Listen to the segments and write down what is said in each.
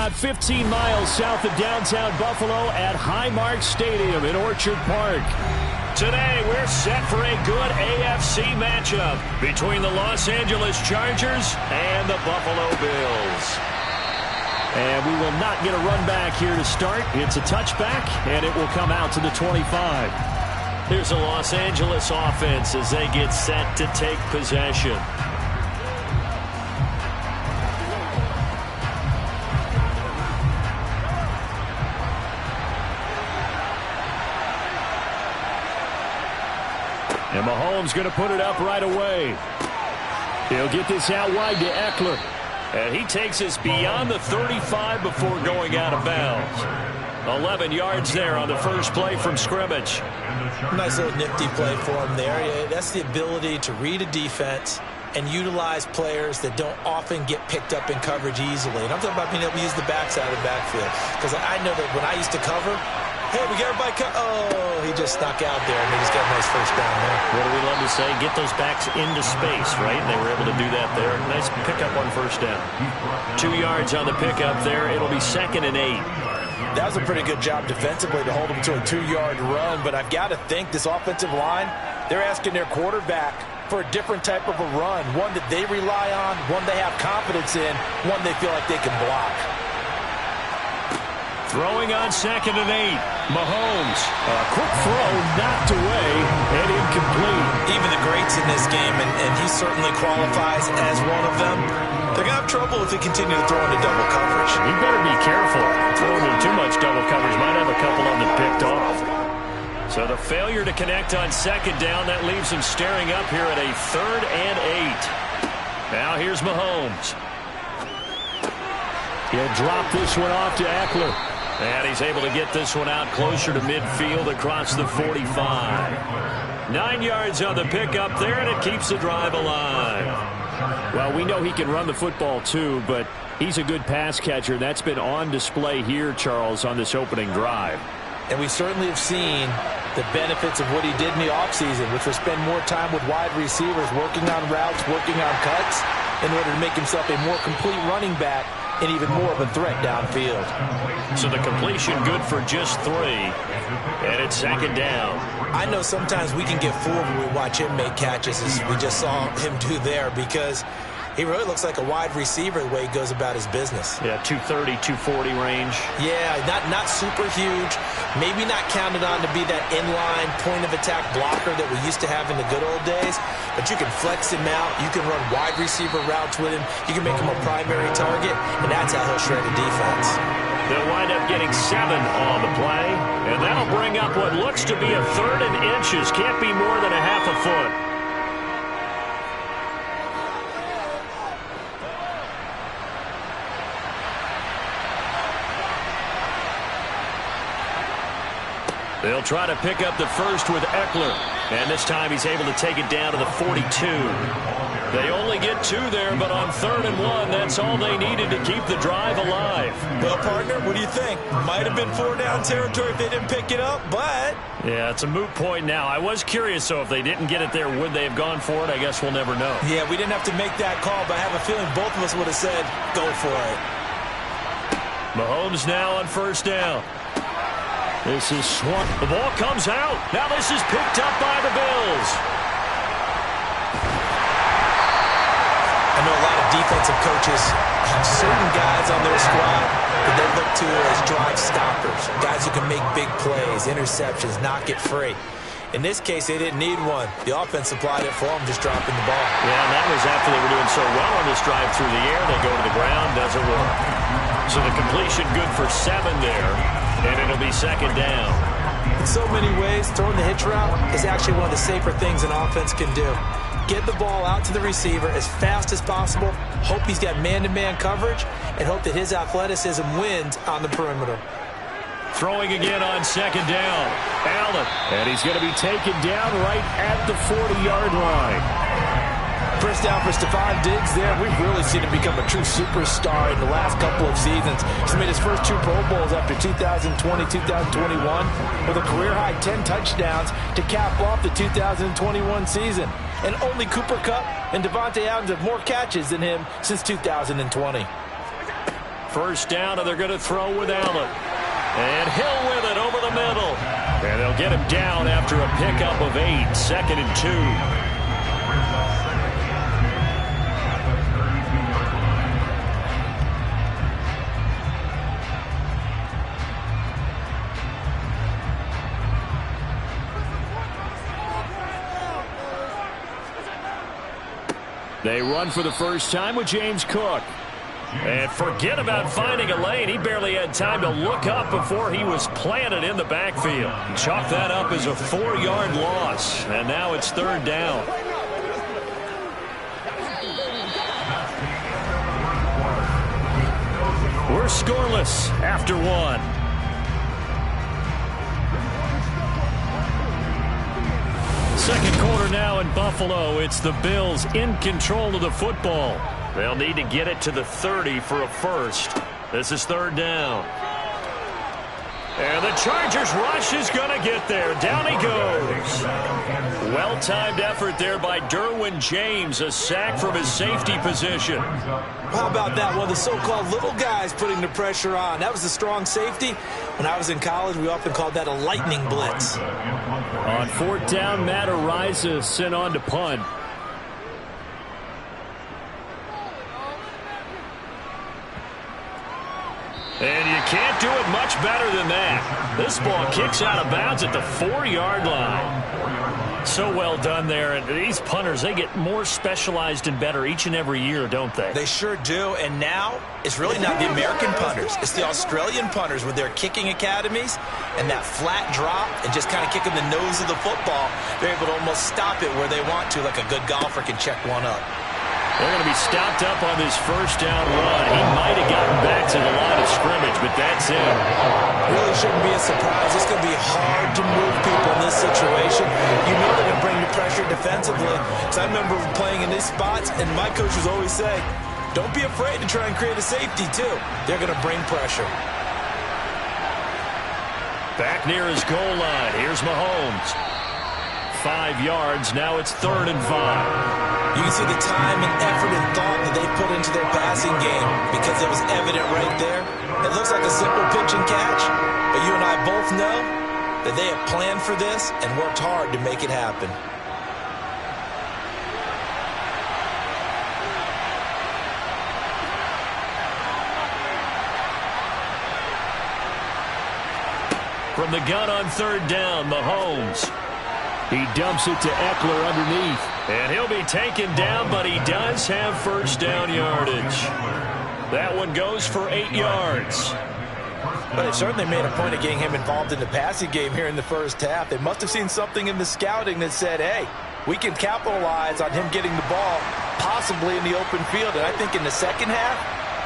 about 15 miles south of downtown Buffalo at Highmark Stadium in Orchard Park. Today, we're set for a good AFC matchup between the Los Angeles Chargers and the Buffalo Bills. And we will not get a run back here to start. It's a touchback, and it will come out to the 25. Here's the Los Angeles offense as they get set to take possession. And Mahomes going to put it up right away. He'll get this out wide to Eckler. And he takes us beyond the 35 before going out of bounds. 11 yards there on the first play from scrimmage. Nice little nifty play for him there. Yeah, that's the ability to read a defense and utilize players that don't often get picked up in coverage easily. And I'm talking about being able to use the backside of the backfield. Because I know that when I used to cover, hey, we got everybody oh, he just snuck out there, and he just got a nice first down there. What do we love to say? Get those backs into space, right? And they were able to do that there. Nice pickup on first down. 2 yards on the pickup there. It'll be 2nd and 8. That was a pretty good job defensively to hold him to a 2-yard run, but I've got to think this offensive line, they're asking their quarterback for a different type of a run, one that they rely on, one they have confidence in, one they feel like they can block. Throwing on 2nd and 8. Mahomes. A quick throw knocked away and incomplete. Even the greats in this game, and he certainly qualifies as one of them, they're going to have trouble if they continue to throw into double coverage. He better be careful. Throwing into too much double coverage might have a couple of them picked off. So the failure to connect on 2nd down, that leaves him staring up here at a 3rd and 8. Now here's Mahomes. He'll drop this one off to Eckler. And he's able to get this one out closer to midfield across the 45. 9 yards on the pickup there, and it keeps the drive alive. Well, we know he can run the football too, but he's a good pass catcher. That's been on display here, Charles, on this opening drive. And we certainly have seen the benefits of what he did in the offseason, which was spend more time with wide receivers, working on routes, working on cuts, in order to make himself a more complete running back and even more of a threat downfield. So the completion good for just 3. And it's 2nd down. I know sometimes we can get fooled when we watch him make catches, as we just saw him do there, because he really looks like a wide receiver the way he goes about his business. Yeah, 230, 240 range. Yeah, not super huge. Maybe not counted on to be that inline point-of-attack blocker that we used to have in the good old days. But you can flex him out. You can run wide receiver routes with him. You can make him a primary target, and that's how he'll shred a defense. They'll wind up getting 7 on the play, and that'll bring up what looks to be a 3rd and inches. Can't be more than a half a foot. They'll try to pick up the first with Eckler. And this time he's able to take it down to the 42. They only get 2 there, but on 3rd and 1, that's all they needed to keep the drive alive. Well, partner, what do you think? Might have been 4-down territory if they didn't pick it up, but... Yeah, it's a moot point now. I was curious, so if they didn't get it there, would they have gone for it? I guess we'll never know. Yeah, we didn't have to make that call, but I have a feeling both of us would have said, go for it. Mahomes now on 1st down. This is swung. The ball comes out. Now this is picked up by the Bills. I know a lot of defensive coaches have certain guys on their squad that they look to as drive stoppers, guys who can make big plays, interceptions, knock it free. In this case, they didn't need one. The offense supplied it for them, just dropping the ball. Yeah, and that was after they were doing so well on this drive through the air. They go to the ground, doesn't work. So the completion good for 7 there, and it'll be 2nd down. In so many ways, throwing the hitch route is actually one of the safer things an offense can do. Get the ball out to the receiver as fast as possible, hope he's got man-to-man coverage, and hope that his athleticism wins on the perimeter. Throwing again on 2nd down. Allen. And he's going to be taken down right at the 40-yard line. First down for Stephon Diggs there. We've really seen him become a true superstar in the last couple of seasons. He's made his first 2 Pro Bowls after 2020, 2021 with a career-high 10 touchdowns to cap off the 2021 season. And only Cooper Kupp and Devontae Adams have more catches than him since 2020. First down, and they're going to throw with Allen. And Hill with it over the middle. And they'll get him down after a pickup of 8. 2nd and 2. They run for the first time with James Cook. And forget about finding a lane. He barely had time to look up before he was planted in the backfield. Chalk that up as a 4-yard loss. And now it's 3rd down. We're scoreless after 1. Second quarter now in Buffalo. It's the Bills in control of the football. They'll need to get it to the 30 for a first. This is 3rd down. And the Chargers rush is going to get there. Down he goes. Well-timed effort there by Derwin James. A sack from his safety position. How about that? One of the so-called little guys putting the pressure on. That was a strong safety. When I was in college, we often called that a lightning blitz. On 4th down, Matt Ariza sent on to punt. And you can't do it much better than that. This ball kicks out of bounds at the 4-yard line. So well done there. And these punters, they get more specialized and better each and every year, don't they? They sure do. And now it's really not the American punters. It's the Australian punters with their kicking academies and that flat drop and just kind of kicking the nose of the football. They're able to almost stop it where they want to, like a good golfer can check one up. They're going to be stopped up on this first down run. He might have gotten back to the line of scrimmage, but that's it. Really shouldn't be a surprise. It's going to be hard to move people in this situation. You know they're going to bring the pressure defensively. Because I remember playing in these spots, and my coaches always say, don't be afraid to try and create a safety, too. They're going to bring pressure. Back near his goal line. Here's Mahomes. 5 yards. Now it's 3rd and 5. You can see the time and effort and thought that they put into their passing game because it was evident right there. It looks like a simple pitch and catch, but you and I both know that they have planned for this and worked hard to make it happen. From the gun on 3rd down, Mahomes. He dumps it to Eckler underneath. And he'll be taken down, but he does have first down yardage. That one goes for 8 yards. But it certainly made a point of getting him involved in the passing game here in the first half. They must have seen something in the scouting that said, hey, we can capitalize on him getting the ball, possibly in the open field. And I think in the second half,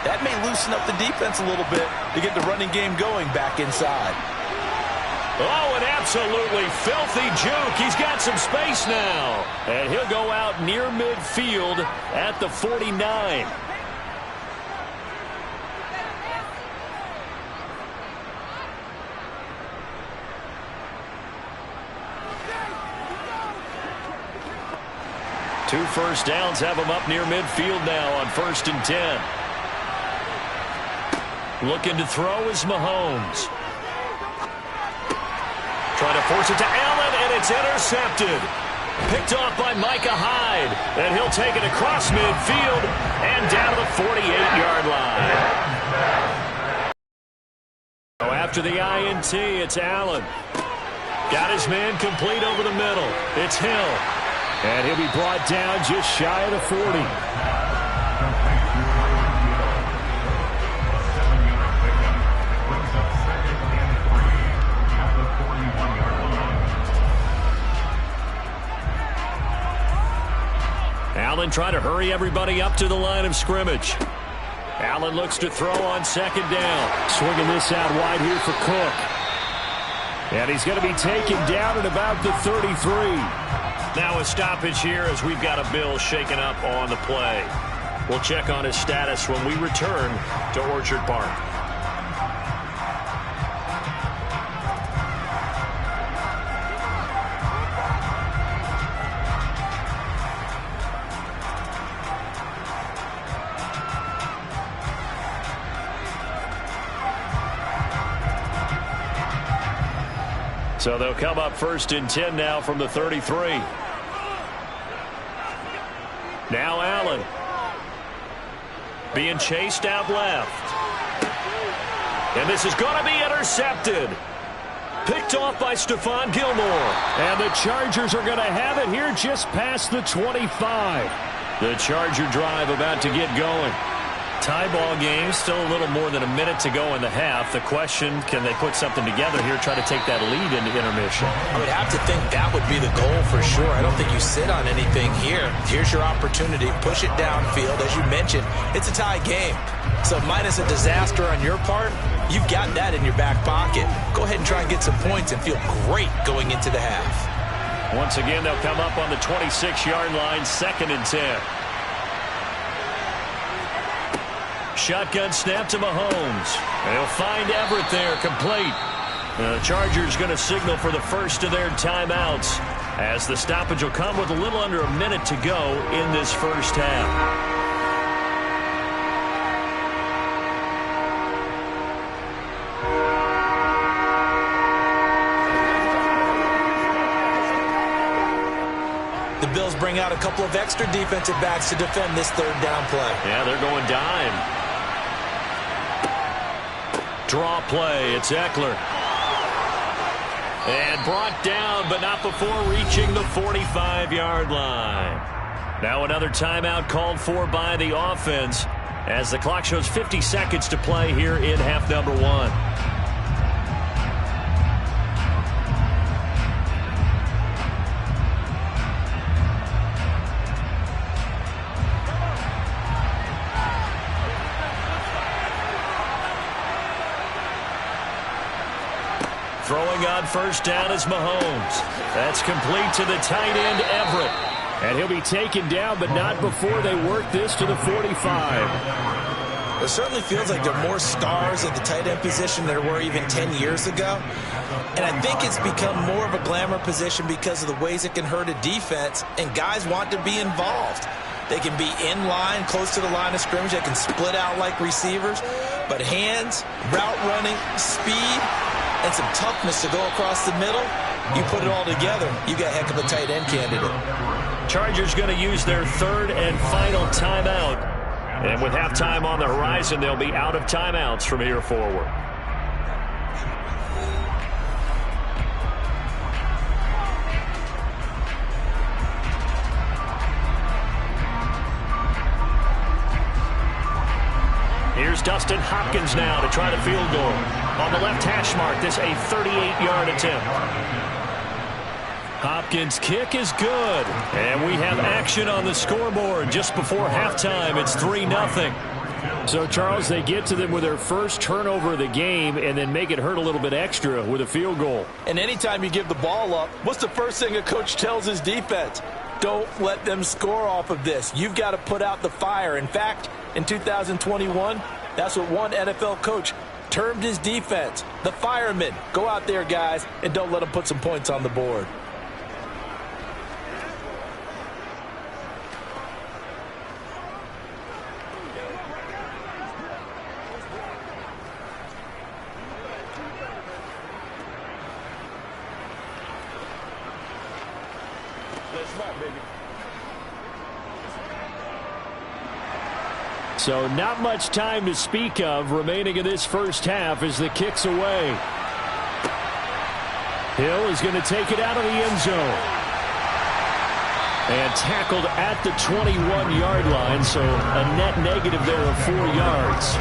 that may loosen up the defense a little bit to get the running game going back inside. Oh, an absolutely filthy juke. He's got some space now. And he'll go out near midfield at the 49. Two first downs have him up near midfield now on 1st and 10. Looking to throw is Mahomes. Trying to force it to Allen, and it's intercepted. Picked off by Micah Hyde. And he'll take it across midfield and down to the 48-yard line. So after the INT, it's Allen. Got his man complete over the middle. It's Hill. And he'll be brought down just shy of the 40. Allen trying to hurry everybody up to the line of scrimmage. Allen looks to throw on 2nd down. Swinging this out wide here for Cook. And he's going to be taken down at about the 33. Now a stoppage here as we've got a Bill shaken up on the play. We'll check on his status when we return to Orchard Park. So they'll come up 1st and 10 now from the 33. Now Allen. Being chased out left. And this is going to be intercepted. Picked off by Stephon Gilmore. And the Chargers are going to have it here just past the 25. The Charger drive about to get going. Tie ball game, still a little more than a minute to go in the half. The question, can they put something together here, try to take that lead into intermission? I would have to think that would be the goal for sure. I don't think you sit on anything here. Here's your opportunity. Push it downfield. As you mentioned, it's a tie game. So minus a disaster on your part, you've got that in your back pocket. Go ahead and try and get some points and feel great going into the half. Once again, they'll come up on the 26-yard line, 2nd and 10. Shotgun snap to Mahomes. They'll find Everett there, complete. The Chargers going to signal for the first of their timeouts as the stoppage will come with a little under a minute to go in this first half. The Bills bring out a couple of extra defensive backs to defend this 3rd down play. Yeah, they're going dime. Draw play, it's Eckler. And brought down, but not before reaching the 45-yard line. Now another timeout called for by the offense as the clock shows 50 seconds to play here in half number 1. Throwing on 1st down is Mahomes. That's complete to the tight end, Everett. And he'll be taken down, but not before they work this to the 45. It certainly feels like there are more stars at the tight end position than there were even 10 years ago. And I think it's become more of a glamour position because of the ways it can hurt a defense, and guys want to be involved. They can be in line, close to the line of scrimmage. They can split out like receivers. But hands, route running, speed, and some toughness to go across the middle, you put it all together, you got a heck of a tight end candidate. Chargers going to use their 3rd and final timeout. And with halftime on the horizon, they'll be out of timeouts from here forward. Here's Dustin Hopkins now to try the field goal. On the left hash mark, this a 38-yard attempt. Hopkins' kick is good. And we have action on the scoreboard just before halftime. It's 3-0. So, Charles, they get to them with their first turnover of the game and then make it hurt a little bit extra with a field goal. And anytime you give the ball up, what's the first thing a coach tells his defense? Don't let them score off of this. You've got to put out the fire. In fact, in 2021, that's what one NFL coach termed his defense. The firemen. Go out there, guys, and don't let them put some points on the board. So not much time to speak of remaining in this first half as the kick's away. Hill is going to take it out of the end zone. And tackled at the 21-yard line, so a net negative there of 4 yards.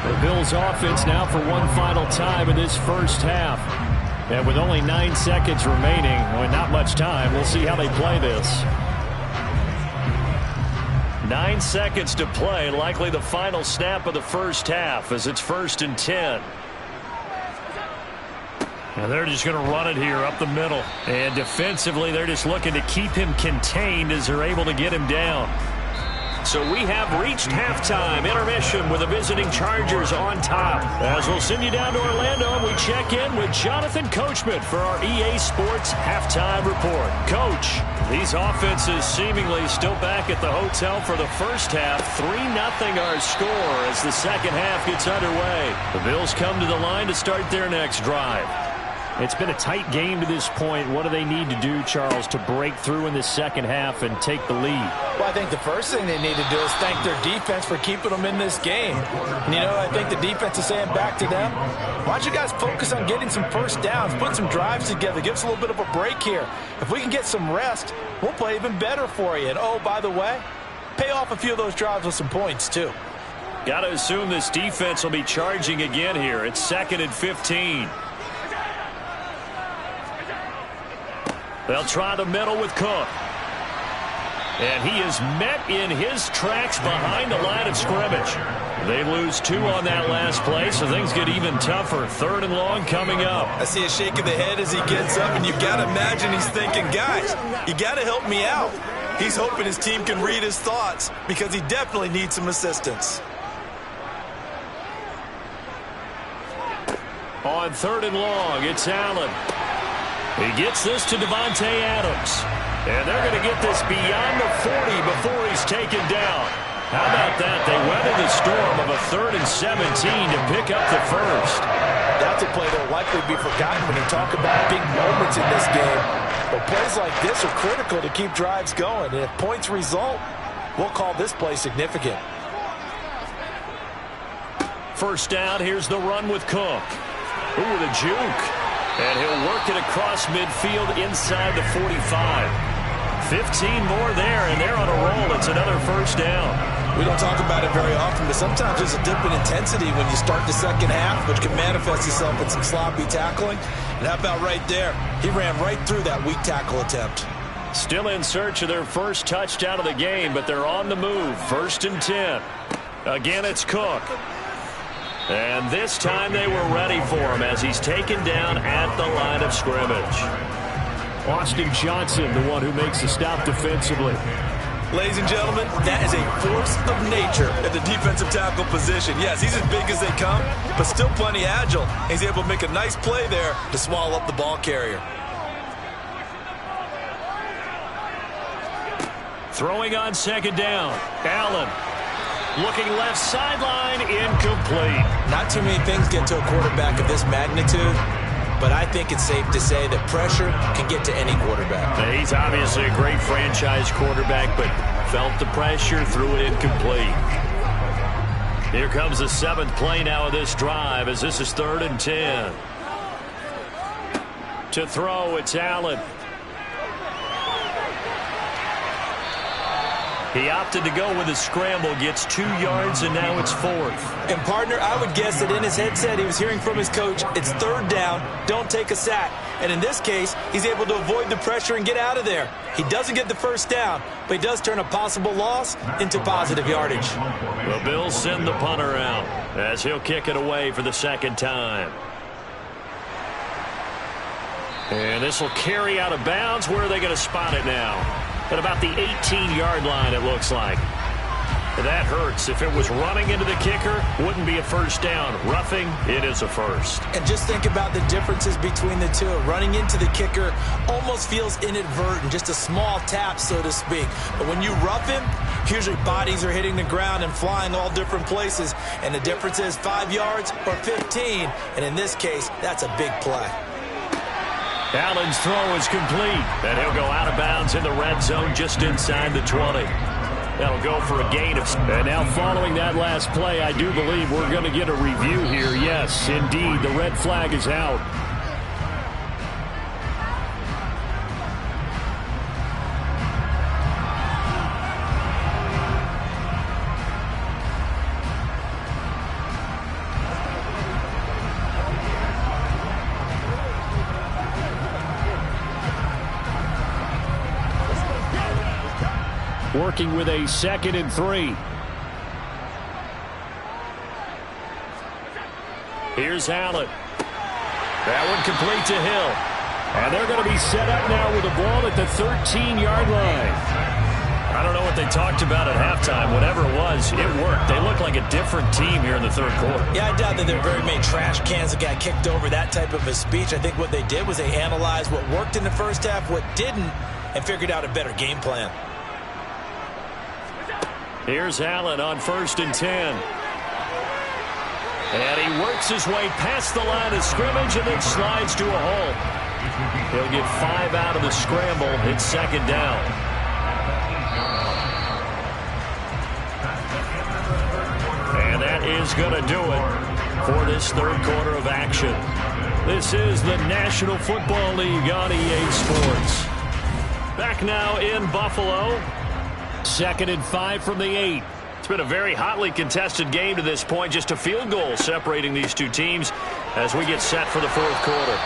The Bills offense now for one final time in this first half. And with only 9 seconds remaining, well, not much time, we'll see how they play this. 9 seconds to play, likely the final snap of the first half as it's 1st and 10. And they're just going to run it here up the middle. And defensively, they're just looking to keep him contained as they're able to get him down. So we have reached halftime, intermission with the visiting Chargers on top. As we'll send you down to Orlando and we check in with Jonathan Coachman for our EA Sports Halftime Report. Coach, these offenses seemingly still back at the hotel for the first half. 3-0 our score as the second half gets underway. The Bills come to the line to start their next drive. It's been a tight game to this point. What do they need to do, Charles, to break through in the second half and take the lead? Well, I think the first thing they need to do is thank their defense for keeping them in this game. And, you know, I think the defense is saying back to them, why don't you guys focus on getting some first downs, put some drives together, give us a little bit of a break here. If we can get some rest, we'll play even better for you. And, oh, by the way, pay off a few of those drives with some points, too. Got to assume this defense will be charging again here. It's 2nd and 15. They'll try the middle with Cook. And he is met in his tracks behind the line of scrimmage. They lose 2 on that last play, so things get even tougher. 3rd and long coming up. I see a shake of the head as he gets up, and you've got to imagine he's thinking, guys, you got to help me out. He's hoping his team can read his thoughts because he definitely needs some assistance. On 3rd and long, it's Allen. He gets this to Devontae Adams. And they're going to get this beyond the 40 before he's taken down. How about that? They weathered the storm of a 3rd and 17 to pick up the first. That's a play that will likely be forgotten when you talk about big moments in this game. But plays like this are critical to keep drives going. And if points result, we'll call this play significant. First down, here's the run with Cook. Ooh, the juke. And he'll work it across midfield inside the 45. 15 more there, and they're on a roll. It's another first down. We don't talk about it very often, but sometimes there's a dip in intensity when you start the second half, which can manifest itself in some sloppy tackling. And how about right there? He ran right through that weak tackle attempt. Still in search of their first touchdown of the game, but they're on the move. 1st and 10. Again, it's Cook. And this time they were ready for him as he's taken down at the line of scrimmage. Austin Johnson, the one who makes the stop defensively. Ladies and gentlemen, that is a force of nature at the defensive tackle position. Yes, he's as big as they come, but still plenty agile. He's able to make a nice play there to swallow up the ball carrier. Throwing on 2nd down. Allen. Looking left sideline, incomplete. Not too many things get to a quarterback of this magnitude, but I think it's safe to say that pressure can get to any quarterback. He's obviously a great franchise quarterback, but felt the pressure, threw it incomplete. Here comes the 7th play now of this drive as this is 3rd and 10. To throw, it's Allen. He opted to go with a scramble, gets 2 yards, and now it's 4th. And, partner, I would guess that in his headset he was hearing from his coach, it's 3rd down, don't take a sack. And in this case, he's able to avoid the pressure and get out of there. He doesn't get the first down, but he does turn a possible loss into positive yardage. The Bills send the punter out as he'll kick it away for the 2nd time. And this will carry out of bounds. Where are they going to spot it now? At about the 18-yard line, it looks like. That hurts. If it was running into the kicker, wouldn't be a first down. Roughing, it is a first. And just think about the differences between the two. Running into the kicker almost feels inadvertent, just a small tap, so to speak. But when you rough him, usually bodies are hitting the ground and flying all different places. And the difference is 5 yards or 15. And in this case, that's a big play. Allen's throw is complete, and he'll go out of bounds in the red zone just inside the 20. That'll go for a gain of... And now following that last play, I do believe we're going to get a review here. Yes, indeed, the red flag is out. Working with a 2nd and 3. Here's Allen. That one complete to Hill. And they're going to be set up now with the ball at the 13-yard line. I don't know what they talked about at halftime. Whatever it was, it worked. They look like a different team here in the 3rd quarter. Yeah, I doubt that there are very many trash cans that got kicked over, that type of a speech. I think what they did was they analyzed what worked in the first half, what didn't, and figured out a better game plan. Here's Allen on 1st and 10. And he works his way past the line of scrimmage and then slides to a hole. He'll get 5 out of the scramble. It's second down. And that is going to do it for this third quarter of action. This is the National Football League on EA Sports. Back now in Buffalo. 2nd and 5 from the 8. It's been a very hotly contested game to this point. Just a field goal separating these two teams as we get set for the fourth quarter.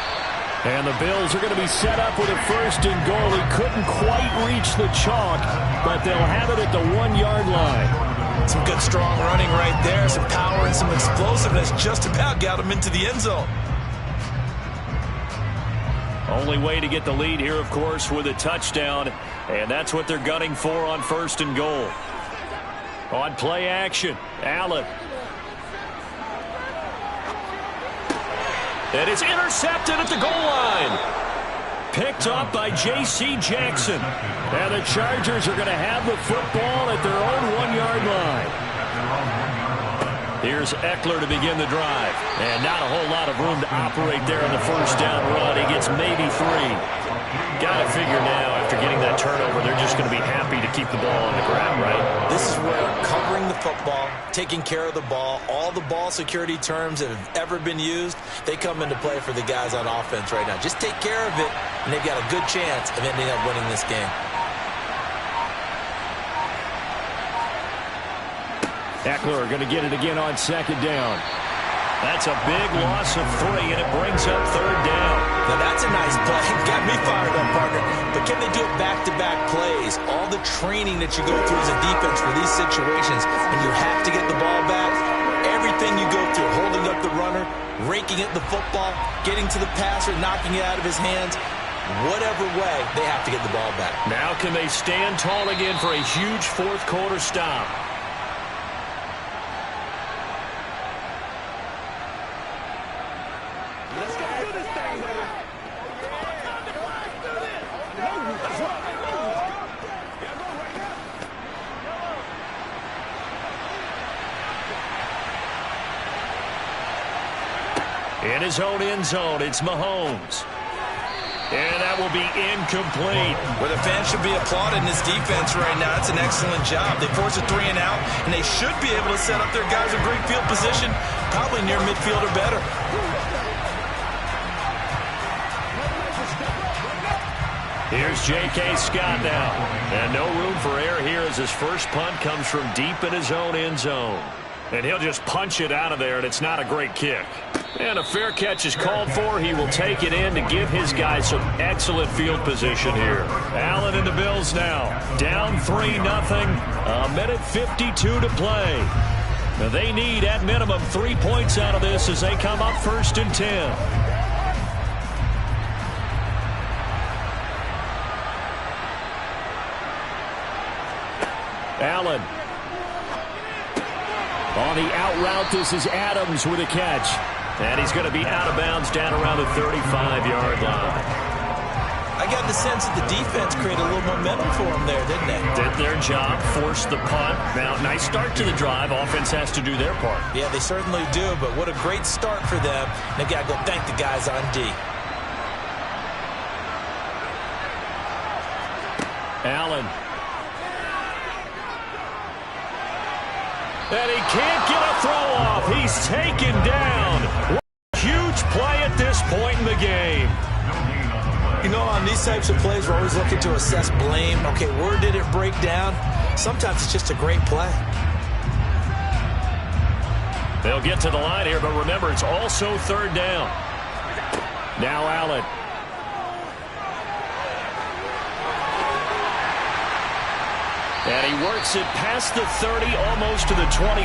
And the Bills are going to be set up with a 1st and goal. He couldn't quite reach the chalk, but they'll have it at the 1-yard line. Some good strong running right there. Some power and some explosiveness just about got him into the end zone. Only way to get the lead here, of course, with a touchdown. And that's what they're gunning for on 1st and goal. On play action, Allen. And it's intercepted at the goal line. Picked up by J.C. Jackson. And the Chargers are going to have the football at their own 1-yard line. Here's Eckler to begin the drive. And not a whole lot of room to operate there on the first down run. He gets maybe 3. Got to figure now, after getting that turnover, they're just going to be happy to keep the ball on the ground, right? This is where covering the football, taking care of the ball, all the ball security terms that have ever been used, they come into play for the guys on offense right now. Just take care of it, and they've got a good chance of ending up winning this game. Eckler going to get it again on 2nd down. That's a big loss of 3, and it brings up 3rd down. Now that's a nice play. Got me fired up, partner. But can they do it back-to-back plays? All the training that you go through as a defense for these situations, and you have to get the ball back. Everything you go through, holding up the runner, raking at the football, getting to the passer, knocking it out of his hands. Whatever way, they have to get the ball back. Now can they stand tall again for a huge fourth quarter stop? In his own end zone, it's Mahomes. And that will be incomplete. Where the fans should be applauding this defense right now. It's an excellent job. They force a 3 and out, and they should be able to set up their guys in great field position, probably near midfield or better. Here's J.K. Scott now. And no room for error here as his first punt comes from deep in his own end zone. And he'll just punch it out of there, and it's not a great kick. And a fair catch is called for. He will take it in to give his guys some excellent field position here. Allen and the Bills now. Down 3-0. 1:52 to play. Now they need, at minimum, 3 points out of this as they come up 1st and 10. Allen. On the out route, this is Adams with a catch. And he's going to be out of bounds down around the 35-yard line. I got the sense that the defense created a little momentum for them there, didn't they? Did their job, forced the punt. Now, nice start to the drive. Offense has to do their part. Yeah, they certainly do, but what a great start for them. They've got to go thank the guys on D. Allen. And he can't get a throw off. He's taken down. Huge play at this point in the game. You know, on these types of plays, we're always looking to assess blame. Okay, where did it break down? Sometimes it's just a great play. They'll get to the line here, but remember, it's also 3rd down. Now Allen. And he works it past the 30, almost to the 25.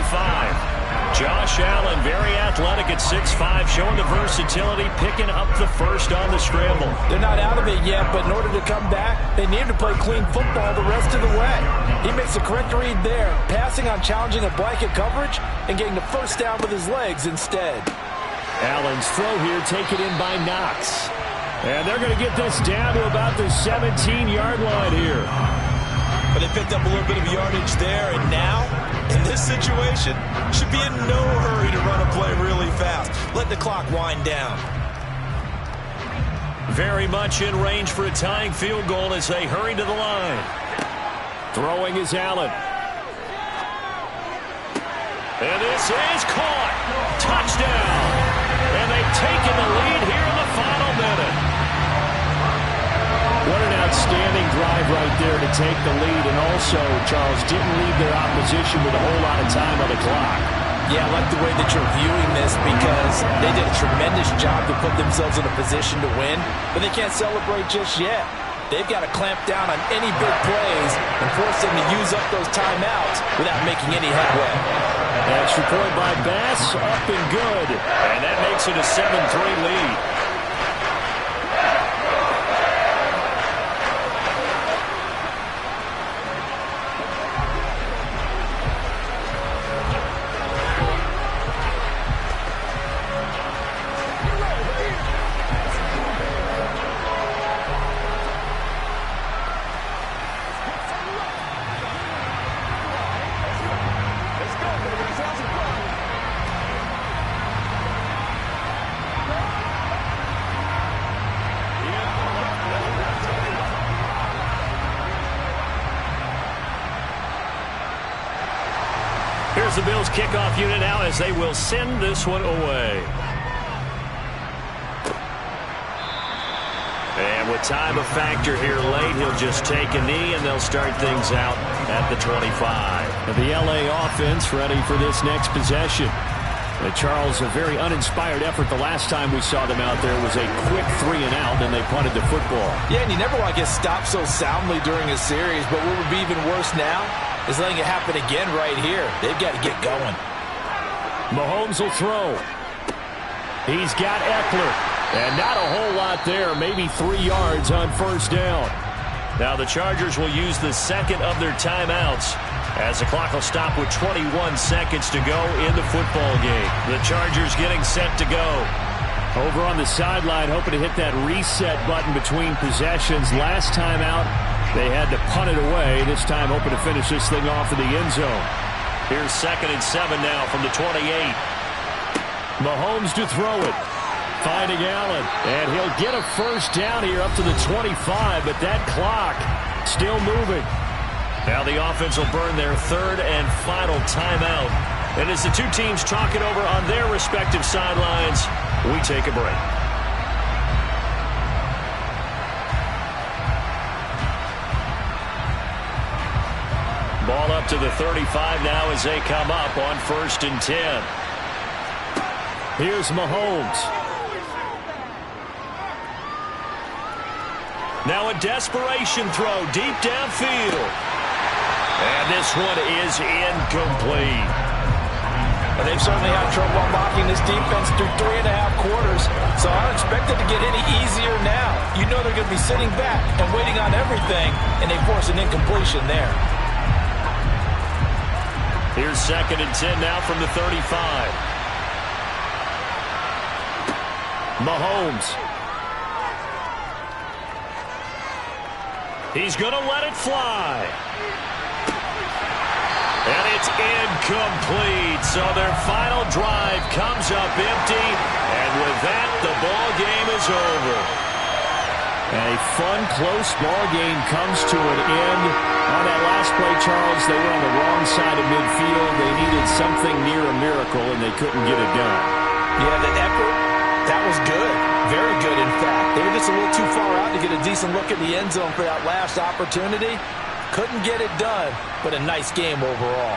Josh Allen, very athletic at 6'5", showing the versatility, picking up the first on the scramble. They're not out of it yet, but in order to come back, they need to play clean football the rest of the way. He makes the correct read there, passing on challenging a blanket coverage and getting the first down with his legs instead. Allen's throw here taken in by Knox. And they're going to get this down to about the 17-yard line here. But they picked up a little bit of yardage there, and now in this situation, should be in no hurry to run a play really fast. Let the clock wind down. Very much in range for a tying field goal as they hurry to the line. Throwing is Allen. And this is caught. Touchdown. And they've taken the lead here in the final minute. What an outstanding drive right there to take the lead. And also, Charles, didn't leave their opposition with a whole lot of time on the clock. Yeah, I like the way that you're viewing this because they did a tremendous job to put themselves in a position to win, but they can't celebrate just yet. They've got to clamp down on any big plays and force them to use up those timeouts without making any headway. Extra point by Bass, up and good. And that makes it a 7-3 lead. Here's the Bills kickoff unit now as they will send this one away. And with time a factor here late, he'll just take a knee and they'll start things out at the 25. The LA offense ready for this next possession. Charles, a very uninspired effort the last time we saw them out there was a quick 3 and out, and they punted the football. Yeah, and you never want to get stopped so soundly during a series, but what would be even worse now is letting it happen again right here. They've got to get going. Mahomes will throw. He's got Eckler, and not a whole lot there, maybe 3 yards on first down. Now the Chargers will use the second of their timeouts as the clock will stop with 21 seconds to go in the football game. The Chargers getting set to go. Over on the sideline, hoping to hit that reset button between possessions. Last time out, they had to punt it away. This time hoping to finish this thing off in the end zone. Here's 2nd and 7 now from the 28. Mahomes to throw it. Finding Allen. And he'll get a first down here up to the 25, but that clock still moving. Now the offense will burn their 3rd and final timeout. And as the two teams talk it over on their respective sidelines, we take a break. Ball up to the 35 now as they come up on 1st and 10. Here's Mahomes. Now a desperation throw deep downfield. And this one is incomplete. And they've certainly had trouble unlocking this defense through 3.5 quarters. So I don't expect it to get any easier now. You know they're going to be sitting back and waiting on everything, and they force an incompletion there. Here's 2nd and 10 now from the 35. Mahomes. He's going to let it fly. And it's incomplete. So their final drive comes up empty. And with that, the ball game is over. A fun, close ball game comes to an end. On that last play, Charles, they were on the wrong side of midfield. They needed something near a miracle, and they couldn't get it done. Yeah, the effort, that was good. Very good, in fact. They were just a little too far out to get a decent look at the end zone for that last opportunity. Couldn't get it done, but a nice game overall.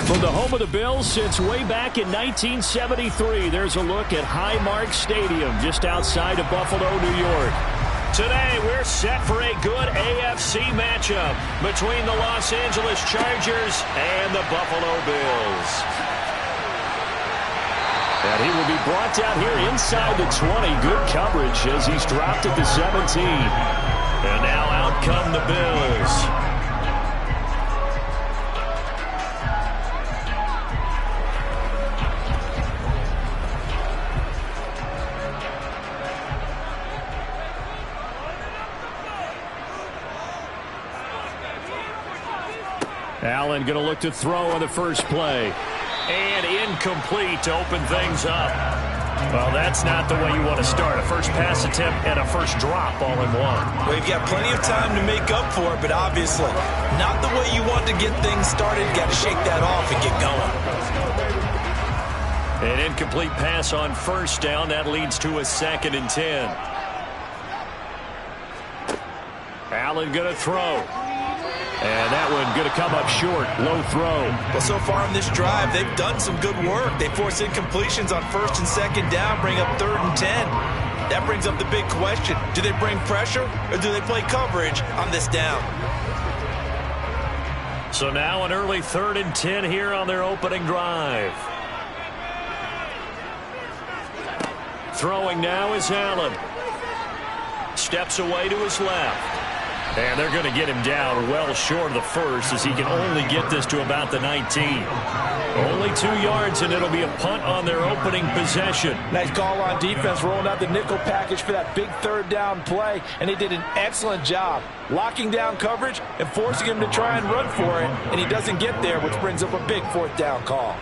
From the home of the Bills since way back in 1973, there's a look at Highmark Stadium just outside of Buffalo, New York. Today, we're set for a good AFC matchup between the Los Angeles Chargers and the Buffalo Bills. And he will be brought down here inside the 20. Good coverage as he's dropped at the 17. And now out come the Bills. Allen going to look to throw on the first play. And incomplete to open things up. Well, that's not the way you want to start. A first pass attempt and a first drop all in one. Well, you've got plenty of time to make up for it, but obviously not the way you want to get things started. You've got to shake that off and get going. An incomplete pass on first down. That leads to a 2nd and 10. Allen going to throw. And that one going to come up short. Low throw. Well, so far in this drive, they've done some good work. They force incompletions on 1st and 2nd down, bring up 3rd and 10. That brings up the big question. Do they bring pressure or do they play coverage on this down? So now an early 3rd and 10 here on their opening drive. Throwing now is Allen. Steps away to his left. And they're going to get him down well short of the first as he can only get this to about the 19. Only 2 yards, and it'll be a punt on their opening possession. Nice call on defense, rolling out the nickel package for that big 3rd down play, and he did an excellent job locking down coverage and forcing him to try and run for it, and he doesn't get there, which brings up a big 4th down call.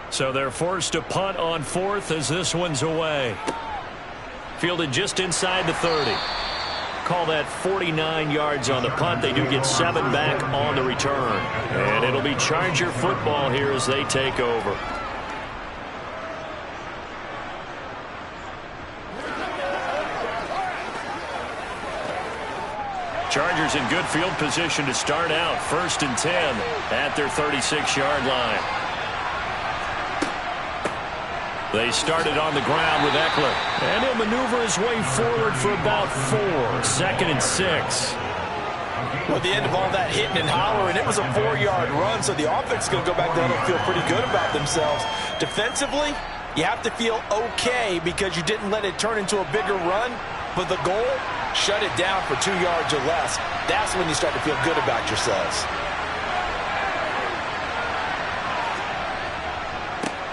So they're forced to punt on 4th as this one's away. Fielded just inside the 30. Call that 49 yards on the punt. They do get 7 back on the return. And it'll be Charger football here as they take over. Chargers in good field position to start out. 1st and 10 at their 36-yard line. They started on the ground with Eckler. And he'll maneuver his way forward for about 4. 2nd and 6. Well, at the end of all that hitting and hollering, it was a 4-yard run, so the offense is going to go back there and feel pretty good about themselves. Defensively, you have to feel okay because you didn't let it turn into a bigger run, but the goal, shut it down for 2 yards or less. That's when you start to feel good about yourselves.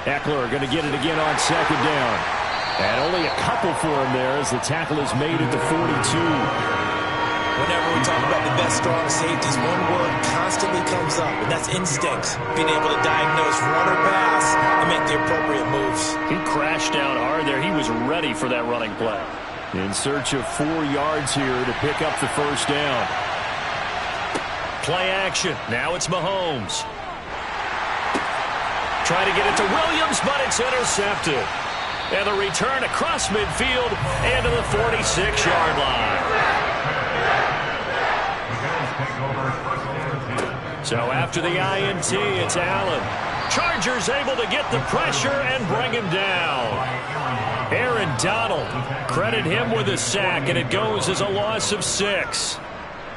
Eckler going to get it again on 2nd down. And only a couple for him there as the tackle is made at the 42. Whenever we talk about the best strong safeties, one word constantly comes up, and that's instinct. Being able to diagnose run or pass and make the appropriate moves. He crashed down hard there. He was ready for that running play. In search of 4 yards here to pick up the first down. Play action. Now it's Mahomes. Try to get it to Williams, but it's intercepted. And the return across midfield and to the 46-yard line. So after the INT, it's Allen. Chargers able to get the pressure and bring him down. Aaron Donald, credit him with a sack, and it goes as a loss of 6.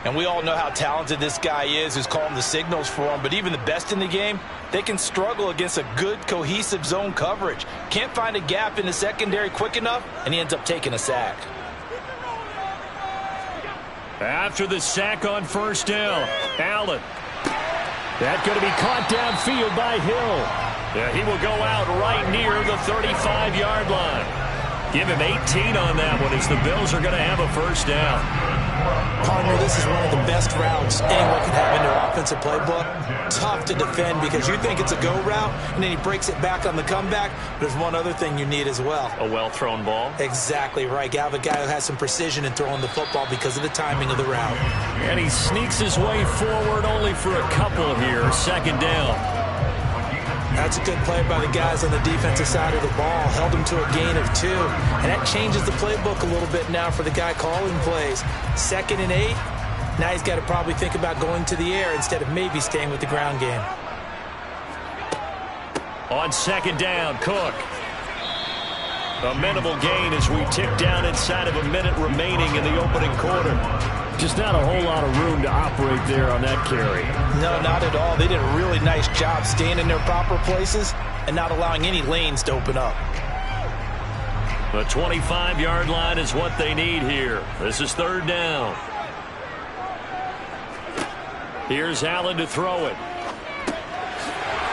And we all know how talented this guy is who's calling the signals for him. But even the best in the game, they can struggle against a good, cohesive zone coverage. Can't find a gap in the secondary quick enough, and he ends up taking a sack. After the sack on 1st down, Allen. That's going to be caught downfield by Hill. Yeah, he will go out right near the 35-yard line. Give him 18 on that one as the Bills are going to have a 1st down. Partner, this is one of the best routes anyone can have in their offensive playbook. Tough to defend because you think it's a go route, and then he breaks it back on the comeback. There's one other thing you need as well. A well-thrown ball? Exactly right. You have a guy who has some precision in throwing the football because of the timing of the route. And he sneaks his way forward only for a couple here. 2nd down. That's a good play by the guys on the defensive side of the ball. Held him to a gain of 2. And that changes the playbook a little bit now for the guy calling plays. 2nd and 8. Now he's got to probably think about going to the air instead of maybe staying with the ground game. On second down, Cook. A minimal gain as we tick down inside of a minute remaining in the opening quarter. Just not a whole lot of room to operate there on that carry. No, not at all. They did a really nice job staying in their proper places and not allowing any lanes to open up. The 25-yard line is what they need here. This is third down. Here's Allen to throw it.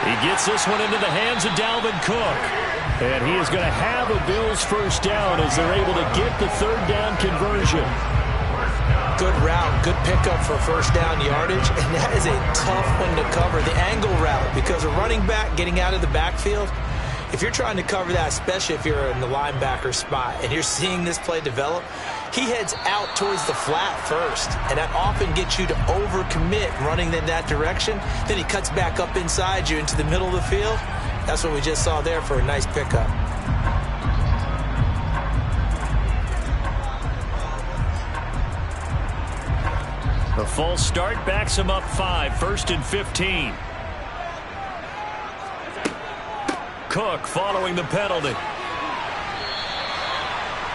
He gets this one into the hands of Dalvin Cook. And he is going to have a Bills first down as they're able to get the third down conversion. Good route, good pickup for first down yardage, and that is a tough one to cover, the angle route, because a running back getting out of the backfield, if you're trying to cover that, especially if you're in the linebacker spot, and you're seeing this play develop, he heads out towards the flat first, and that often gets you to overcommit running in that direction. Then he cuts back up inside you into the middle of the field. That's what we just saw there for a nice pickup. A false start backs him up 5, 1st and 15. Cook following the penalty.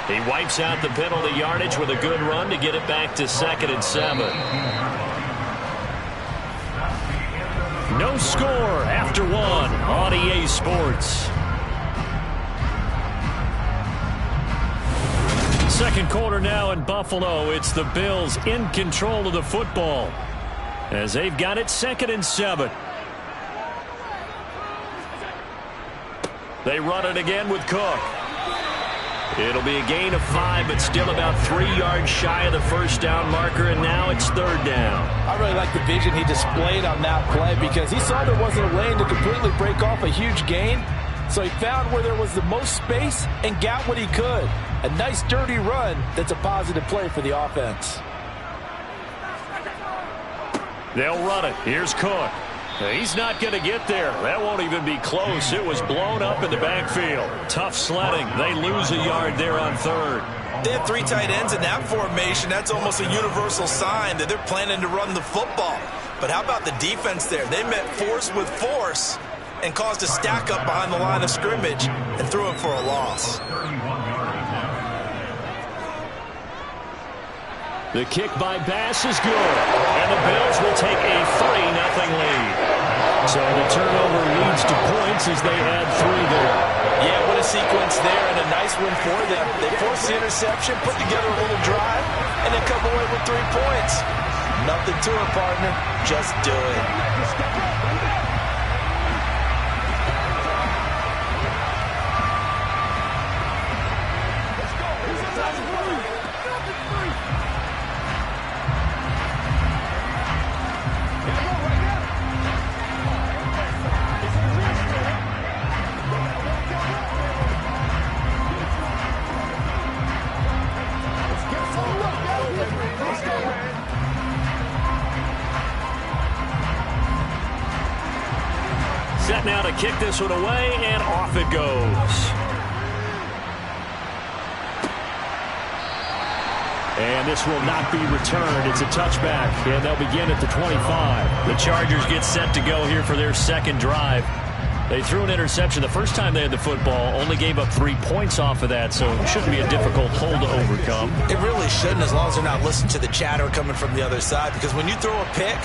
He wipes out the penalty yardage with a good run to get it back to 2nd and 7. No score after 1 on EA Sports. Second quarter now in Buffalo. It's the Bills in control of the football as they've got it 2nd and 7. They run it again with Cook. It'll be a gain of 5, but still about 3 yards shy of the first down marker, and now it's third down. I really like the vision he displayed on that play because he saw there wasn't a lane to completely break off a huge gain. So he found where there was the most space and got what he could. A nice dirty run that's a positive play for the offense. They'll run it. Here's Cook. He's not going to get there. That won't even be close. It was blown up in the backfield. Tough sledding. They lose a yard there on third. They have 3 tight ends in that formation. That's almost a universal sign that they're planning to run the football. But how about the defense there? They met force with force and caused a stack up behind the line of scrimmage and threw it for a loss. The kick by Bass is good, and the Bills will take a 3-0 lead. So the turnover leads to points as they add 3 there. Yeah, what a sequence there, and a nice one for them. They forced the interception, put together a little drive, and then come away with 3 points. Nothing to it, partner. Just do it. Set now to kick this one away, and off it goes. And this will not be returned. It's a touchback, and they'll begin at the 25. The Chargers get set to go here for their second drive. They threw an interception the first time they had the football, only gave up 3 points off of that, so it shouldn't be a difficult hole to overcome. It really shouldn't, as long as they're not listening to the chatter coming from the other side, because when you throw a pick,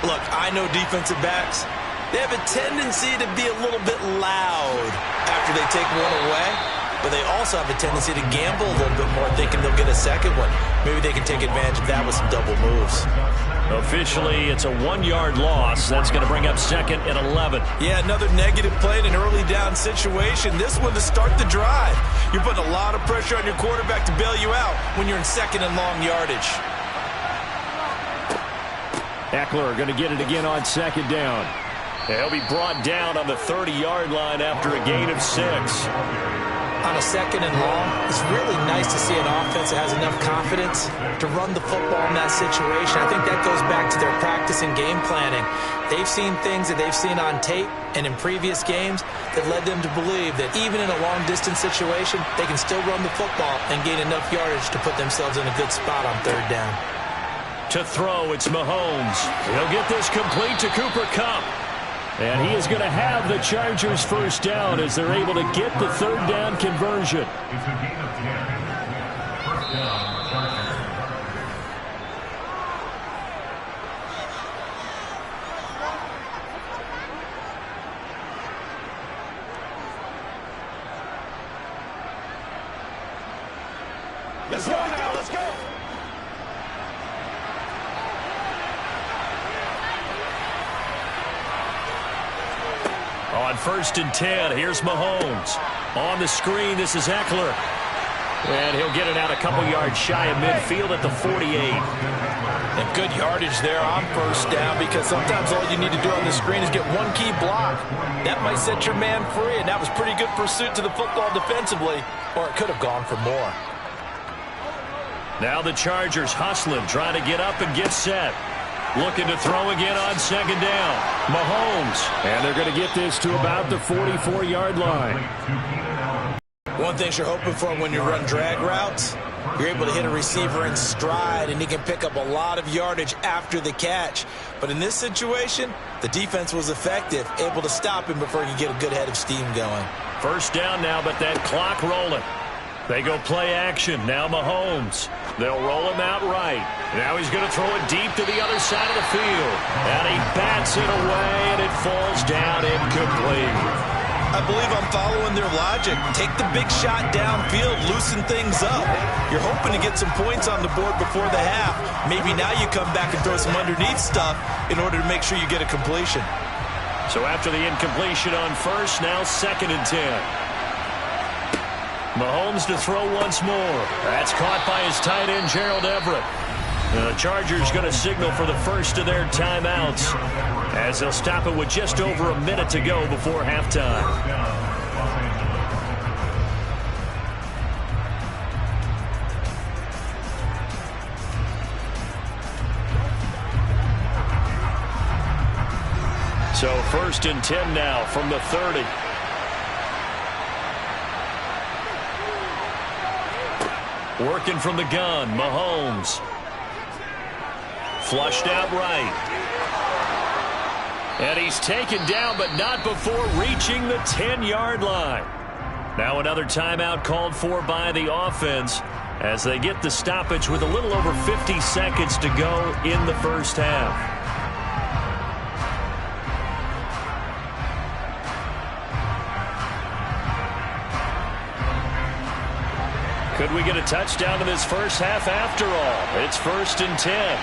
look, I know defensive backs, they have a tendency to be a little bit loud after they take one away, but they also have a tendency to gamble a little bit more, thinking they'll get a second one. Maybe they can take advantage of that with some double moves. Officially, it's a 1-yard loss. That's going to bring up 2nd and 11. Yeah, another negative play in an early down situation. This one to start the drive. You're putting a lot of pressure on your quarterback to bail you out when you're in 2nd and long yardage. Eckler going to get it again on 2nd down. He'll be brought down on the 30-yard line after a gain of 6. On a 2nd and long, it's really nice to see an offense that has enough confidence to run the football in that situation. I think that goes back to their practice and game planning. They've seen things that they've seen on tape and in previous games that led them to believe that even in a long-distance situation, they can still run the football and gain enough yardage to put themselves in a good spot on 3rd down. To throw, it's Mahomes. He'll get this complete to Cooper Kupp. And he is going to have the Chargers first down as they're able to get the third down conversion. It's a gain of 10. First down, Chargers. Let's go now, let's go. On 1st and 10, here's Mahomes. On the screen, this is Eckler. And he'll get it out a couple yards shy of midfield at the 48. And good yardage there on first down, because sometimes all you need to do on the screen is get one key block. That might set your man free, and that was pretty good pursuit to the football defensively, or it could have gone for more. Now the Chargers hustling, trying to get up and get set. Looking to throw again on 2nd down. Mahomes. And they're going to get this to about the 44-yard line. One thing you're hoping for when you run drag routes, you're able to hit a receiver in stride, and he can pick up a lot of yardage after the catch. But in this situation, the defense was effective, able to stop him before he could get a good head of steam going. First down now, but that clock rolling. They go play action. Now Mahomes. They'll roll him out right. Now he's going to throw it deep to the other side of the field. And he bats it away, and it falls down incomplete. I believe I'm following their logic. Take the big shot downfield, loosen things up. You're hoping to get some points on the board before the half. Maybe now you come back and throw some underneath stuff in order to make sure you get a completion. So after the incompletion on first, now 2nd and 10. Mahomes to throw once more. That's caught by his tight end, Gerald Everett. The Chargers going to signal for the first of their timeouts as they'll stop it with just over a minute to go before halftime. So 1st and 10 now from the 30. Working from the gun, Mahomes. Flushed out right. And he's taken down, but not before reaching the 10-yard line. Now another timeout called for by the offense as they get the stoppage with a little over 50 seconds to go in the first half. Could we get a touchdown in this first half after all? It's 1st and 10.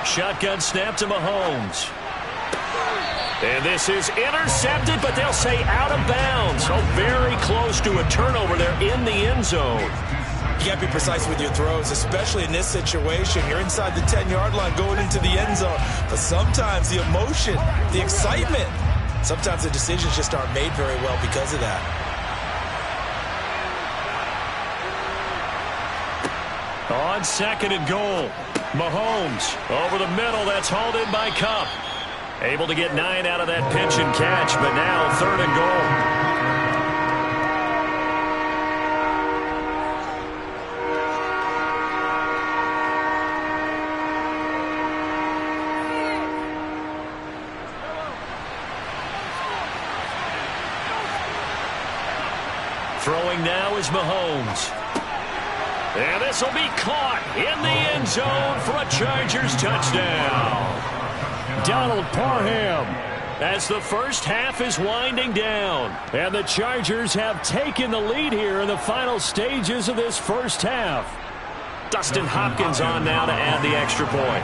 Shotgun snap to Mahomes. And this is intercepted, but they'll say out of bounds. So very close to a turnover there in the end zone. You got to be precise with your throws, especially in this situation. You're inside the 10-yard line going into the end zone. But sometimes the emotion, the excitement, sometimes the decisions just aren't made very well because of that. On 2nd and goal, Mahomes over the middle. That's hauled in by Kupp. Able to get 9 out of that pitch and catch, but now 3rd and goal. Throwing now is Mahomes. And this will be caught in the end zone for a Chargers touchdown. Donald Parham as the first half is winding down. And the Chargers have taken the lead here in the final stages of this first half. Dustin Hopkins on now to add the extra point.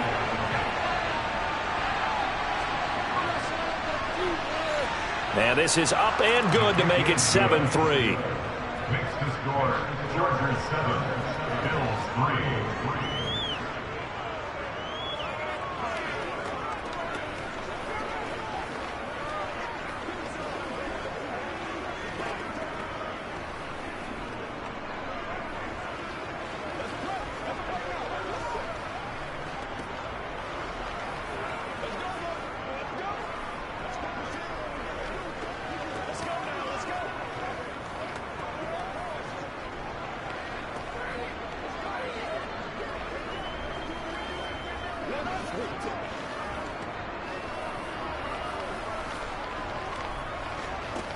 And this is up and good to make it 7-3. Makes the score Chargers 7, Bills 3.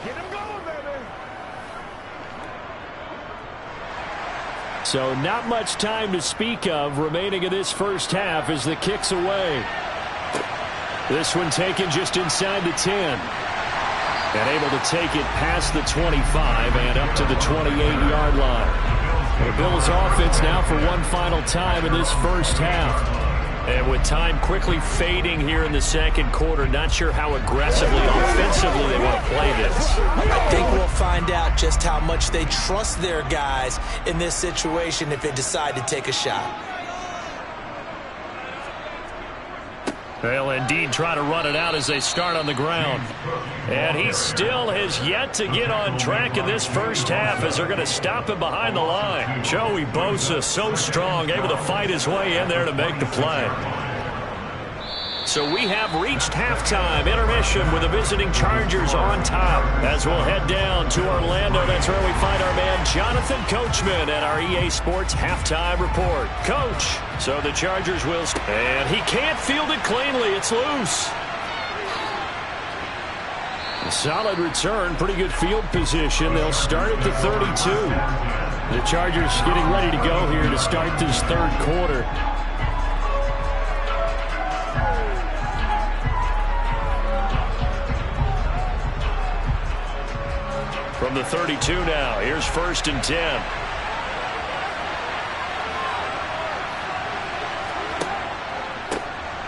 Get him going, baby. So not much time to speak of remaining in this first half as the kick's away. This one taken just inside the 10. And able to take it past the 25 and up to the 28-yard line. The Bills offense now for one final time in this first half. And with time quickly fading here in the second quarter, not sure how aggressively, offensively they want to play this. I think we'll find out just how much they trust their guys in this situation if they decide to take a shot. They'll indeed try to run it out as they start on the ground. And he still has yet to get on track in this first half as they're going to stop him behind the line. Joey Bosa, so strong, able to fight his way in there to make the play. So we have reached halftime intermission with the visiting Chargers on top. As we'll head down to Orlando, that's where we find our man Jonathan Coachman at our EA Sports Halftime Report. Coach, so the Chargers will... And he can't field it cleanly. It's loose. A solid return, pretty good field position. They'll start at the 32. The Chargers getting ready to go here to start this third quarter. From the 32 now, here's 1st and 10.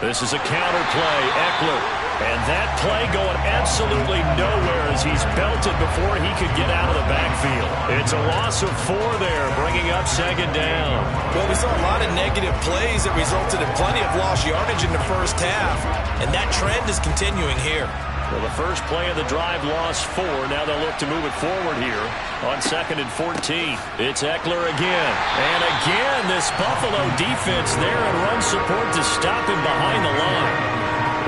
This is a counter play, Eckler. And that play going absolutely nowhere as he's belted before he could get out of the backfield. It's a loss of 4 there, bringing up 2nd down. Well, we saw a lot of negative plays that resulted in plenty of lost yardage in the first half, and that trend is continuing here. Well, the first play of the drive lost 4. Now they'll look to move it forward here on 2nd and 14. It's Eckler again. And again, this Buffalo defense there in run support to stop him behind the line.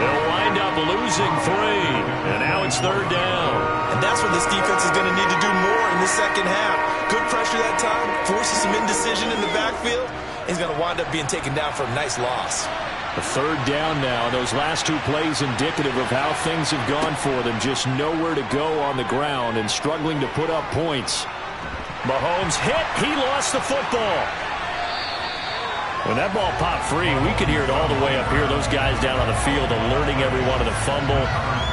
They'll wind up losing 3. And now it's 3rd down. And that's what this defense is going to need to do more in the second half. Good pressure that time, forces some indecision in the backfield. He's going to wind up being taken down for a nice loss. A 3rd down now. Those last 2 plays indicative of how things have gone for them. Just nowhere to go on the ground and struggling to put up points. Mahomes hit. He lost the football. When that ball popped free, we could hear it all the way up here. Those guys down on the field alerting everyone of the fumble.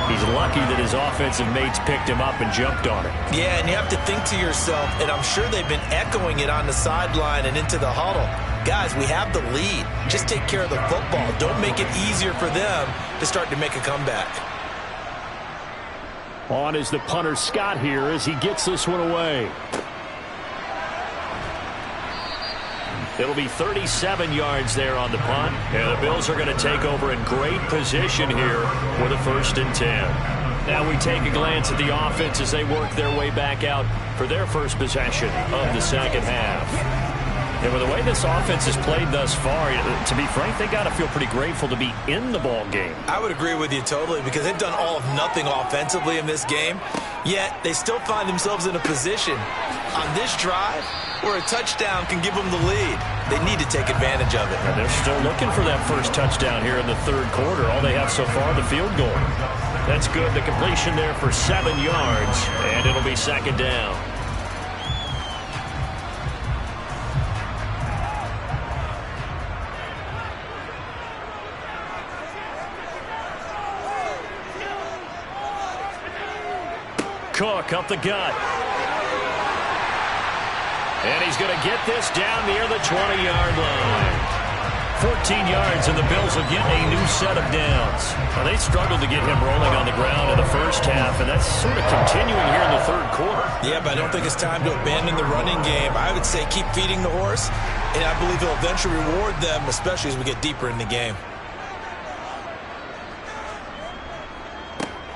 He's lucky that his offensive mates picked him up and jumped on it. Yeah, and you have to think to yourself, and I'm sure they've been echoing it on the sideline and into the huddle. Guys, we have the lead. Just take care of the football. Don't make it easier for them to start to make a comeback. On is the punter Scott here as he gets this one away. It'll be 37 yards there on the punt. And the Bills are going to take over in great position here with a 1st and 10. Now we take a glance at the offense as they work their way back out for their first possession of the second half. And with the way this offense has played thus far, to be frank, they got to feel pretty grateful to be in the ball game. I would agree with you totally because they've done all of nothing offensively in this game, yet they still find themselves in a position on this drive where a touchdown can give them the lead. They need to take advantage of it. And they're still looking for that first touchdown here in the 3rd quarter. All they have so far, the field goal. That's good. The completion there for 7 yards, and it'll be 2nd down. Cook up the gut. And he's going to get this down near the 20-yard line. 14 yards, and the Bills will get a new set of downs. Well, they struggled to get him rolling on the ground in the first half, and that's sort of continuing here in the 3rd quarter. Yeah, but I don't think it's time to abandon the running game. I would say keep feeding the horse, and I believe he'll eventually reward them, especially as we get deeper in the game.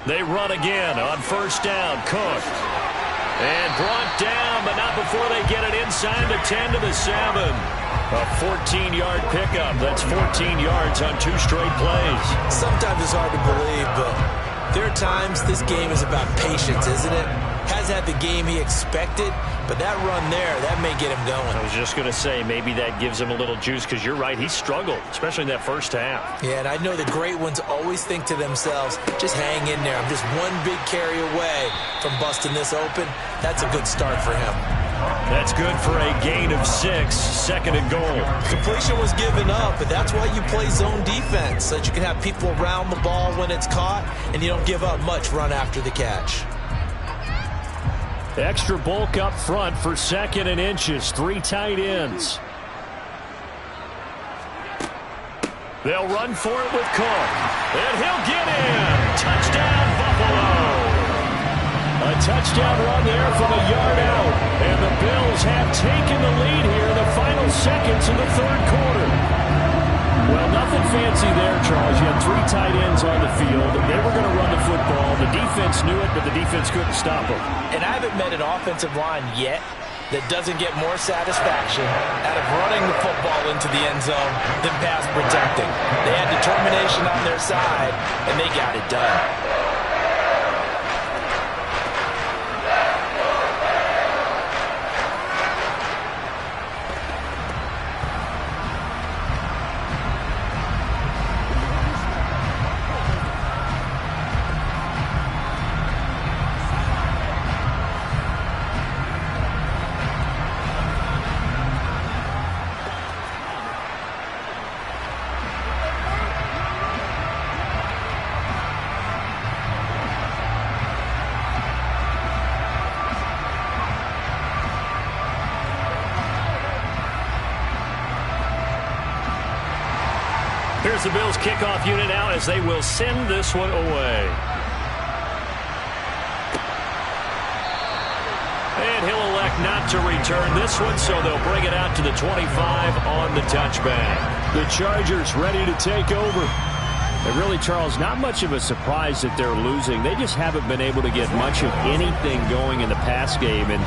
They run again on 1st down. Cook. And brought down, but not before they get it inside the 10 to the 7. A 14-yard pickup. That's 14 yards on 2 straight plays. Sometimes it's hard to believe, but there are times this game is about patience, isn't it? Hasn't had the game he expected, but that run there, that may get him going. I was just going to say, maybe that gives him a little juice, because you're right, he struggled, especially in that first half. Yeah, and I know the great ones always think to themselves, just hang in there. I'm just one big carry away from busting this open. That's a good start for him. That's good for a gain of 6, second and goal. Completion was given up, but that's why you play zone defense, so that you can have people around the ball when it's caught, and you don't give up much run after the catch. Extra bulk up front for second and inches. 3 tight ends. They'll run for it with Cook. And he'll get in. Touchdown, Buffalo. A touchdown run there from a yard out. And the Bills have taken the lead here in the final seconds of the third quarter. Well, nothing fancy there, Charles. You had 3 tight ends on the field. They were going to run the football. The defense knew it, but the defense couldn't stop them. And I haven't met an offensive line yet that doesn't get more satisfaction out of running the football into the end zone than pass protecting. They had determination on their side, and they got it done. Here's the Bills kickoff unit now as they will send this one away. And he'll elect not to return this one, so they'll bring it out to the 25 on the touchback. The Chargers ready to take over. And really, Charles, not much of a surprise that they're losing. They just haven't been able to get much of anything going in the pass game. And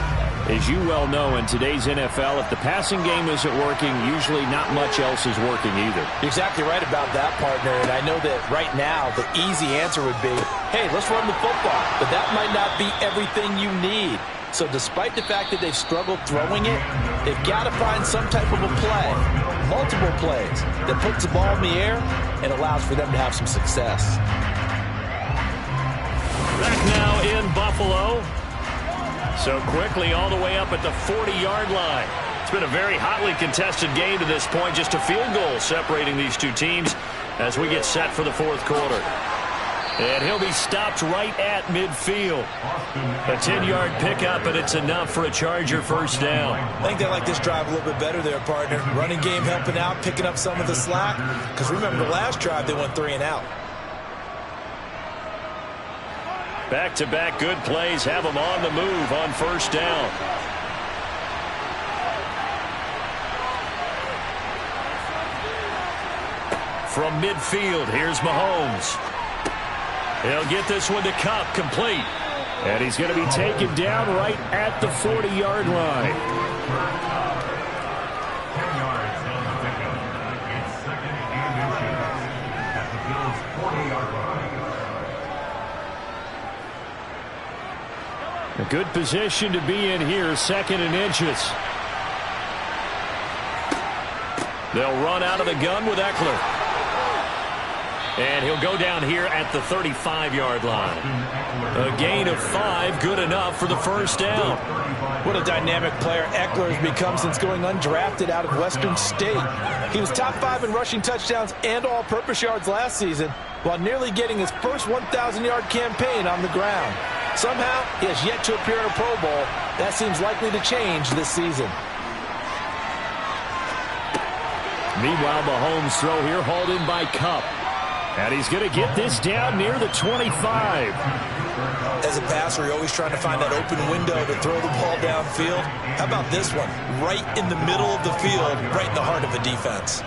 as you well know, in today's NFL, if the passing game isn't working, usually not much else is working either. You're exactly right about that, partner. And I know that right now the easy answer would be, hey, let's run the football. But that might not be everything you need. So despite the fact that they've struggled throwing it, they've got to find some type of a play, multiple plays, that puts the ball in the air and allows for them to have some success. Back now in Buffalo. So quickly all the way up at the 40-yard line. It's been a very hotly contested game to this point. Just a field goal separating these two teams as we get set for the fourth quarter. And he'll be stopped right at midfield. A 10-yard pickup, and it's enough for a Charger first down. I think they like this drive a little bit better there, partner. Running game helping out, picking up some of the slack. Because remember, the last drive they went 3 and out. Back-to-back good plays have them on the move on first down. From midfield, here's Mahomes. He'll get this one to Cup, complete. And he's going to be taken down right at the 40-yard line. 10 yards on the pickup. It's second and inches at the Bills' 40-yard line. A good position to be in here, second and inches. They'll run out of the gun with Eckler. And he'll go down here at the 35-yard line. A gain of 5, good enough for the first down. What a dynamic player Eckler has become since going undrafted out of Western State. He was top 5 in rushing touchdowns and all-purpose yards last season, while nearly getting his first 1,000-yard campaign on the ground. Somehow, he has yet to appear in a Pro Bowl. That seems likely to change this season. Meanwhile, Mahomes' throw here hauled in by Cup. And he's going to get this down near the 25. As a passer, you're always trying to find that open window to throw the ball downfield. How about this one? Right in the middle of the field, right in the heart of the defense.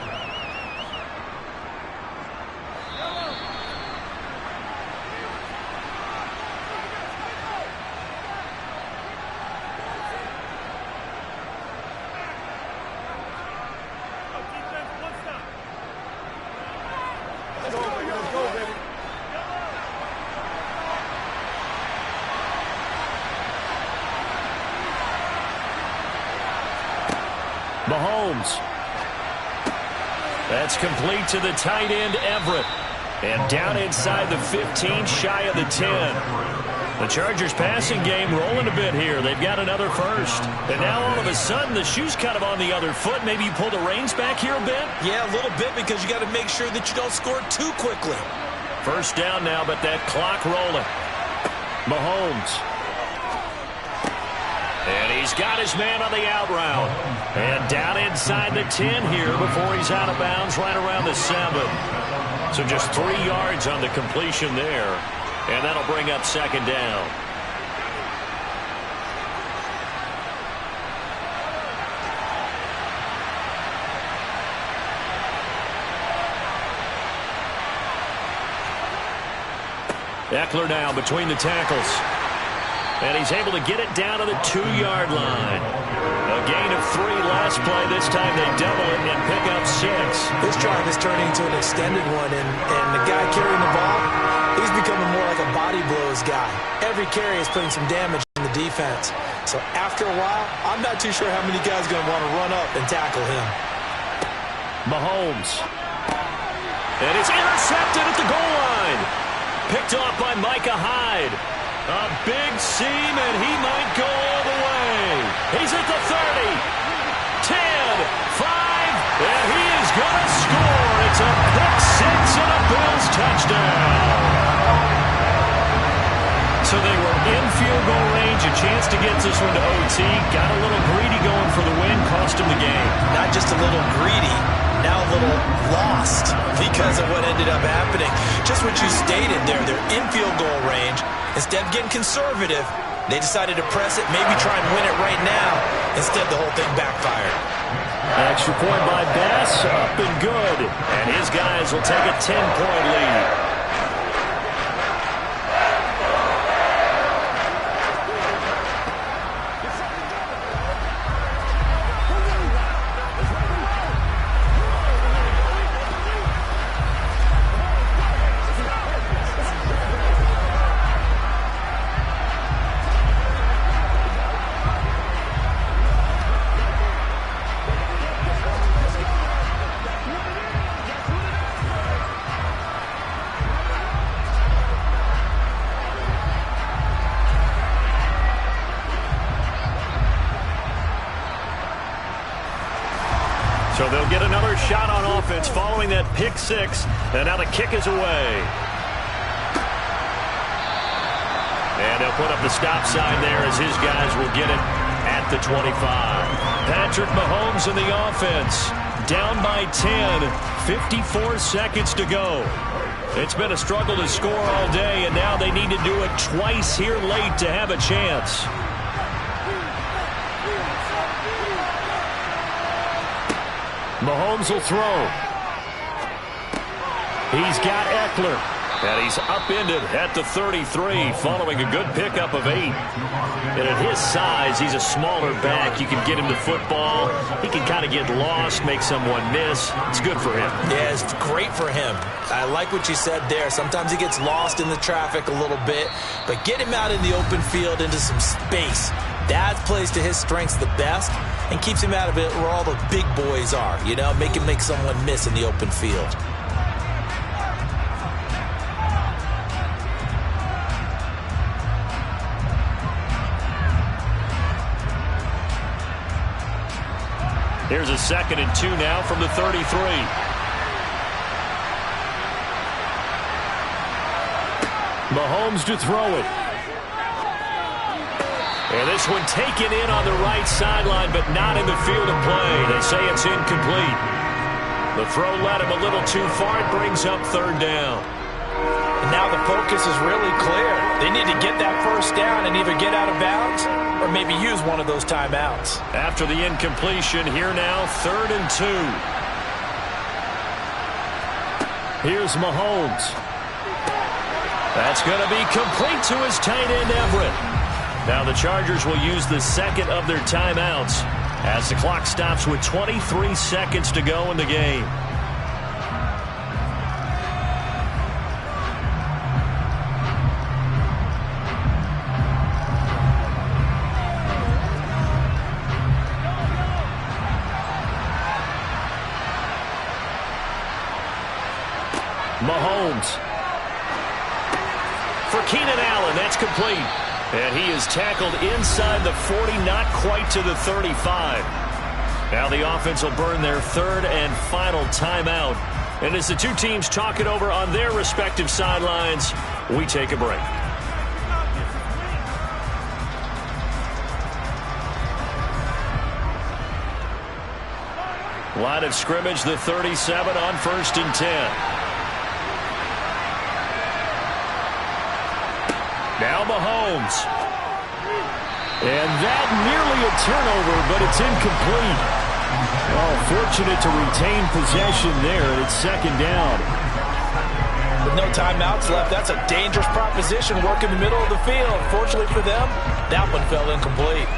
Mahomes. That's complete to the tight end, Everett. And down inside the 15, shy of the 10. The Chargers passing game rolling a bit here. They've got another first. And now all of a sudden the shoe's kind of on the other foot. Maybe you pull the reins back here a bit? Yeah, a little bit, because you got to make sure that you don't score too quickly. First down now, but that clock rolling. Mahomes. And he's got his man on the out route. And down inside the 10 here before he's out of bounds right around the 7. So just 3 yards on the completion there. And that'll bring up second down. Eckler now between the tackles. And he's able to get it down to the 2-yard line. A gain of 3 last play. This time they double it and pick up 6. This drive is turning into an extended one, and the guy carrying the ball, he's becoming more like a body blows guy. Every carry is putting some damage in the defense. So after a while, I'm not too sure how many guys are going to want to run up and tackle him. Mahomes. And it's intercepted at the goal line. Picked off by Micah Hyde. A big seam, and he might go all the way. He's at the 30, 10, 5, and he is going to score. It's a pick 6 and a Bills touchdown. So they were in field goal range, a chance to get this one to OT. Got a little greedy going for the win, cost him the game. Not just a little greedy, now a little lost because of what ended up happening. Just what you stated there, they're in field goal range. Instead of getting conservative, they decided to press it, maybe try and win it right now. Instead, the whole thing backfired. Extra point by Bass, up and good. And his guys will take a 10-point lead. So they'll get another shot on offense following that pick 6. And now the kick is away. And they'll put up the stop sign there as his guys will get it at the 25. Patrick Mahomes in the offense. Down by 10. 54 seconds to go. It's been a struggle to score all day, and now they need to do it twice here late to have a chance. Mahomes will throw. He's got Eckler. And he's upended at the 33 following a good pickup of 8. And at his size, he's a smaller back. You can get him the football. He can kind of get lost, make someone miss. It's good for him. Yeah, it's great for him. I like what you said there. Sometimes he gets lost in the traffic a little bit. But get him out in the open field into some space. That plays to his strengths the best and keeps him out of it where all the big boys are. You know, make him make someone miss in the open field. Here's a 2nd and 2 now from the 33. Mahomes to throw it. And this one taken in on the right sideline, but not in the field of play. They say it's incomplete. The throw led him a little too far. It brings up 3rd down. And now the focus is really clear. They need to get that first down and either get out of bounds or maybe use one of those timeouts. After the incompletion, here now, 3rd and 2. Here's Mahomes. That's going to be complete to his tight end, Everett. Now the Chargers will use the 2nd of their timeouts as the clock stops with 23 seconds to go in the game. Mahomes. For Keenan Allen, that's complete. And he is tackled inside the 40, not quite to the 35. Now the offense will burn their third and final timeout. And as the two teams talk it over on their respective sidelines, we take a break. Line of scrimmage, the 37 on 1st and 10. Now Mahomes. And that nearly a turnover, but it's incomplete. Oh, fortunate to retain possession there, and it's second down. With no timeouts left, that's a dangerous proposition, work in the middle of the field. Fortunately for them, that one fell incomplete.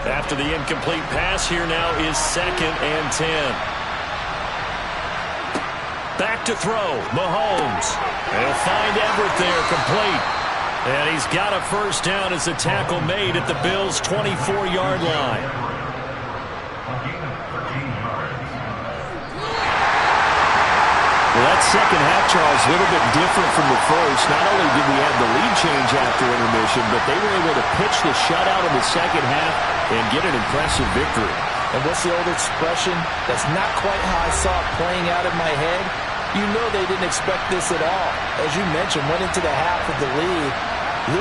After the incomplete pass, here now is 2nd and 10. Back to throw, Mahomes. He'll find Everett there, complete. And he's got a first down as the tackle made at the Bills' 24-yard line. Well, that second half, Charles, a little bit different from the first. Not only did we have the lead change after intermission, but they were able to pitch the shutout in the second half and get an impressive victory. And what's the old expression? That's not quite how I saw it playing out in my head. You know they didn't expect this at all. As you mentioned, went into the half with the lead.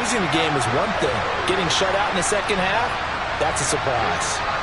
Losing the game is one thing. Getting shut out in the second half, that's a surprise.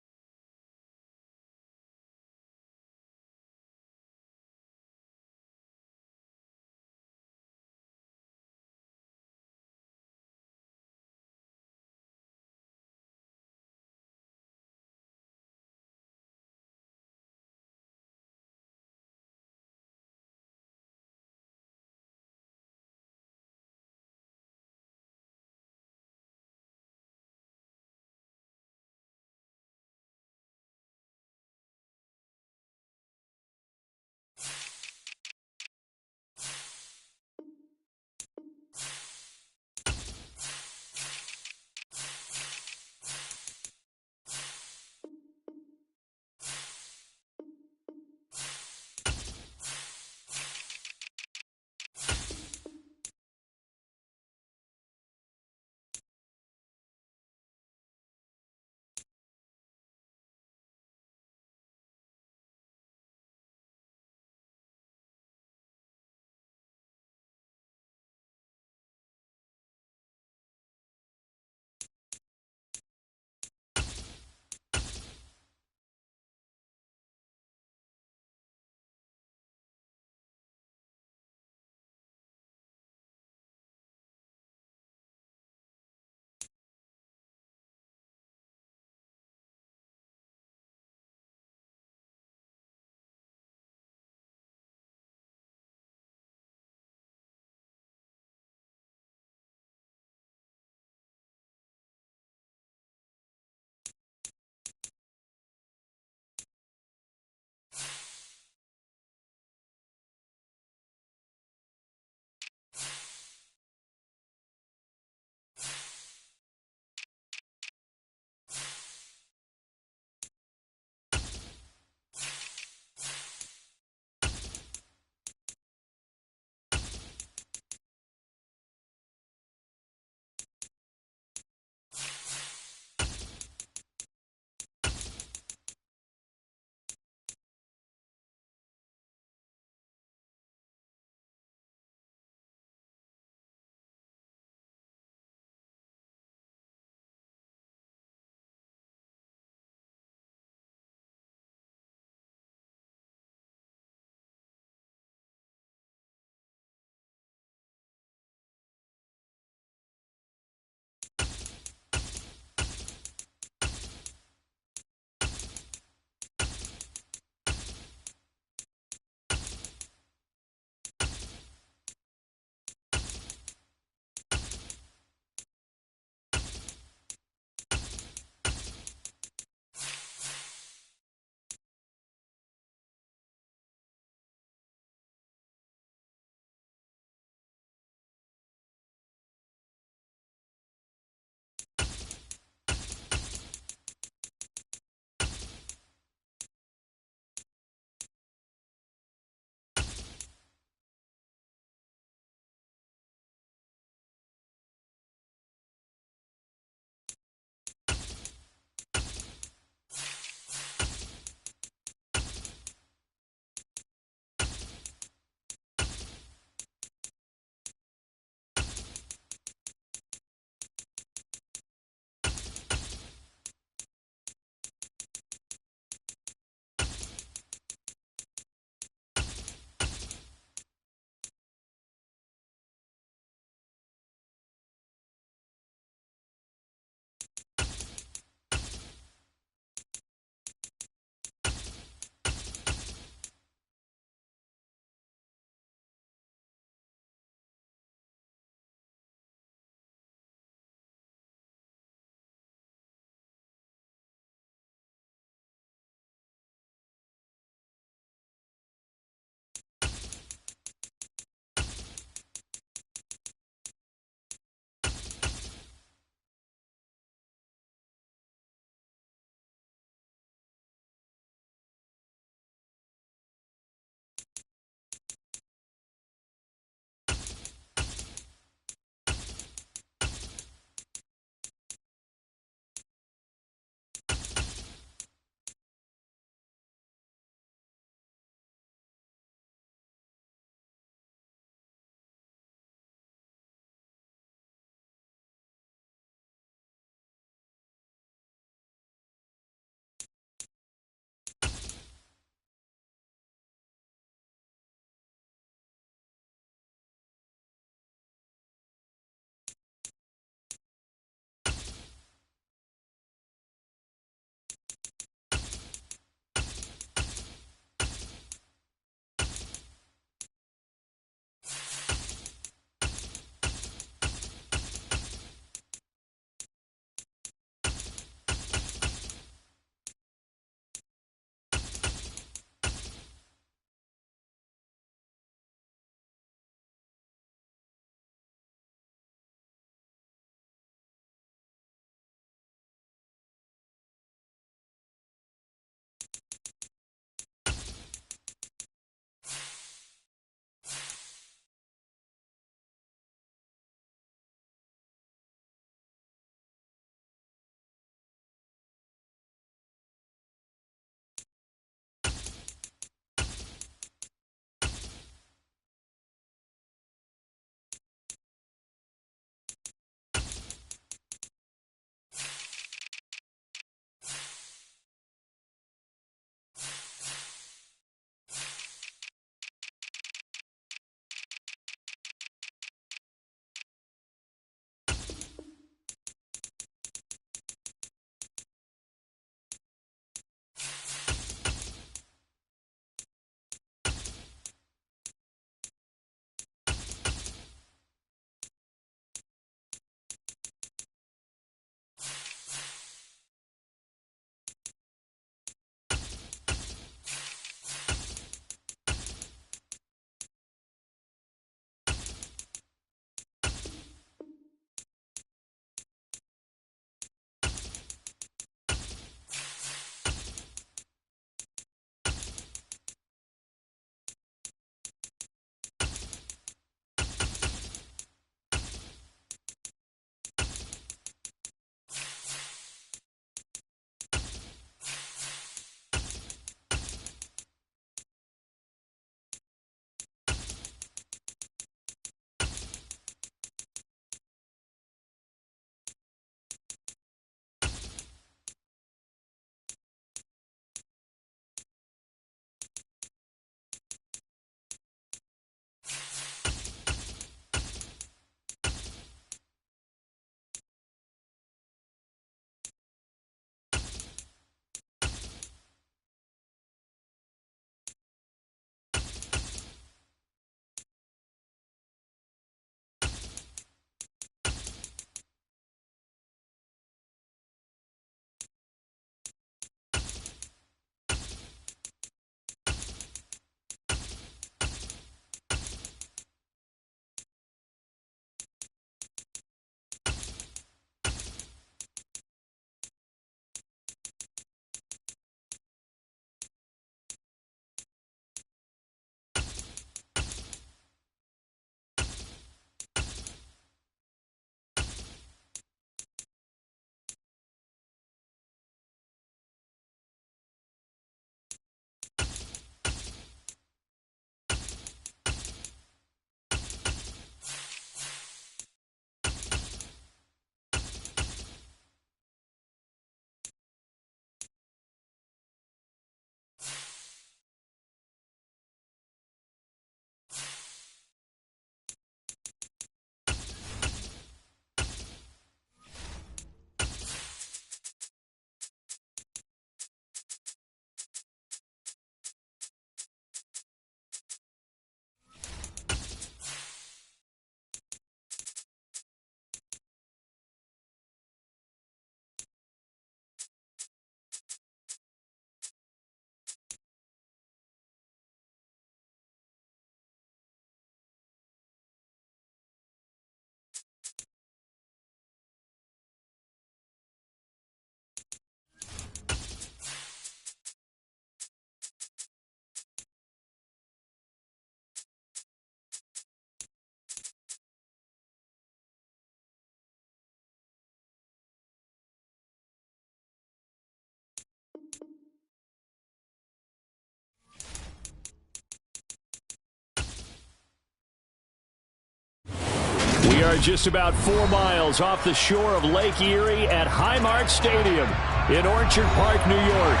are just about 4 miles off the shore of Lake Erie at Highmark Stadium in Orchard Park, New York.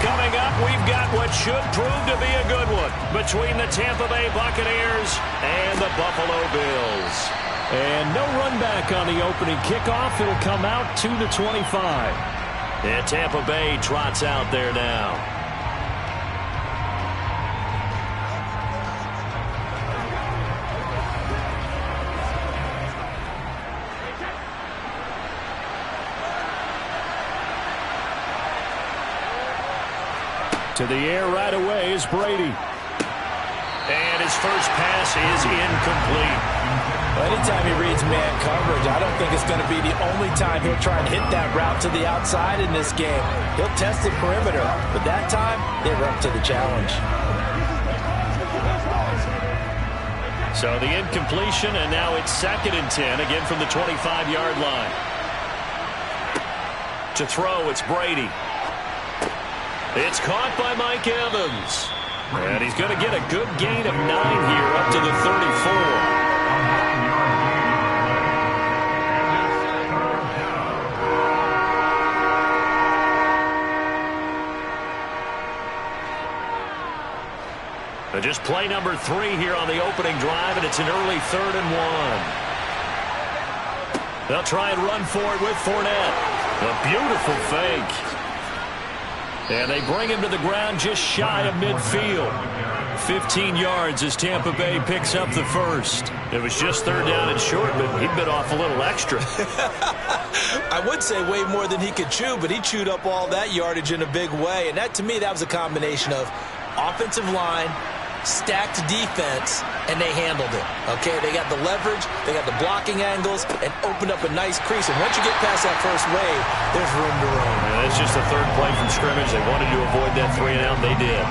Coming up, we've got what should prove to be a good one between the Tampa Bay Buccaneers and the Buffalo Bills. And no run back on the opening kickoff. It'll come out to the 25. And Tampa Bay trots out there now. To the air right away is Brady. And his first pass is incomplete. Well, anytime he reads man coverage, I don't think it's going to be the only time he'll try and hit that route to the outside in this game. He'll test the perimeter, but that time, they were up to the challenge. So the incompletion, and now it's 2nd and 10, again from the 25-yard line. To throw, it's Brady. It's caught by Mike Evans. And he's going to get a good gain of 9 here up to the 34. But just play number 3 here on the opening drive, and it's an early 3rd and 1. They'll try and run for it with Fournette. A beautiful fake. And they bring him to the ground just shy of midfield. 15 yards as Tampa Bay picks up the first. It was just 3rd down and short, but he bit off a little extra. I would say way more than he could chew, but he chewed up all that yardage in a big way. And that, to me, that was a combination of offensive line, stacked defense, and they handled it. Okay, they got the leverage, they got the blocking angles, and opened up a nice crease. And once you get past that first wave, there's room to roam. Yeah, that's just the 3rd play from scrimmage. They wanted to avoid that 3 and out, and they did.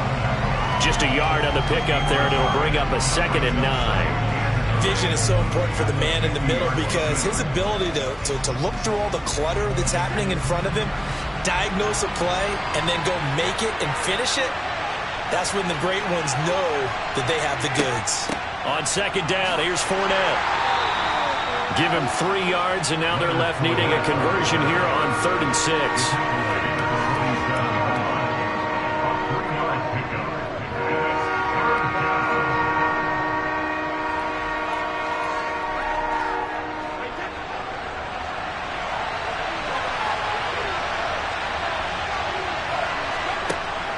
Just a yard on the pickup there, and it'll bring up a 2nd and 9. Vision is so important for the man in the middle because his ability to look through all the clutter that's happening in front of him, diagnose a play, and then go make it and finish it, that's when the great ones know that they have the goods. On 2nd down, here's Fournette. Give him 3 yards, and now they're left needing a conversion here on 3rd and 6.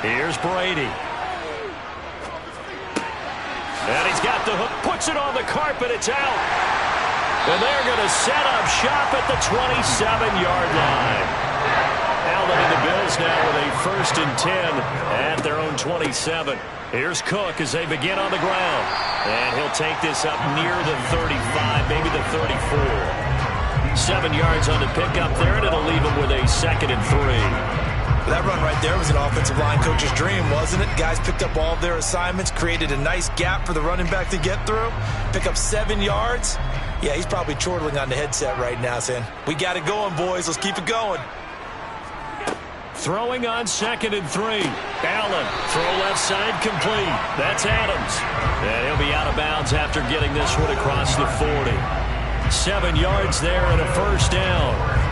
Here's Brady. And he's got the hook, puts it on the carpet, it's out. And they're going to set up shop at the 27-yard line. Allen and the Bills now with a 1st and 10 at their own 27. Here's Cook as they begin on the ground. And he'll take this up near the 35, maybe the 34. 7 yards on the pickup there, and it'll leave him with a 2nd and 3. That run right there was an offensive line coach's dream, wasn't it? Guys picked up all of their assignments, created a nice gap for the running back to get through, pick up 7 yards. Yeah, he's probably chortling on the headset right now saying, we got it going, boys. Let's keep it going. Throwing on 2nd and 3. Allen, throw left side complete. That's Adams. And he'll be out of bounds after getting this one across the 40. 7 yards there and a 1st down.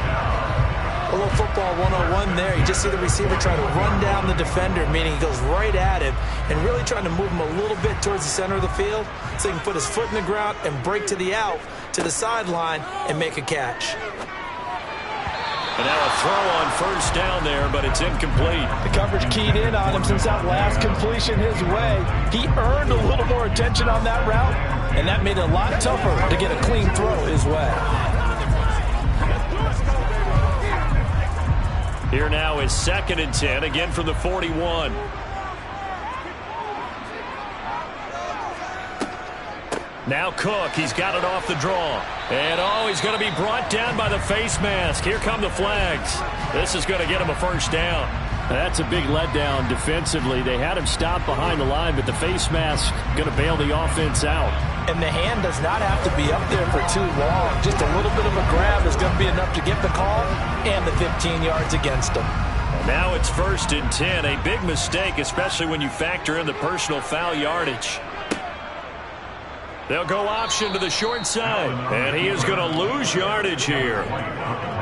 A little football 101 there. You just see the receiver try to run down the defender, meaning he goes right at him and really trying to move him a little bit towards the center of the field so he can put his foot in the ground and break to the out, to the sideline, and make a catch. And now a throw on 1st down there, but it's incomplete. The coverage keyed in on him since that last completion his way. He earned a little more attention on that route, and that made it a lot tougher to get a clean throw his way. Here now is 2nd and 10, again from the 41. Now Cook, he's got it off the draw. And he's going to be brought down by the face mask. Here come the flags. This is going to get him a 1st down. That's a big letdown defensively. They had him stop behind the line, but the face mask going to bail the offense out. And the hand does not have to be up there for too long. Just a little bit of a grab is going to be enough to get the call and the 15 yards against him. Now it's 1st and 10. A big mistake, especially when you factor in the personal foul yardage. They'll go option to the short side, and he is going to lose yardage here.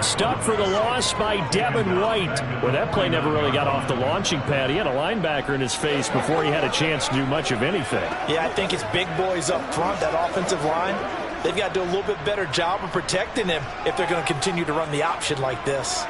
Stuck for the loss by Devin White. Well, that play never really got off the launching pad. He had a linebacker in his face before he had a chance to do much of anything. Yeah, I think it's big boys up front, that offensive line. They've got to do a little bit better job of protecting him if they're going to continue to run the option like this.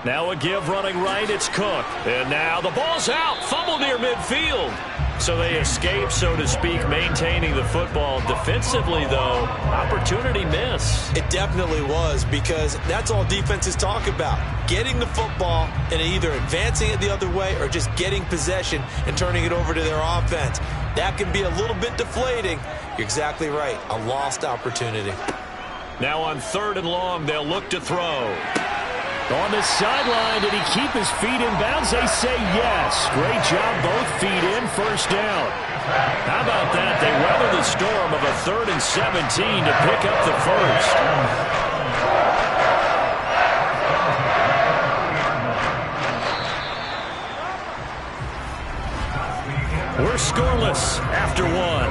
Now a give running right, it's Cook. And now the ball's out, fumble near midfield. So they escape, so to speak, maintaining the football. Defensively, though, opportunity miss. It definitely was, because that's all defenses talk about. Getting the football and either advancing it the other way or just getting possession and turning it over to their offense. That can be a little bit deflating. You're exactly right. A lost opportunity. Now on 3rd and long, they'll look to throw. On the sideline, did he keep his feet in bounds? They say yes. Great job, both feet in, first down. How about that? They weather the storm of a 3rd and 17 to pick up the first. We're scoreless after one.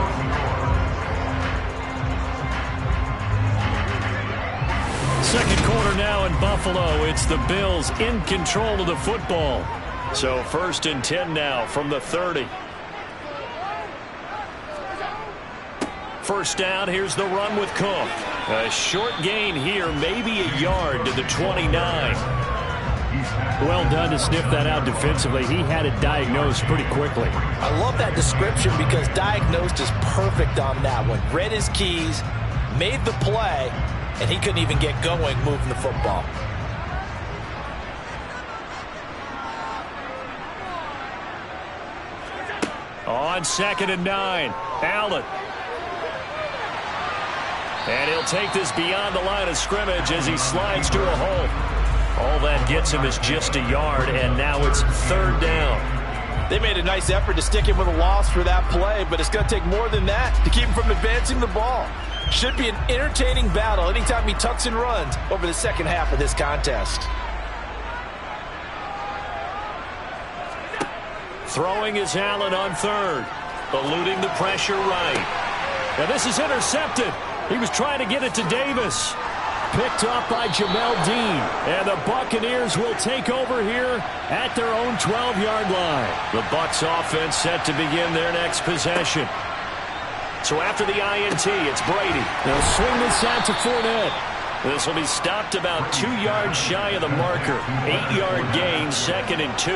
Second quarter now in Buffalo. It's the Bills in control of the football. So 1st and 10 now from the 30. First down, here's the run with Cook. A short gain here, maybe a yard to the 29. Well done to sniff that out defensively. He had it diagnosed pretty quickly. I love that description because diagnosed is perfect on that one. Read his keys, made the play, and he couldn't even get going moving the football. On 2nd and 9, Allen. And he'll take this beyond the line of scrimmage as he slides to a hole. All that gets him is just a yard, and now it's 3rd down. They made a nice effort to stick him with a loss for that play, but it's going to take more than that to keep him from advancing the ball. Should be an entertaining battle anytime he tucks and runs over the second half of this contest. Throwing is Allen on 3rd. Eluding the pressure right. Now this is intercepted. He was trying to get it to Davis. Picked up by Jamel Dean. And the Buccaneers will take over here at their own 12-yard line. The Bucs offense set to begin their next possession. So after the INT, it's Brady. They'll swing this out to Fournette. This will be stopped about 2 yards shy of the marker. 8-yard gain, 2nd and 2.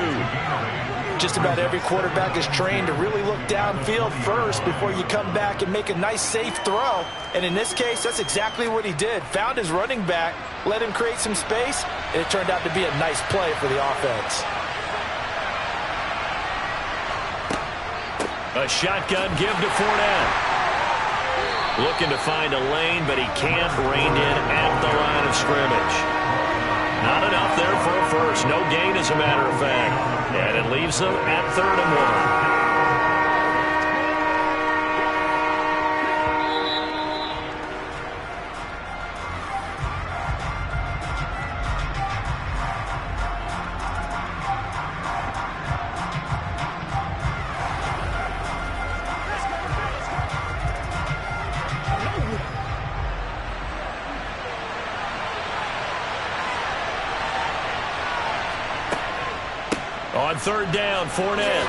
Just about every quarterback is trained to really look downfield first before you come back and make a nice, safe throw. And in this case, that's exactly what he did. Found his running back, let him create some space, and it turned out to be a nice play for the offense. A shotgun give to Fournette. Looking to find a lane, but he can't. Reined in at the line of scrimmage. Not enough there for a first. No gain, as a matter of fact. And it leaves them at 3rd and 1. On 3rd down, Fournette.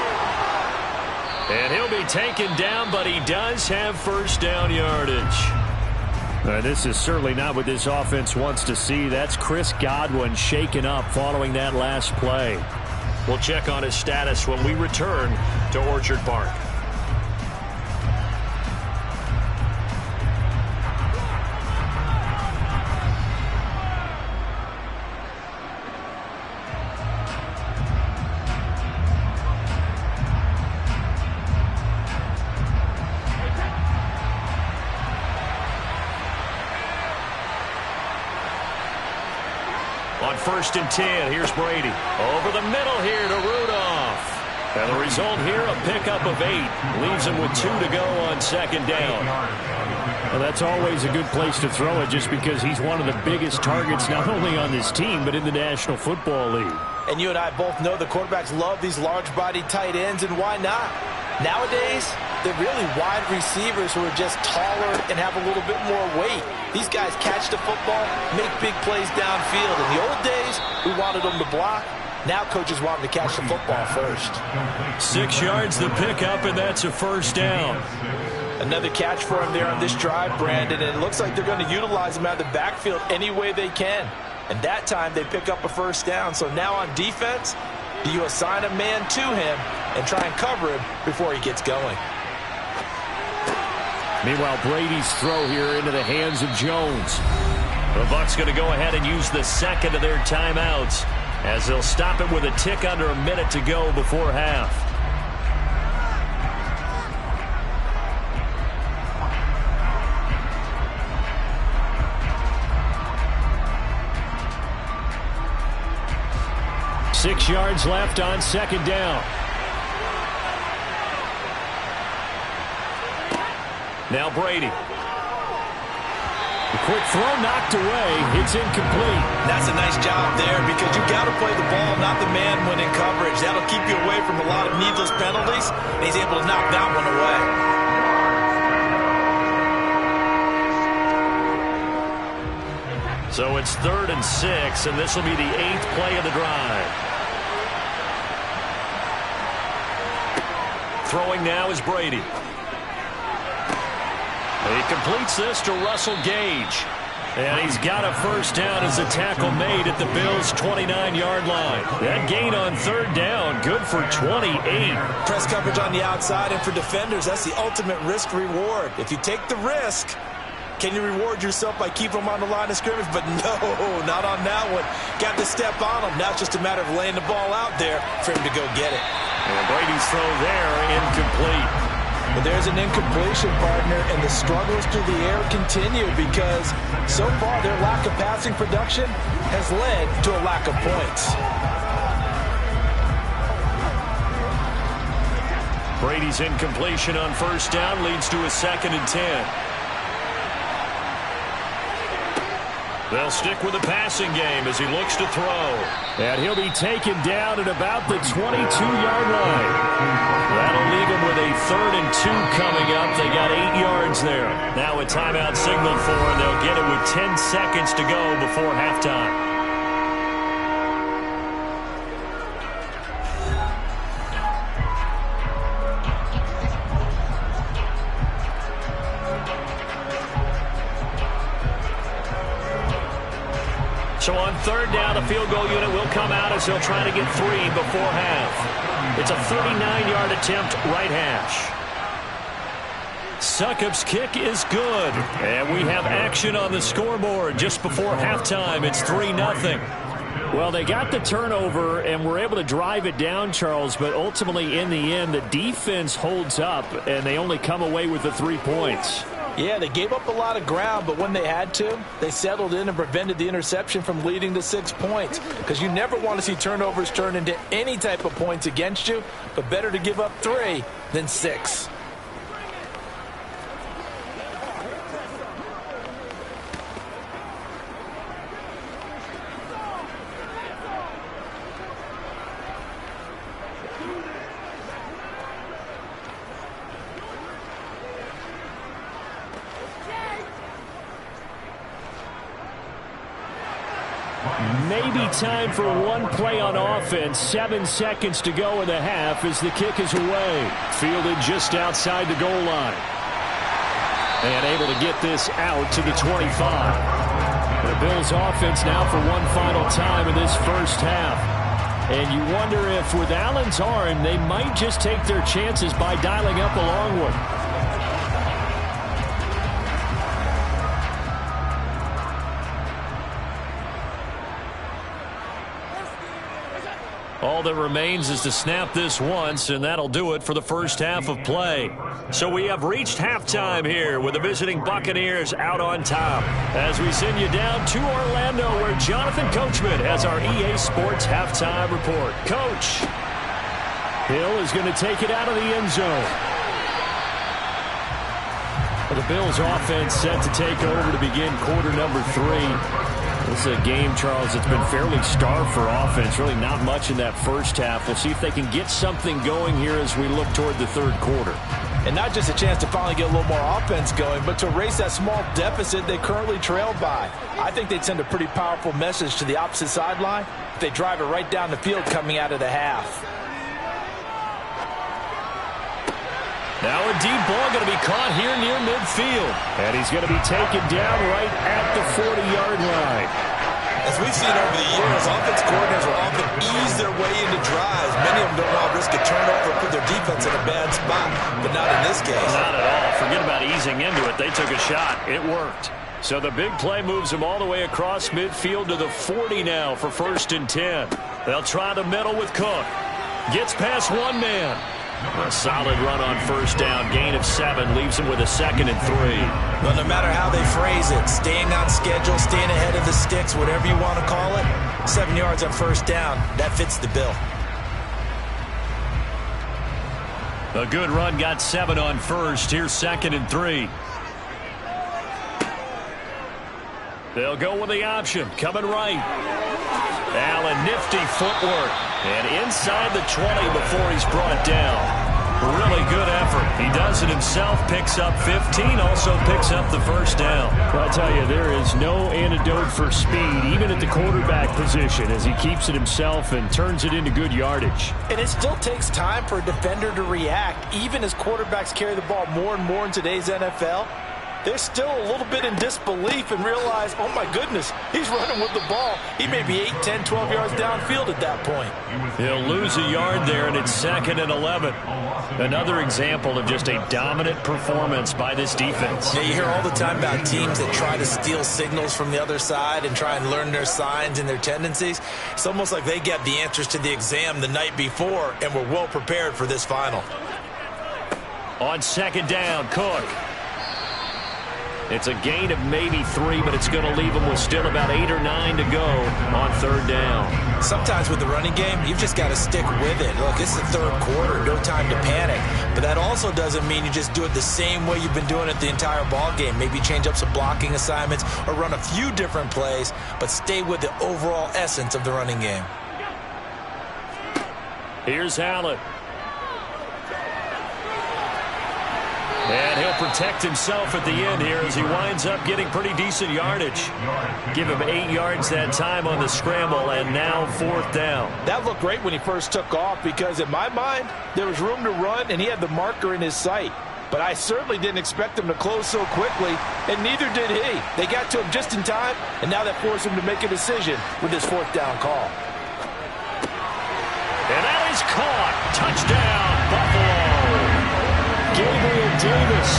And he'll be taken down, but he does have first down yardage. This is certainly not what this offense wants to see. That's Chris Godwin shaken up following that last play. We'll check on his status when we return to Orchard Park. On 1st and 10, here's Brady. Over the middle here to Rudolph. And the result here, a pickup of 8. Leaves him with 2 to go on 2nd down. Well, that's always a good place to throw it just because he's one of the biggest targets not only on this team but in the National Football League. And you and I both know the quarterbacks love these large-bodied tight ends, and why not? Nowadays, they're really wide receivers who are just taller and have a little bit more weight. These guys catch the football, make big plays downfield. In the old days, we wanted them to block. Now coaches want them to catch the football first. 6 yards the pickup, and that's a first down. Another catch for him there on this drive, Brandon, and it looks like they're going to utilize him out of the backfield any way they can. And that time they pick up a first down. So now on defense, do you assign a man to him and try and cover him before he gets going? Meanwhile, Brady's throw here into the hands of Jones. The Bucs going to go ahead and use the second of their timeouts as they'll stop it with a tick under a minute to go before half. Six yards left on second down. Now Brady. The quick throw knocked away. It's incomplete. That's a nice job there because you got to play the ball, not the man when in coverage. That'll keep you away from a lot of needless penalties, and he's able to knock that one away. So it's 3rd and 6, and this will be the 8th play of the drive. Throwing now is Brady. He completes this to Russell Gage. And he's got a first down as a tackle made at the Bills' 29-yard line. That gain on 3rd down, good for 28. Press coverage on the outside, and for defenders, that's the ultimate risk-reward. If you take the risk, can you reward yourself by keeping them on the line of scrimmage? But no, not on that one. Got to step on them. Now it's just a matter of laying the ball out there for him to go get it. And Brady's throw there, incomplete. But there's an incompletion, partner, and the struggles through the air continue because so far their lack of passing production has led to a lack of points. Brady's incompletion on first down leads to a 2nd and 10. They'll stick with the passing game as he looks to throw. And he'll be taken down at about the 22-yard line. That'll leave him with a 3rd and 2 coming up. They got 8 yards there. Now a timeout signaled for, and they'll get it with 10 seconds to go before halftime. So on 3rd down, the field goal unit will come out as they'll try to get 3 before half. It's a 39-yard attempt, right hash. Succop's kick is good. And we have action on the scoreboard just before halftime. It's 3-0. Well, they got the turnover and were able to drive it down, Charles, but ultimately in the end, the defense holds up, and they only come away with the 3 points. Yeah, they gave up a lot of ground, but when they had to, they settled in and prevented the interception from leading to 6 points. Because you never want to see turnovers turn into any type of points against you, but better to give up 3 than 6. Maybe time for one play on offense. 7 seconds to go in the half as the kick is away. Fielded just outside the goal line. And able to get this out to the 25. The Bills offense now for one final time in this first half. And you wonder if with Allen's arm, they might just take their chances by dialing up a long one. All that remains is to snap this once, and that'll do it for the first half of play. So we have reached halftime here with the visiting Buccaneers out on top. As we send you down to Orlando, where Jonathan Coachman has our EA Sports halftime report. Coach, Hill is going to take it out of the end zone. The Bills offense set to take over to begin quarter number 3. This is a game, Charles, that's been fairly starved for offense. Really not much in that first half. We'll see if they can get something going here as we look toward the third quarter. And not just a chance to finally get a little more offense going, but to erase that small deficit they currently trailed by. I think they'd send a pretty powerful message to the opposite sideline if they drive it right down the field coming out of the half. Now a deep ball going to be caught here near midfield. And he's going to be taken down right at the 40-yard line. As we've seen over the years, offense coordinators will often ease their way into drives. Many of them don't want to risk a turnover or put their defense in a bad spot, but not in this case. Not at all. Forget about easing into it. They took a shot. It worked. So the big play moves them all the way across midfield to the 40 now for 1st and 10. They'll try the middle with Cook. Gets past one man. A solid run on 1st down. Gain of 7 leaves him with a 2nd and 3. Well, no matter how they phrase it, staying on schedule, staying ahead of the sticks, whatever you want to call it, 7 yards on 1st down, that fits the bill. A good run got 7 on 1st. Here's 2nd and 3. They'll go with the option. Coming right. Allen, nifty footwork. And inside the 20 before he's brought down. Really good effort. He does it himself, picks up 15, also picks up the 1st down. Well, I tell you, there is no antidote for speed, even at the quarterback position, as he keeps it himself and turns it into good yardage. And it still takes time for a defender to react, even as quarterbacks carry the ball more and more in today's NFL. They're still a little bit in disbelief and realize, oh my goodness, he's running with the ball. He may be 8, 10, 12 yards downfield at that point. He'll lose a yard there, and it's 2nd and 11. Another example of just a dominant performance by this defense. Yeah, you hear all the time about teams that try to steal signals from the other side and try and learn their signs and their tendencies. It's almost like they get the answers to the exam the night before and were well prepared for this final. On 2nd down, Cook. It's a gain of maybe 3, but it's going to leave them with still about 8 or 9 to go on 3rd down. Sometimes with the running game, you've just got to stick with it. Look, it's the 3rd quarter, no time to panic. But that also doesn't mean you just do it the same way you've been doing it the entire ball game. Maybe change up some blocking assignments or run a few different plays, but stay with the overall essence of the running game. Here's Allen. And he'll protect himself at the end here as he winds up getting pretty decent yardage. Give him 8 yards that time on the scramble, and now 4th down. That looked great when he first took off because in my mind, there was room to run and he had the marker in his sight. But I certainly didn't expect him to close so quickly, and neither did he. They got to him just in time, and now that forced him to make a decision with this 4th down call. And that is caught. Touchdown, Buffalo. Gabriel Davis,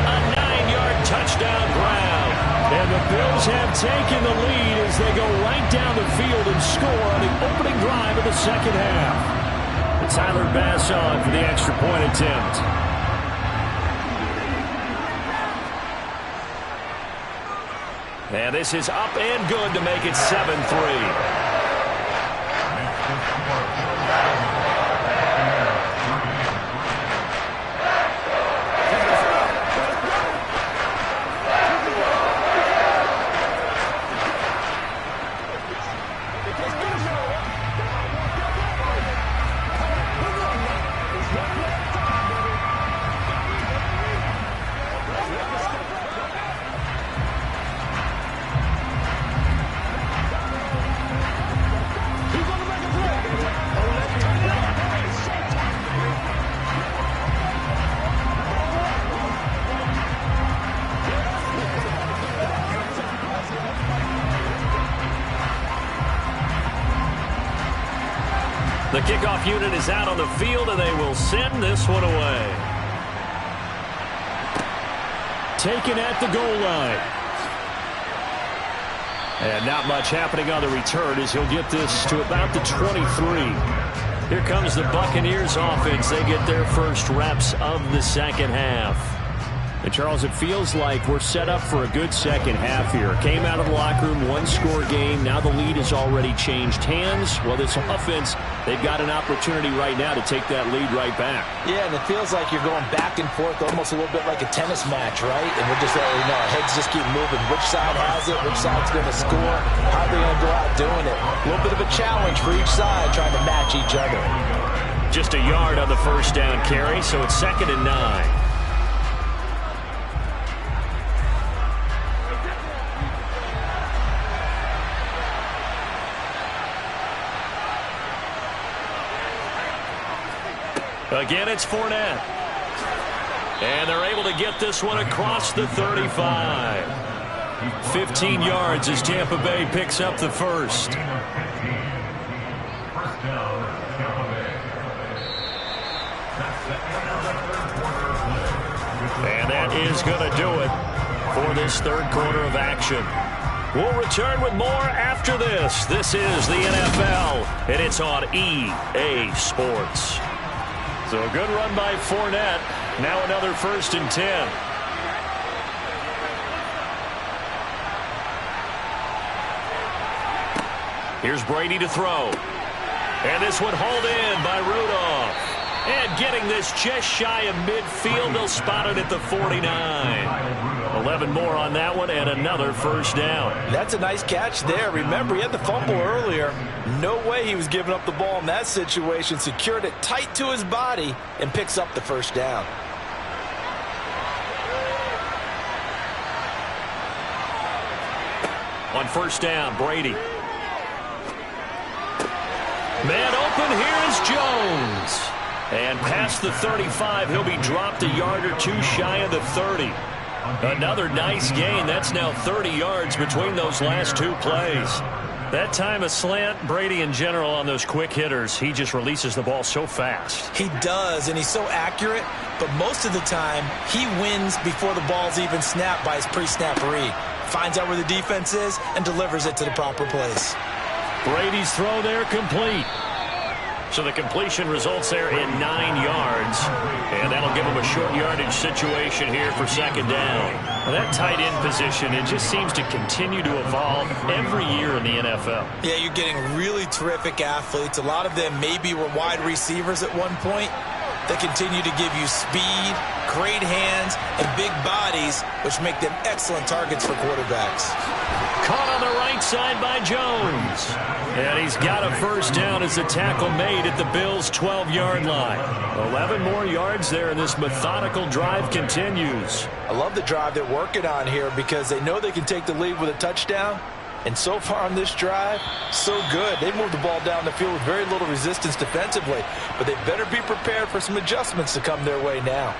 a 9-yard touchdown grab. And the Bills have taken the lead as they go right down the field and score on the opening drive of the 2nd half. And Tyler Bass on for the extra point attempt. And this is up and good to make it 7-3. The kickoff unit is out on the field, and they will send this one away. Taken at the goal line. And not much happening on the return as he'll get this to about the 23. Here comes the Buccaneers offense. They get their first reps of the 2nd half. And Charles, it feels like we're set up for a good second half here. Came out of the locker room, one-score game. Now the lead has already changed hands. Well, this offense, they've got an opportunity right now to take that lead right back. Yeah, and it feels like you're going back and forth almost a little bit like a tennis match, right? And we're just letting you know, our heads just keep moving. Which side has it? Which side's going to score? How are they going to go out doing it? A little bit of a challenge for each side trying to match each other. Just a yard on the first down carry, so it's 2nd and 9. Again, it's Fournette. And they're able to get this one across the 35. 15 yards as Tampa Bay picks up the first. First down, Tampa Bay. That's the end of the third quarter play. And that is going to do it for this third quarter of action. We'll return with more after this. This is the NFL, and it's on EA Sports. So a good run by Fournette. Now another 1st and 10. Here's Brady to throw. And this one hauled in by Rudolph. And getting this just shy of midfield. They'll spot it at the 49. 11 more on that one and another first down. That's a nice catch there. Remember, he had the fumble earlier. No way he was giving up the ball in that situation. Secured it tight to his body and picks up the first down. On first down, Brady. Man open, here is Jones. And past the 35, he'll be dropped a yard or two shy of the 30. Another nice gain. That's now 30 yards between those last two plays. That time a slant, Brady in general on those quick hitters, he just releases the ball so fast. He does, and he's so accurate, but most of the time he wins before the ball's even snapped by his pre-snap read. Finds out where the defense is and delivers it to the proper place. Brady's throw there complete. So the completion results there in 9 yards. And that'll give him a short yardage situation here for 2nd down. Well, that tight end position, it just seems to continue to evolve every year in the NFL. Yeah, you're getting really terrific athletes. A lot of them maybe were wide receivers at one point. They continue to give you speed, great hands, and big bodies, which make them excellent targets for quarterbacks. Caught on the right side by Jones. And he's got a first down as the tackle made at the Bills' 12-yard line. 11 more yards there, and this methodical drive continues. I love the drive they're working on here because they know they can take the lead with a touchdown. And so far on this drive, so good. They moved the ball down the field with very little resistance defensively. But they better be prepared for some adjustments to come their way now.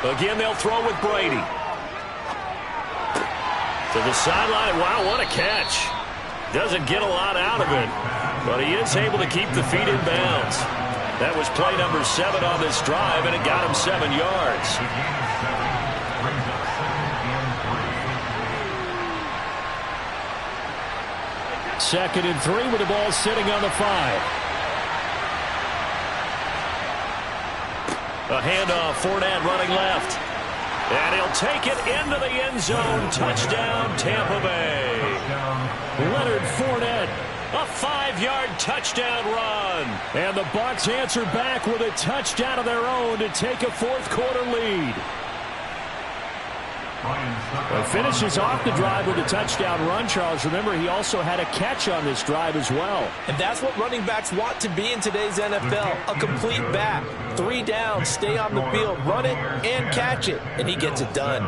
Again, they'll throw with Brady. To the sideline. Wow, what a catch. Doesn't get a lot out of it, but he is able to keep the feet in bounds. That was play number 7 on this drive, and it got him 7 yards. Second and 3 with the ball sitting on the 5. A handoff, Fournette running left. And he'll take it into the end zone. Touchdown, Tampa Bay. Leonard Fournette. A 5-yard touchdown run. And the Bucs answer back with a touchdown of their own to take a fourth-quarter lead. Well, finishes off the drive with a touchdown run, Charles. Remember, he also had a catch on this drive as well. And that's what running backs want to be in today's NFL, a complete back. 3 down, stay on the field, run it, and catch it. And he gets it done.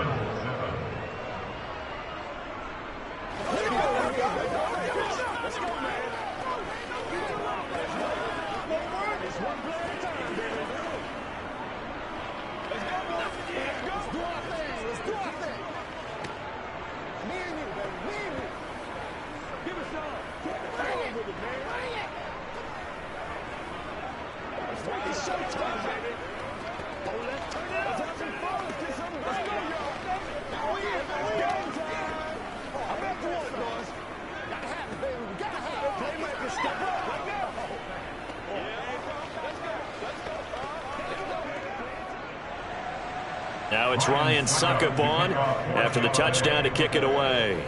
Now it's Ryan Suckup on after the touchdown to kick it away.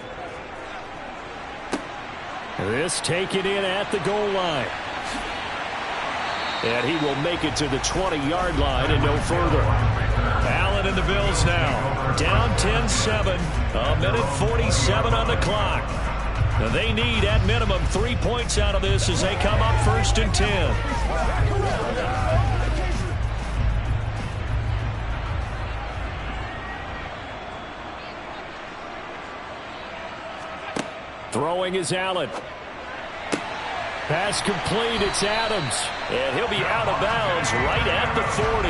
This taken in at the goal line. And he will make it to the 20-yard line and no further. Allen and the Bills now down 10-7. A minute 47 on the clock. Now they need at minimum 3 points out of this as they come up 1st and 10. Throwing is Allen. Pass complete. It's Adams. And he'll be out of bounds right at the 40.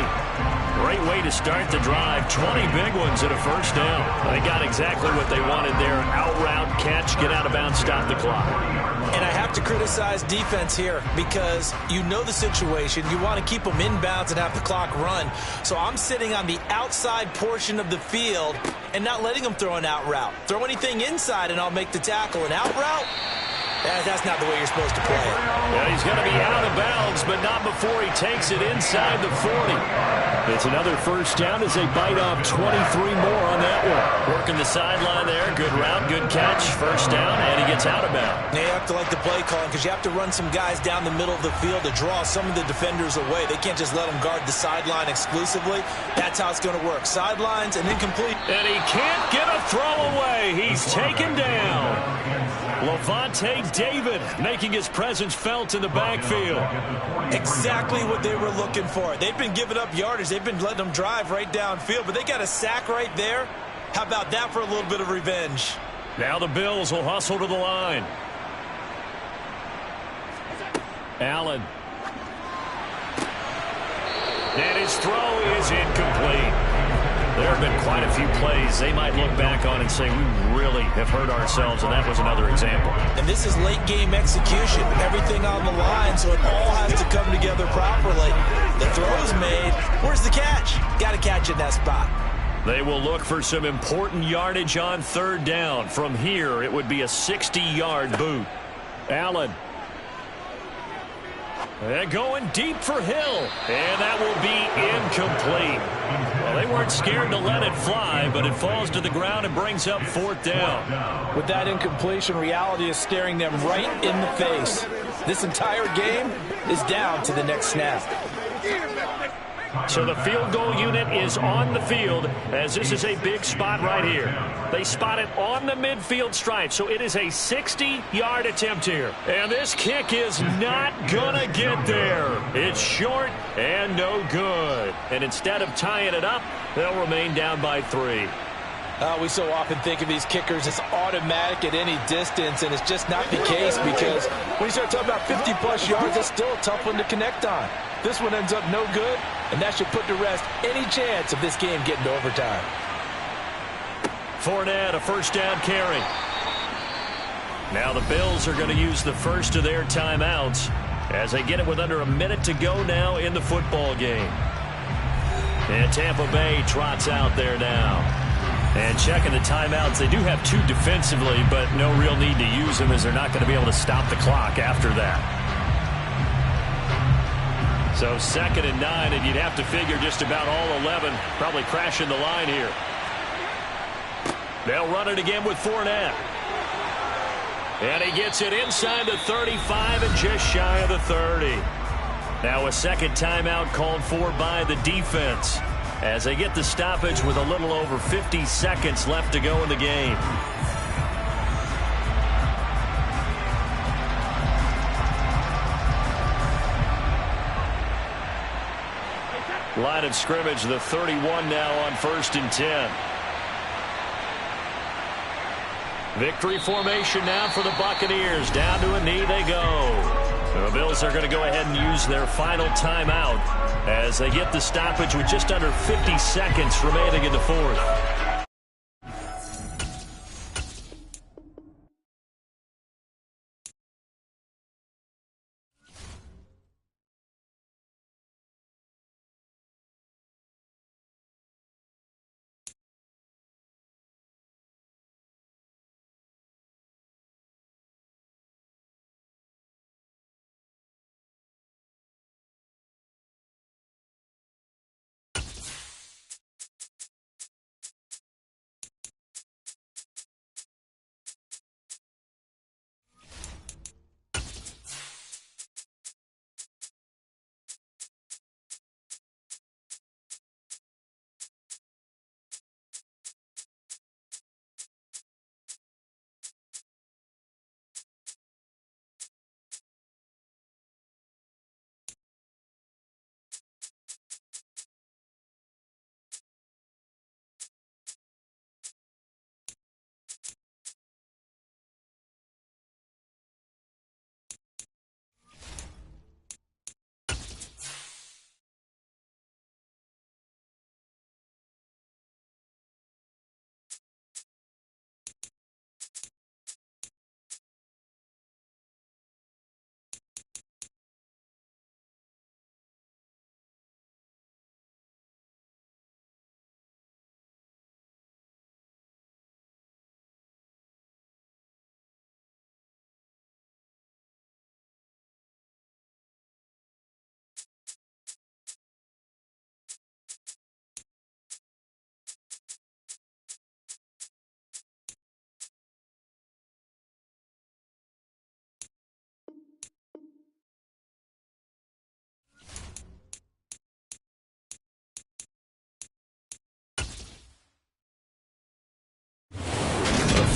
Great way to start the drive. 20 big ones at a first down. They got exactly what they wanted there. Out route, catch, get out of bounds, stop the clock. And I have to criticize defense here because you know the situation. You want to keep them inbounds and have the clock run. So I'm sitting on the outside portion of the field and not letting them throw an out route. Throw anything inside and I'll make the tackle. An out route? That's not the way you're supposed to play it. Yeah, he's going to be out of bounds, but not before he takes it inside the 40. It's another first down as they bite off 23 more on that one. Working the sideline there. Good route, good catch. First down, and he gets out of bounds. You have to like the play calling because you have to run some guys down the middle of the field to draw some of the defenders away. They can't just let them guard the sideline exclusively. That's how it's going to work. Sidelines and incomplete. And he can't get a throw away. He's taken down. Levante David making his presence felt in the backfield. Exactly what they were looking for. They've been giving up yardage. They've been letting them drive right downfield, but they got a sack right there. How about that for a little bit of revenge? Now the Bills will hustle to the line. Allen. And his throw is incomplete. There have been quite a few plays they might look back on and say, we really have hurt ourselves, and that was another example. And this is late game execution. Everything on the line, so it all has to come together properly. The throw's made. Where's the catch? Got to catch in that spot. They will look for some important yardage on 3rd down. From here, it would be a 60-yard boot. Allen. And going deep for Hill. And that will be incomplete. Well, they weren't scared to let it fly, but it falls to the ground and brings up 4th down. With that incompletion, reality is staring them right in the face. This entire game is down to the next snap. So the field goal unit is on the field as this is a big spot right here. They spot it on the midfield stripe, so it is a 60-yard attempt here. And this kick is not going to get there. It's short and no good. And instead of tying it up, they'll remain down by 3. We so often think of these kickers as automatic at any distance, and it's just not the case because when you start talking about 50-plus yards, that's still a tough one to connect on. This one ends up no good, and that should put to rest any chance of this game getting to overtime. Fournette, a first down carry. Now the Bills are going to use the first of their timeouts as they get it with under a minute to go now in the football game. And Tampa Bay trots out there now. And checking the timeouts, they do have 2 defensively, but no real need to use them as they're not going to be able to stop the clock after that. So 2nd and 9, and you'd have to figure just about all 11 probably crashing the line here. They'll run it again with Fournette. And he gets it inside the 35 and just shy of the 30. Now a second timeout called for by the defense as they get the stoppage with a little over 50 seconds left to go in the game. Line of scrimmage, the 31 now on 1st and 10. Victory formation now for the Buccaneers. Down to a knee they go. The Bills are going to go ahead and use their final timeout as they get the stoppage with just under 50 seconds remaining in the 4th.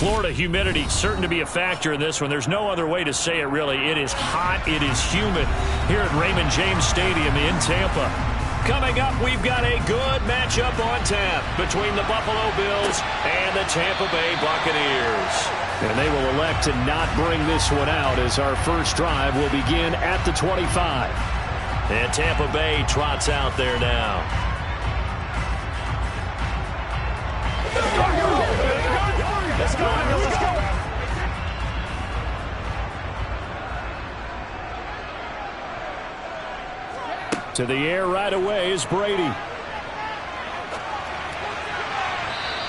Florida humidity certain to be a factor in this one. There's no other way to say it, really. It is hot. It is humid here at Raymond James Stadium in Tampa. Coming up, we've got a good matchup on tap between the Buffalo Bills and the Tampa Bay Buccaneers. And they will elect to not bring this one out as our first drive will begin at the 25. And Tampa Bay trots out there now. Let's go. Let's go. To the air right away is Brady.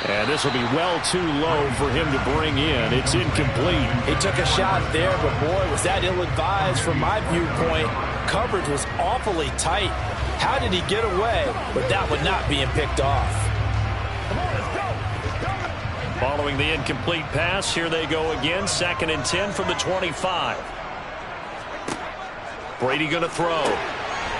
And this will be well too low for him to bring in. It's incomplete. He took a shot there, but boy, was that ill-advised from my viewpoint. Coverage was awfully tight. How did he get away with that one not being picked off? Following the incomplete pass, here they go again. 2nd and 10 from the 25. Brady going to throw.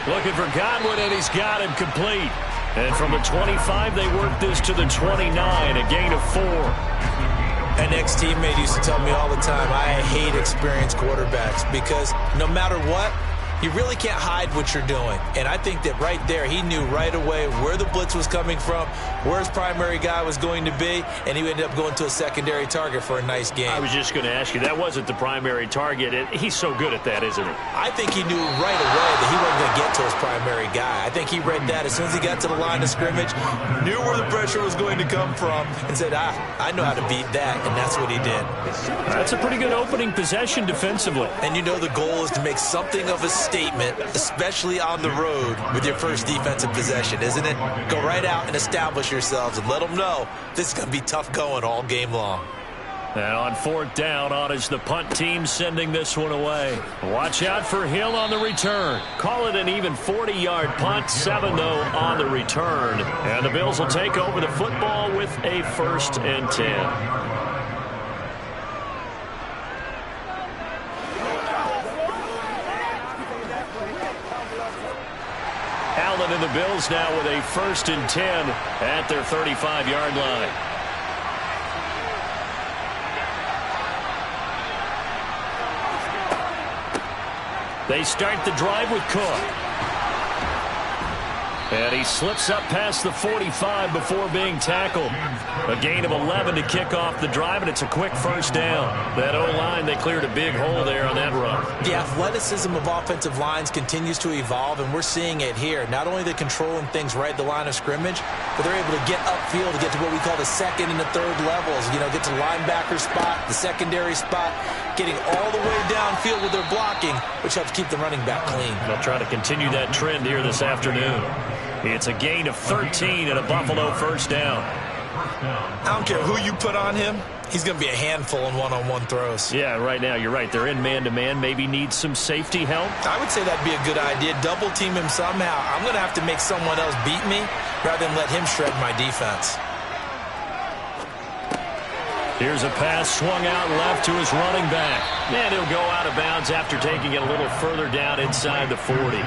Looking for Godwin, and he's got him complete. And from the 25, they work this to the 29, a gain of 4. An ex-teammate used to tell me all the time, I hate experienced quarterbacks because no matter what, you really can't hide what you're doing. And I think that right there, he knew right away where the blitz was coming from, where his primary guy was going to be, and he ended up going to a secondary target for a nice game. I was just going to ask you, that wasn't the primary target. He's so good at that, isn't he? I think he knew right away that he wasn't going to get to his primary guy. I think he read that as soon as he got to the line of scrimmage, knew where the pressure was going to come from, and said, I know how to beat that, and that's what he did. That's a pretty good opening possession defensively. And you know the goal is to make something of a statement, especially on the road with your first defensive possession, isn't it? Go right out and establish yourselves and let them know this is going to be tough going all game long. And on 4th down, on is the punt team sending this one away. Watch out for Hill on the return. Call it an even 40-yard punt, 7 though on the return. And the Bills will take over the football with a 1st and 10. Allen and the Bills now with a 1st and 10 at their 35-yard line. They start the drive with Cook. And he slips up past the 45 before being tackled. A gain of 11 to kick off the drive, and it's a quick 1st down. That O-line, they cleared a big hole there on that run. The athleticism of offensive lines continues to evolve, and we're seeing it here. Not only the controlling things right at the line of scrimmage, but they're able to get upfield to get to what we call the 2nd and the 3rd levels. You know, get to the linebacker spot, the secondary spot, getting all the way downfield with their blocking, which helps keep the running back clean. They'll try to continue that trend here this afternoon. It's a gain of 13 and a Buffalo 1st down. I don't care who you put on him. He's going to be a handful in one-on-one throws. Yeah, right now you're right. They're in man-to-man. Maybe need some safety help. I would say that'd be a good idea. Double team him somehow. I'm going to have to make someone else beat me rather than let him shred my defense. Here's a pass swung out left to his running back. And he'll go out of bounds after taking it a little further down inside the 40.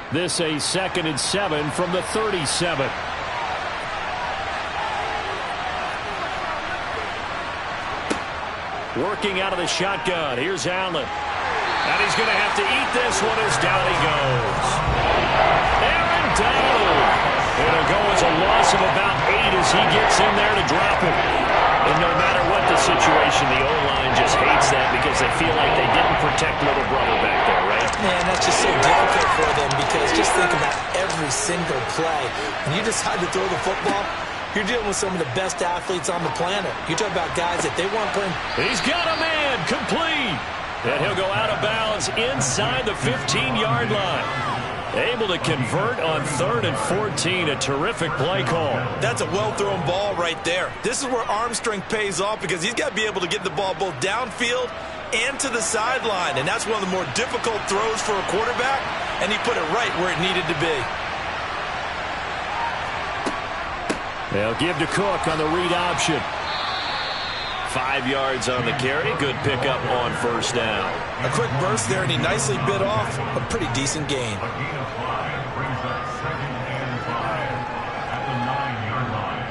This a 2nd and 7 from the 37. Working out of the shotgun. Here's Allen. And he's going to have to eat this one as down he goes. Aaron Donald. It'll go as a loss of about 8 as he gets in there to drop it. And no matter what the situation, the O-line just hates that because they feel like they didn't protect little brother back there, right? Man, that's just so difficult for them because just think about every single play. When you decide to throw the football, you're dealing with some of the best athletes on the planet. You talk about guys that they weren't playing. He's got a man complete. And he'll go out of bounds inside the 15-yard line. Able to convert on 3rd and 14. A terrific play call. That's a well-thrown ball right there. This is where arm strength pays off because he's got to be able to get the ball both downfield and to the sideline. And that's one of the more difficult throws for a quarterback. And he put it right where it needed to be. They'll give to Cook on the read option. 5 yards on the carry. Good pickup on first down. A quick burst there, and he nicely bit off a pretty decent gain. A gain of 5 brings up 2nd and 5 at the 9-yard line.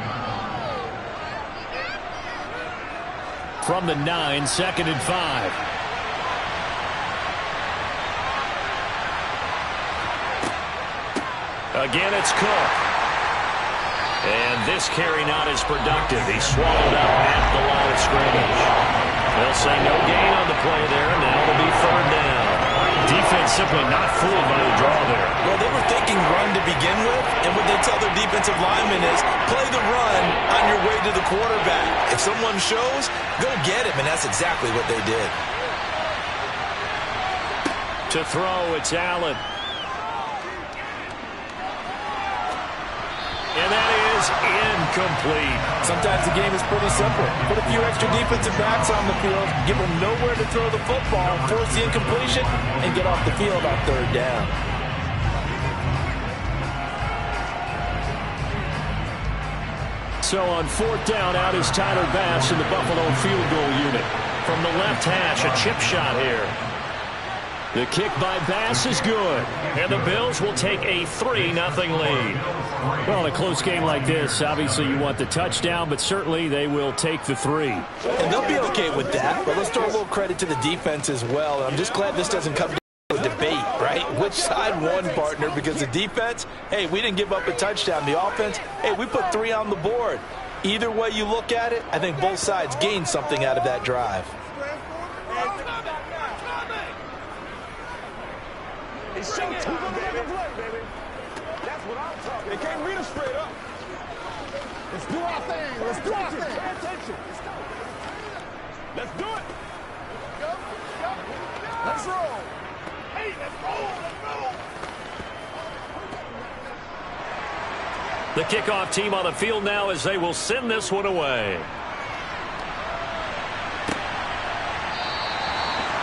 From the 9, 2nd and 5. Again, it's Cook. And this carry not as productive. He's swallowed up at the line of scrimmage. They'll say no gain on the play there. Now it'll be 3rd down. Defense simply not fooled by the draw there. Well, they were thinking run to begin with, and what they tell their defensive linemen is play the run on your way to the quarterback. If someone shows, go get him, and that's exactly what they did. To throw, it's Allen. And that is incomplete. Sometimes the game is pretty simple. Put a few extra defensive backs on the field, give them nowhere to throw the football, force the incompletion, and get off the field on 3rd down. So on 4th down, out is Tyler Bass in the Buffalo field goal unit. From the left hash, a chip shot here. The kick by Bass is good. And the Bills will take a 3-0 lead. Well, in a close game like this, obviously you want the touchdown, but certainly they will take the 3. And they'll be okay with that. But let's throw a little credit to the defense as well. I'm just glad this doesn't come to a debate, right? Which side won, partner? Because the defense, hey, we didn't give up a touchdown. The offense, hey, we put 3 on the board. Either way you look at it, I think both sides gained something out of that drive. It's showtime, baby. That's what I'm talking about. They can't read us straight up. Let's do our thing. Let's do our thing. Pay attention. Let's go. Let's do it. Let's roll. Hey, let's roll. The kickoff team on the field now as they will send this one away.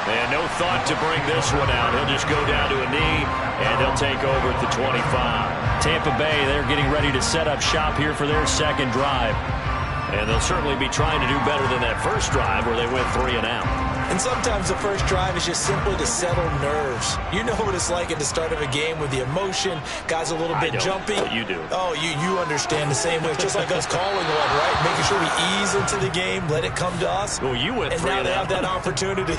And no thought to bring this one out. He'll just go down to a knee, and he'll take over at the 25. Tampa Bay, they're getting ready to set up shop here for their 2nd drive. And they'll certainly be trying to do better than that first drive where they went 3 and out. And sometimes the first drive is just simply to settle nerves. You know what it's like at the start of a game with the emotion. Guys a little bit jumpy. But you do. Oh, you understand the same way. It's just like us calling one, right? Making sure we ease into the game, let it come to us. Well, you went 3 and out. And now they have out. that opportunity.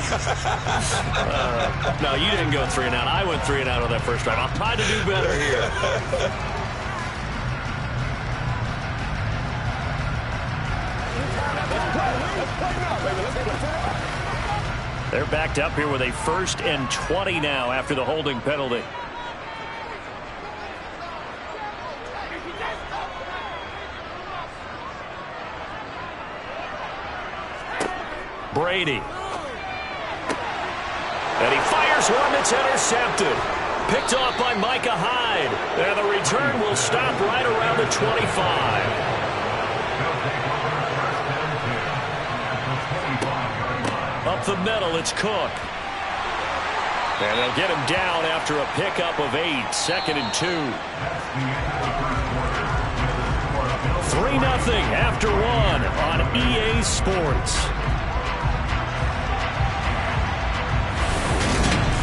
No, you didn't go 3 and out. I went 3 and out on that first drive. I'll try to do better here. They're backed up here with a 1st and 20 now after the holding penalty. Brady. And he fires one that's intercepted. Picked off by Micah Hyde. And the return will stop right around the 25. Up the middle, it's Cook. And they'll get him down after a pickup of 8. 2nd and 2. 3-0 after 1 on EA Sports.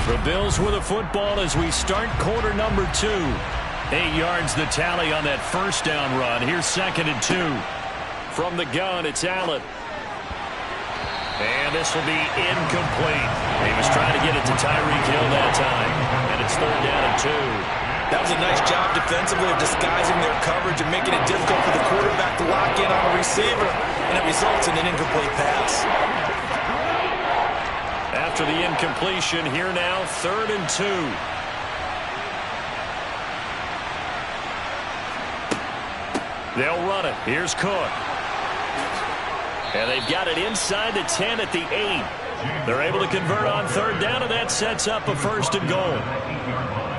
The Bills with a football as we start quarter number 2. 8 yards the tally on that first down run. Here's 2nd and 2. From the gun, it's Allen. And this will be incomplete. He was trying to get it to Tyreek Hill that time. And it's 3rd down and 2. That was a nice job defensively of disguising their coverage and making it difficult for the quarterback to lock in on a receiver. And it results in an incomplete pass. After the incompletion, here now, 3rd and 2. They'll run it. Here's Cook. And they've got it inside the 10 at the 8. They're able to convert on 3rd down, and that sets up a 1st and goal.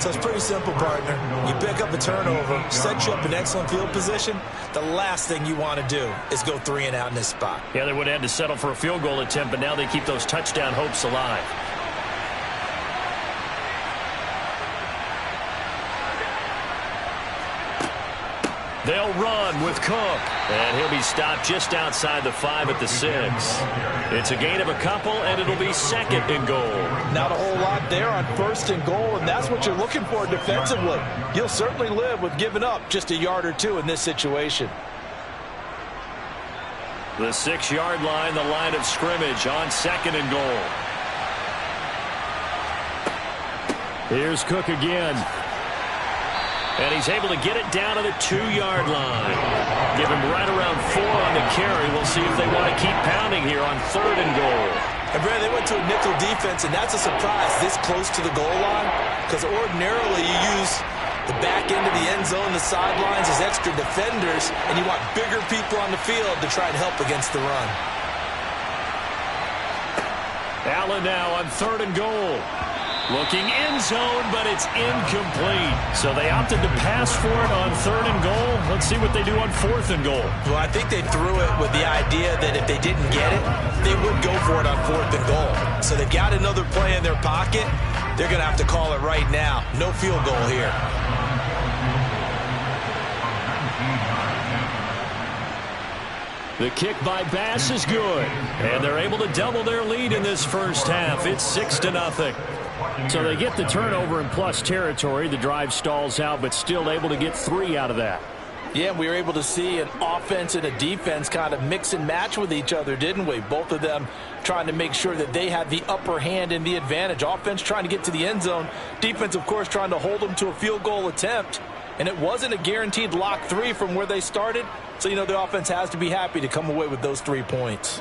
So it's pretty simple, partner. You pick up a turnover, set you up in excellent field position. The last thing you want to do is go 3 and out in this spot. Yeah, they would have had to settle for a field goal attempt, but now they keep those touchdown hopes alive. They'll run with Cook. And he'll be stopped just outside the 5 at the 6. It's a gain of a couple, and it'll be 2nd and goal. Not a whole lot there on 1st and goal, and that's what you're looking for defensively. You'll certainly live with giving up just a yard or 2 in this situation. The 6-yard line, the line of scrimmage on 2nd and goal. Here's Cook again. And he's able to get it down to the 2-yard line. Give him right around 4 on the carry. We'll see if they want to keep pounding here on 3rd and goal. And Brad, they went to a nickel defense, and that's a surprise this close to the goal line, because ordinarily you use the back end of the end zone, the sidelines as extra defenders, and you want bigger people on the field to try and help against the run. Allen now on 3rd and goal. Looking end zone, but it's incomplete. So they opted to pass for it on 3rd and goal. Let's see what they do on 4th and goal. Well, I think they threw it with the idea that if they didn't get it, they would go for it on 4th and goal. So they've got another play in their pocket. They're going to have to call it right now. No field goal here. The kick by Bass is good. And they're able to double their lead in this first half. It's 6-0. So they get the turnover in plus territory. The drive stalls out, but still able to get 3 out of that. Yeah, we were able to see an offense and a defense kind of mix and match with each other, didn't we? Both of them trying to make sure that they had the upper hand and the advantage. Offense trying to get to the end zone. Defense, of course, trying to hold them to a field goal attempt. And it wasn't a guaranteed lock 3 from where they started. So, you know, the offense has to be happy to come away with those 3 points.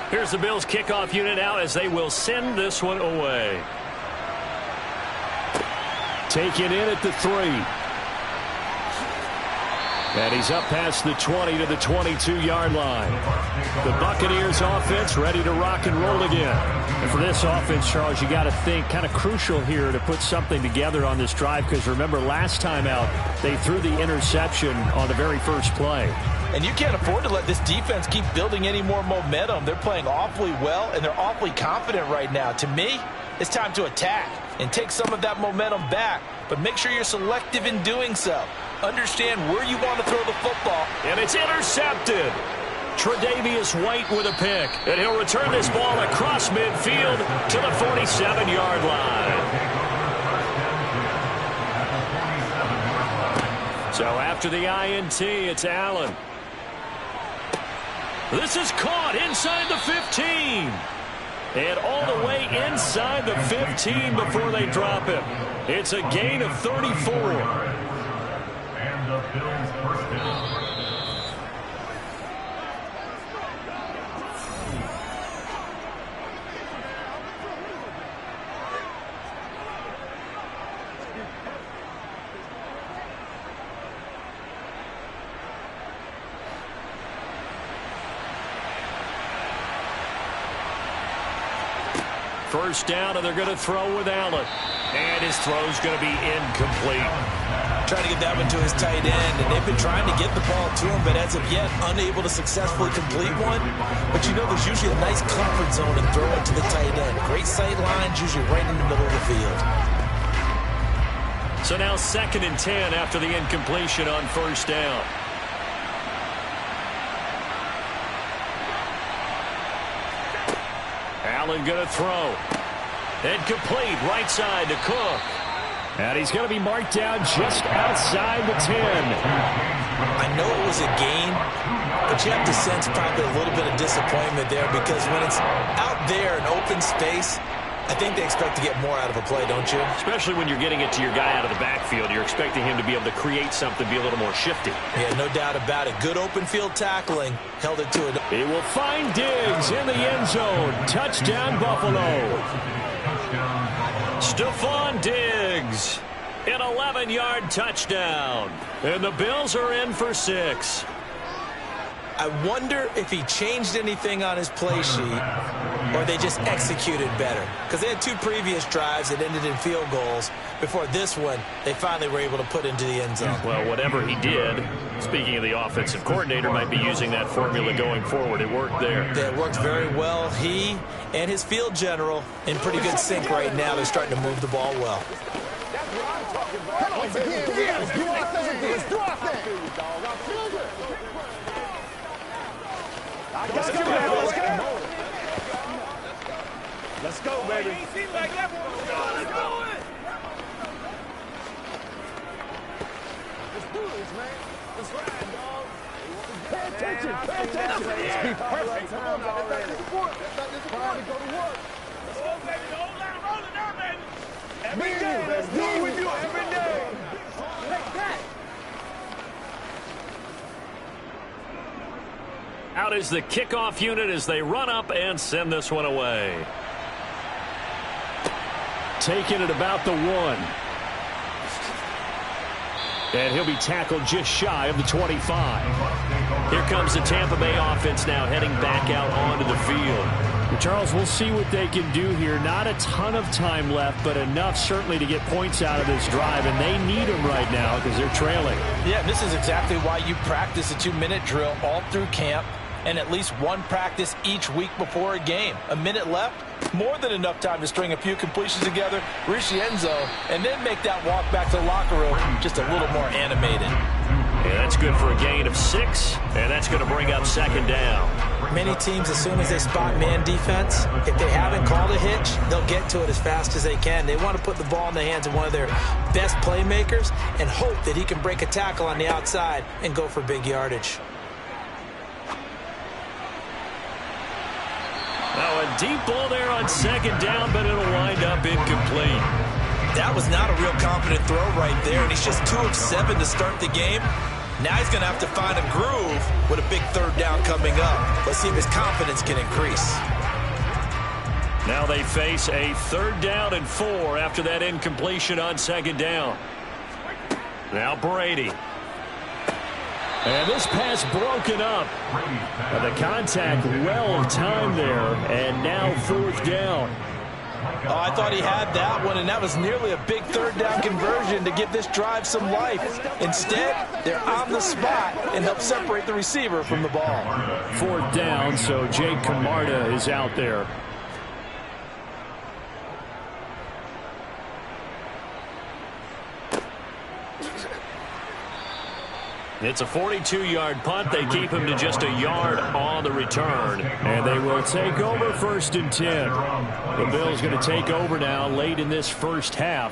Here's the Bills kickoff unit now as they will send this one away. Taken in at the 3. And he's up past the 20 to the 22-yard line. The Buccaneers offense ready to rock and roll again. And for this offense, Charles, you got to think kind of crucial here to put something together on this drive, because remember last time out they threw the interception on the very first play. And you can't afford to let this defense keep building any more momentum. They're playing awfully well, and they're awfully confident right now. To me, it's time to attack and take some of that momentum back, but make sure you're selective in doing so. Understand where you want to throw the football. And it's intercepted. Tre'Davious White with a pick. And he'll return this ball across midfield to the 47-yard line. So after the INT, it's Allen. This is caught inside the 15. And all the way inside the 15 before they drop him. It's a gain of 34. And the Bills first down. First down, and they're going to throw with Allen. And his throw's going to be incomplete. Trying to get that one to his tight end, and they've been trying to get the ball to him, but as of yet, unable to successfully complete one. But you know there's usually a nice comfort zone in throwing to the tight end. Great sight lines, usually right in the middle of the field. So now 2nd and 10 after the incompletion on first down. Allen going to throw. Incomplete, right side to Cook. And he's going to be marked down just outside the 10. I know it was a gain, but you have to sense probably a little bit of disappointment there, because when it's out there in open space, I think they expect to get more out of a play, don't you? Especially when you're getting it to your guy out of the backfield. You're expecting him to be able to create something, be a little more shifty. Yeah, no doubt about it. Good open field tackling. Held it to it. He will find Diggs in the end zone. Touchdown, Buffalo. Stephon Diggs, an 11-yard touchdown. And the Bills are in for 6. I wonder if he changed anything on his play sheet or they just executed better? Because they had 2 previous drives that ended in field goals. Before this one, they finally were able to put into the end zone. Well, whatever he did, speaking of the offensive coordinator, might be using that formula going forward. It worked there. It worked very well. He and his field general in pretty good sync right now. They're starting to move the ball well. Let's do our thing. Let's do our thing. Let's go, baby. Let's go. Let's go, baby. Let's do this, man. Let's ride, dog. Pay attention. Pay attention. Let's be perfect. Let's not disappoint. Let's not disappoint. Go to work. Let's go, baby. The whole line rolling down, baby. Every day. Let's do it with you every day. Take that. Out is the kickoff unit as they run up and send this one away. Taking it about the 1. And he'll be tackled just shy of the 25. Here comes the Tampa Bay offense now heading back out onto the field. Well, Charles, we'll see what they can do here. Not a ton of time left, but enough certainly to get points out of this drive, and they need them right now because they're trailing. Yeah, this is exactly why you practice a 2-minute drill all through camp and at least one practice each week before a game. A minute left, more than enough time to string a few completions together, reach the end zone, and then make that walk back to the locker room just a little more animated. Yeah, that's good for a gain of 6, and that's going to bring up 2nd down. Many teams, as soon as they spot man defense, if they haven't called a hitch, they'll get to it as fast as they can. They want to put the ball in the hands of one of their best playmakers and hope that he can break a tackle on the outside and go for big yardage. Now a deep ball there on 2nd down, but it'll wind up incomplete. That was not a real confident throw right there, and he's just 2 of 7 to start the game. Now he's going to have to find a groove with a big 3rd down coming up. Let's see if his confidence can increase. Now they face a 3rd down and 4 after that incompletion on 2nd down. Now Brady. And this pass broken up. And the contact well timed there, and now 4th down. Oh, I thought he had that one, and that was nearly a big 3rd down conversion to give this drive some life. Instead, they're on the spot and help separate the receiver from the ball. 4th down, so Jake Camarda is out there. It's a 42-yard punt. They keep him to just a yard on the return. And they will take over 1st and 10. The Bills going to take over now late in this first half.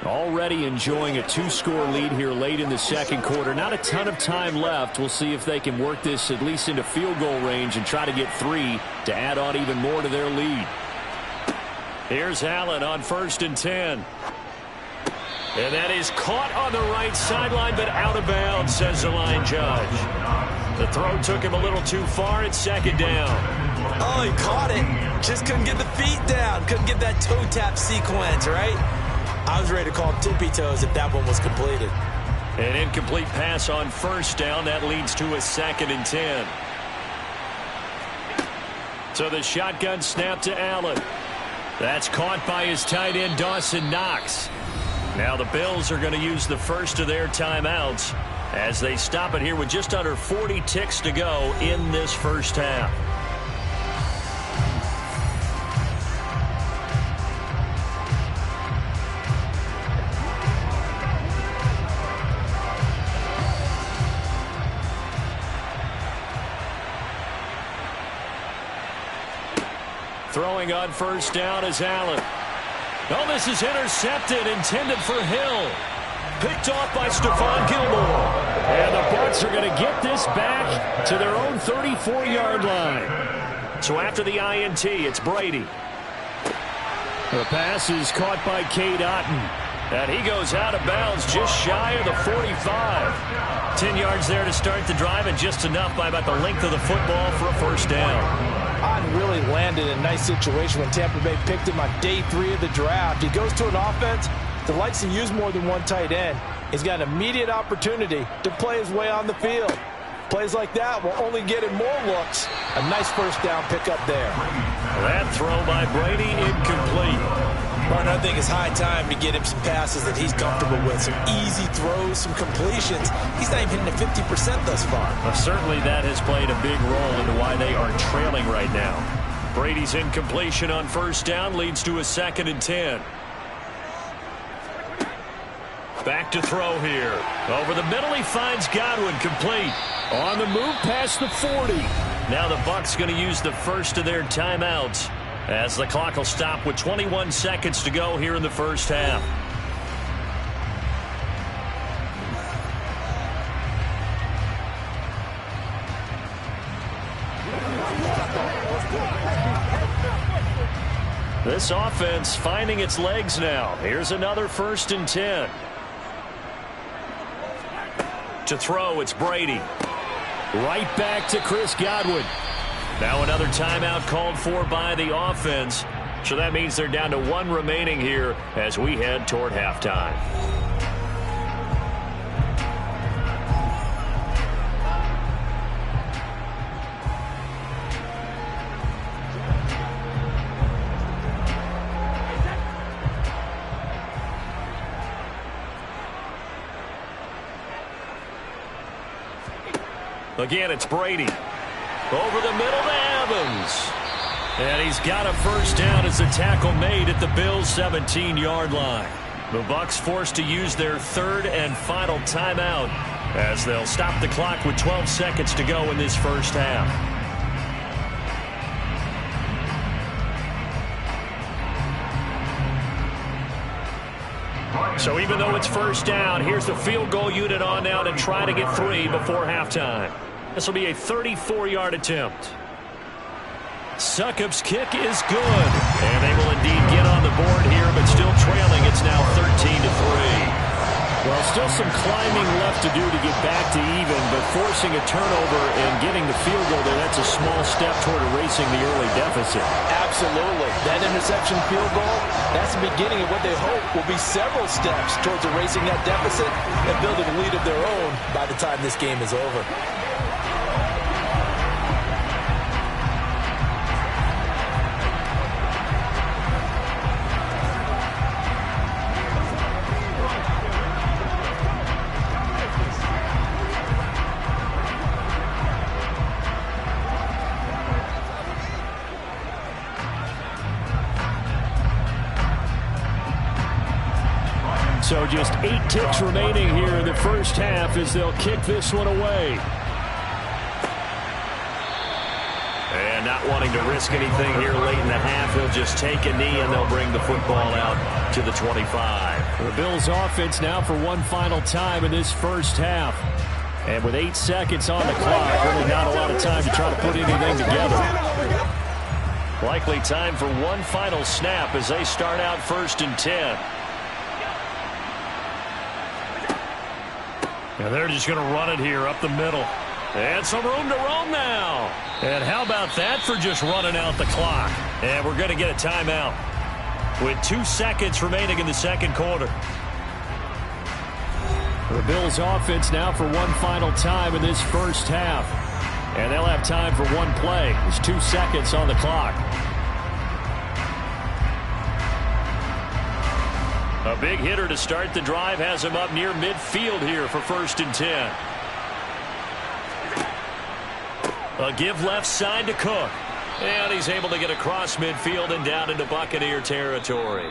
Already enjoying a 2-score lead here late in the 2nd quarter. Not a ton of time left. We'll see if they can work this at least into field goal range and try to get 3 to add on even more to their lead. Here's Allen on 1st and 10. And that is caught on the right sideline, but out of bounds, says the line judge. The throw took him a little too far. It's 2nd down. Oh, he caught it. Just couldn't get the feet down. Couldn't get that toe tap sequence, right? I was ready to call tippy toes if that one was completed. An incomplete pass on 1st down. That leads to a 2nd and 10. So the shotgun snap to Allen. That's caught by his tight end, Dawson Knox. Now the Bills are going to use the first of their timeouts as they stop it here with just under 40 ticks to go in this first half. Throwing on 1st down is Allen. Oh, this is intercepted, intended for Hill. Picked off by Stephon Gilmore. And the Bucs are going to get this back to their own 34-yard line. So after the INT, it's Brady. The pass is caught by Cade Otton. And he goes out of bounds just shy of the 45. 10 yards there to start the drive, and just enough by about the length of the football for a 1st down. Otton really landed in a nice situation when Tampa Bay picked him on day 3 of the draft. He goes to an offense that likes to use more than one tight end. He's got an immediate opportunity to play his way on the field. Plays like that will only get him more looks. A nice 1st down pickup there. That throw by Brady incomplete. Well, I think it's high time to get him some passes that he's comfortable with. Some easy throws, some completions. He's not even hitting at 50% thus far. Well, certainly that has played a big role into why they are trailing right now. Brady's incompletion on first down leads to a 2nd and 10. Back to throw here. Over the middle, he finds Godwin, complete. On the move past the 40. Now the Bucs going to use the first of their timeouts as the clock will stop with 21 seconds to go here in the first half. This offense finding its legs now. Here's another 1st and 10. To throw, it's Brady. Right back to Chris Godwin. Now another timeout called for by the offense. So that means they're down to 1 remaining here as we head toward halftime. Again, it's Brady. Over the middle to Evans. And he's got a first down as the tackle made at the Bills' 17-yard line. The Bucs forced to use their 3rd and final timeout as they'll stop the clock with 12 seconds to go in this first half. So even though it's first down, here's the field goal unit on now to try to get 3 before halftime. This will be a 34-yard attempt. Succop's kick is good. And they will indeed get on the board here, but still trailing. It's now 13-3. Well, still some climbing left to do to get back to even, but forcing a turnover and getting the field goal there, that's a small step toward erasing the early deficit. Absolutely. That interception field goal, that's the beginning of what they hope will be several steps towards erasing that deficit and building a lead of their own by the time this game is over. So just 8 ticks remaining here in the first half as they'll kick this one away. And not wanting to risk anything here late in the half, he'll just take a knee and they'll bring the football out to the 25. The Bills offense now for one final time in this first half. And with 8 seconds on the clock, really not a lot of time to try to put anything together. Likely time for one final snap as they start out 1st and 10. And they're just going to run it here up the middle. And some room to roam now. And how about that for just running out the clock? And we're going to get a timeout with 2 seconds remaining in the second quarter. The Bills offense now for one final time in this first half. And they'll have time for one play. There's 2 seconds on the clock. A big hitter to start the drive has him up near midfield here for 1st and 10. A give left side to Cook. And he's able to get across midfield and down into Buccaneer territory.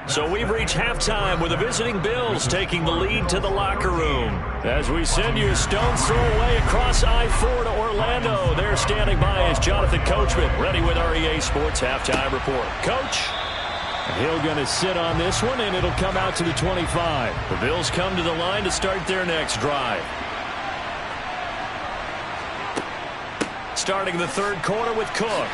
So we've reached halftime with the visiting Bills taking the lead to the locker room. As we send you a stone's throw away across I-4 to Orlando. There standing by is Jonathan Coachman, ready with REA Sports Halftime Report. Coach? He'll going to sit on this one, and it'll come out to the 25. The Bills come to the line to start their next drive. Starting the third quarter with Cook.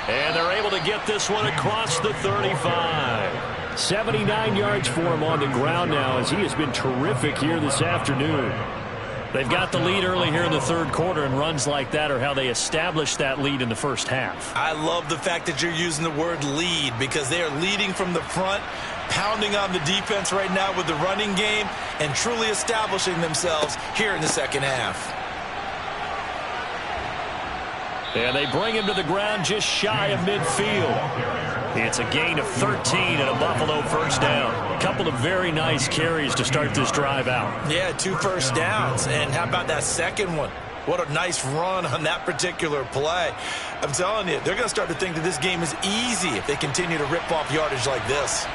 And they're able to get this one across the 35. 79 yards for him on the ground now as he has been terrific here this afternoon. They've got the lead early here in the third quarter, and runs like that are how they established that lead in the first half. I love the fact that you're using the word lead because they are leading from the front, pounding on the defense right now with the running game, and truly establishing themselves here in the second half. And they bring him to the ground just shy of midfield. It's a gain of 13 and a Buffalo first down. A couple of very nice carries to start this drive out. Yeah, 2 first downs. And how about that second one? What a nice run on that particular play. I'm telling you, they're going to start to think that this game is easy if they continue to rip off yardage like this.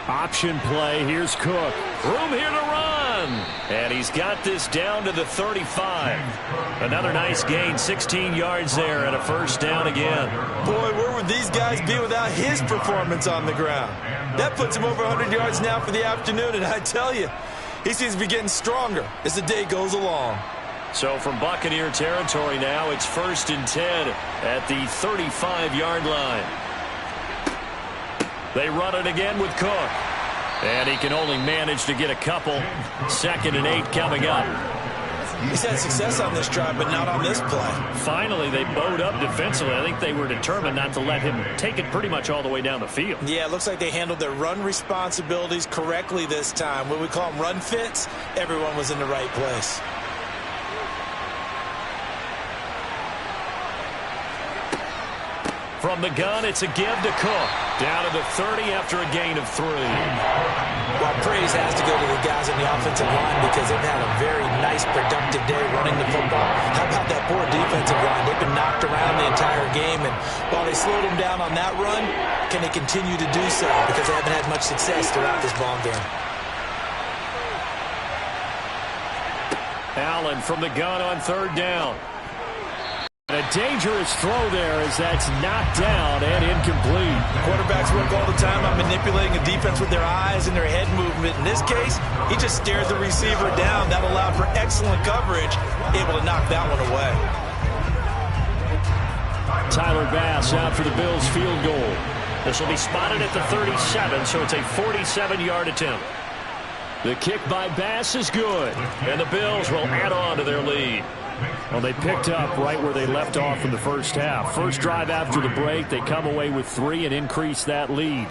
Option play. Here's Cook. Room here to run. And he's got this down to the 35. Another nice gain. 16 yards there and a first down again. Boy, where would these guys be without his performance on the ground? That puts him over 100 yards now for the afternoon. And I tell you, he seems to be getting stronger as the day goes along. So from Buccaneer territory now, it's 1st and 10 at the 35-yard line. They run it again with Cook. And he can only manage to get a couple. 2nd and 8 coming up. He's had success on this drive, but not on this play. Finally, they bowed up defensively. I think they were determined not to let him take it pretty much all the way down the field. Yeah, it looks like they handled their run responsibilities correctly this time. When we call them run fits, everyone was in the right place. From the gun, it's a give to Cook. Down to the 30 after a gain of 3. Well, praise has to go to the guys on the offensive line because they've had a very nice, productive day running the football. How about that poor defensive line? They've been knocked around the entire game, and while they slowed them down on that run, can they continue to do so? Because they haven't had much success throughout this ball game. Allen from the gun on 3rd down. A dangerous throw there as that's knocked down and incomplete. Quarterbacks work all the time on manipulating a defense with their eyes and their head movement. In this case, he just stared the receiver down. That allowed for excellent coverage, able to knock that one away. Tyler Bass out for the Bills field goal. This will be spotted at the 37, so it's a 47-yard attempt. The kick by Bass is good, and the Bills will add on to their lead. Well, they picked up right where they left off in the first half. First drive after the break, they come away with 3 and increase that lead.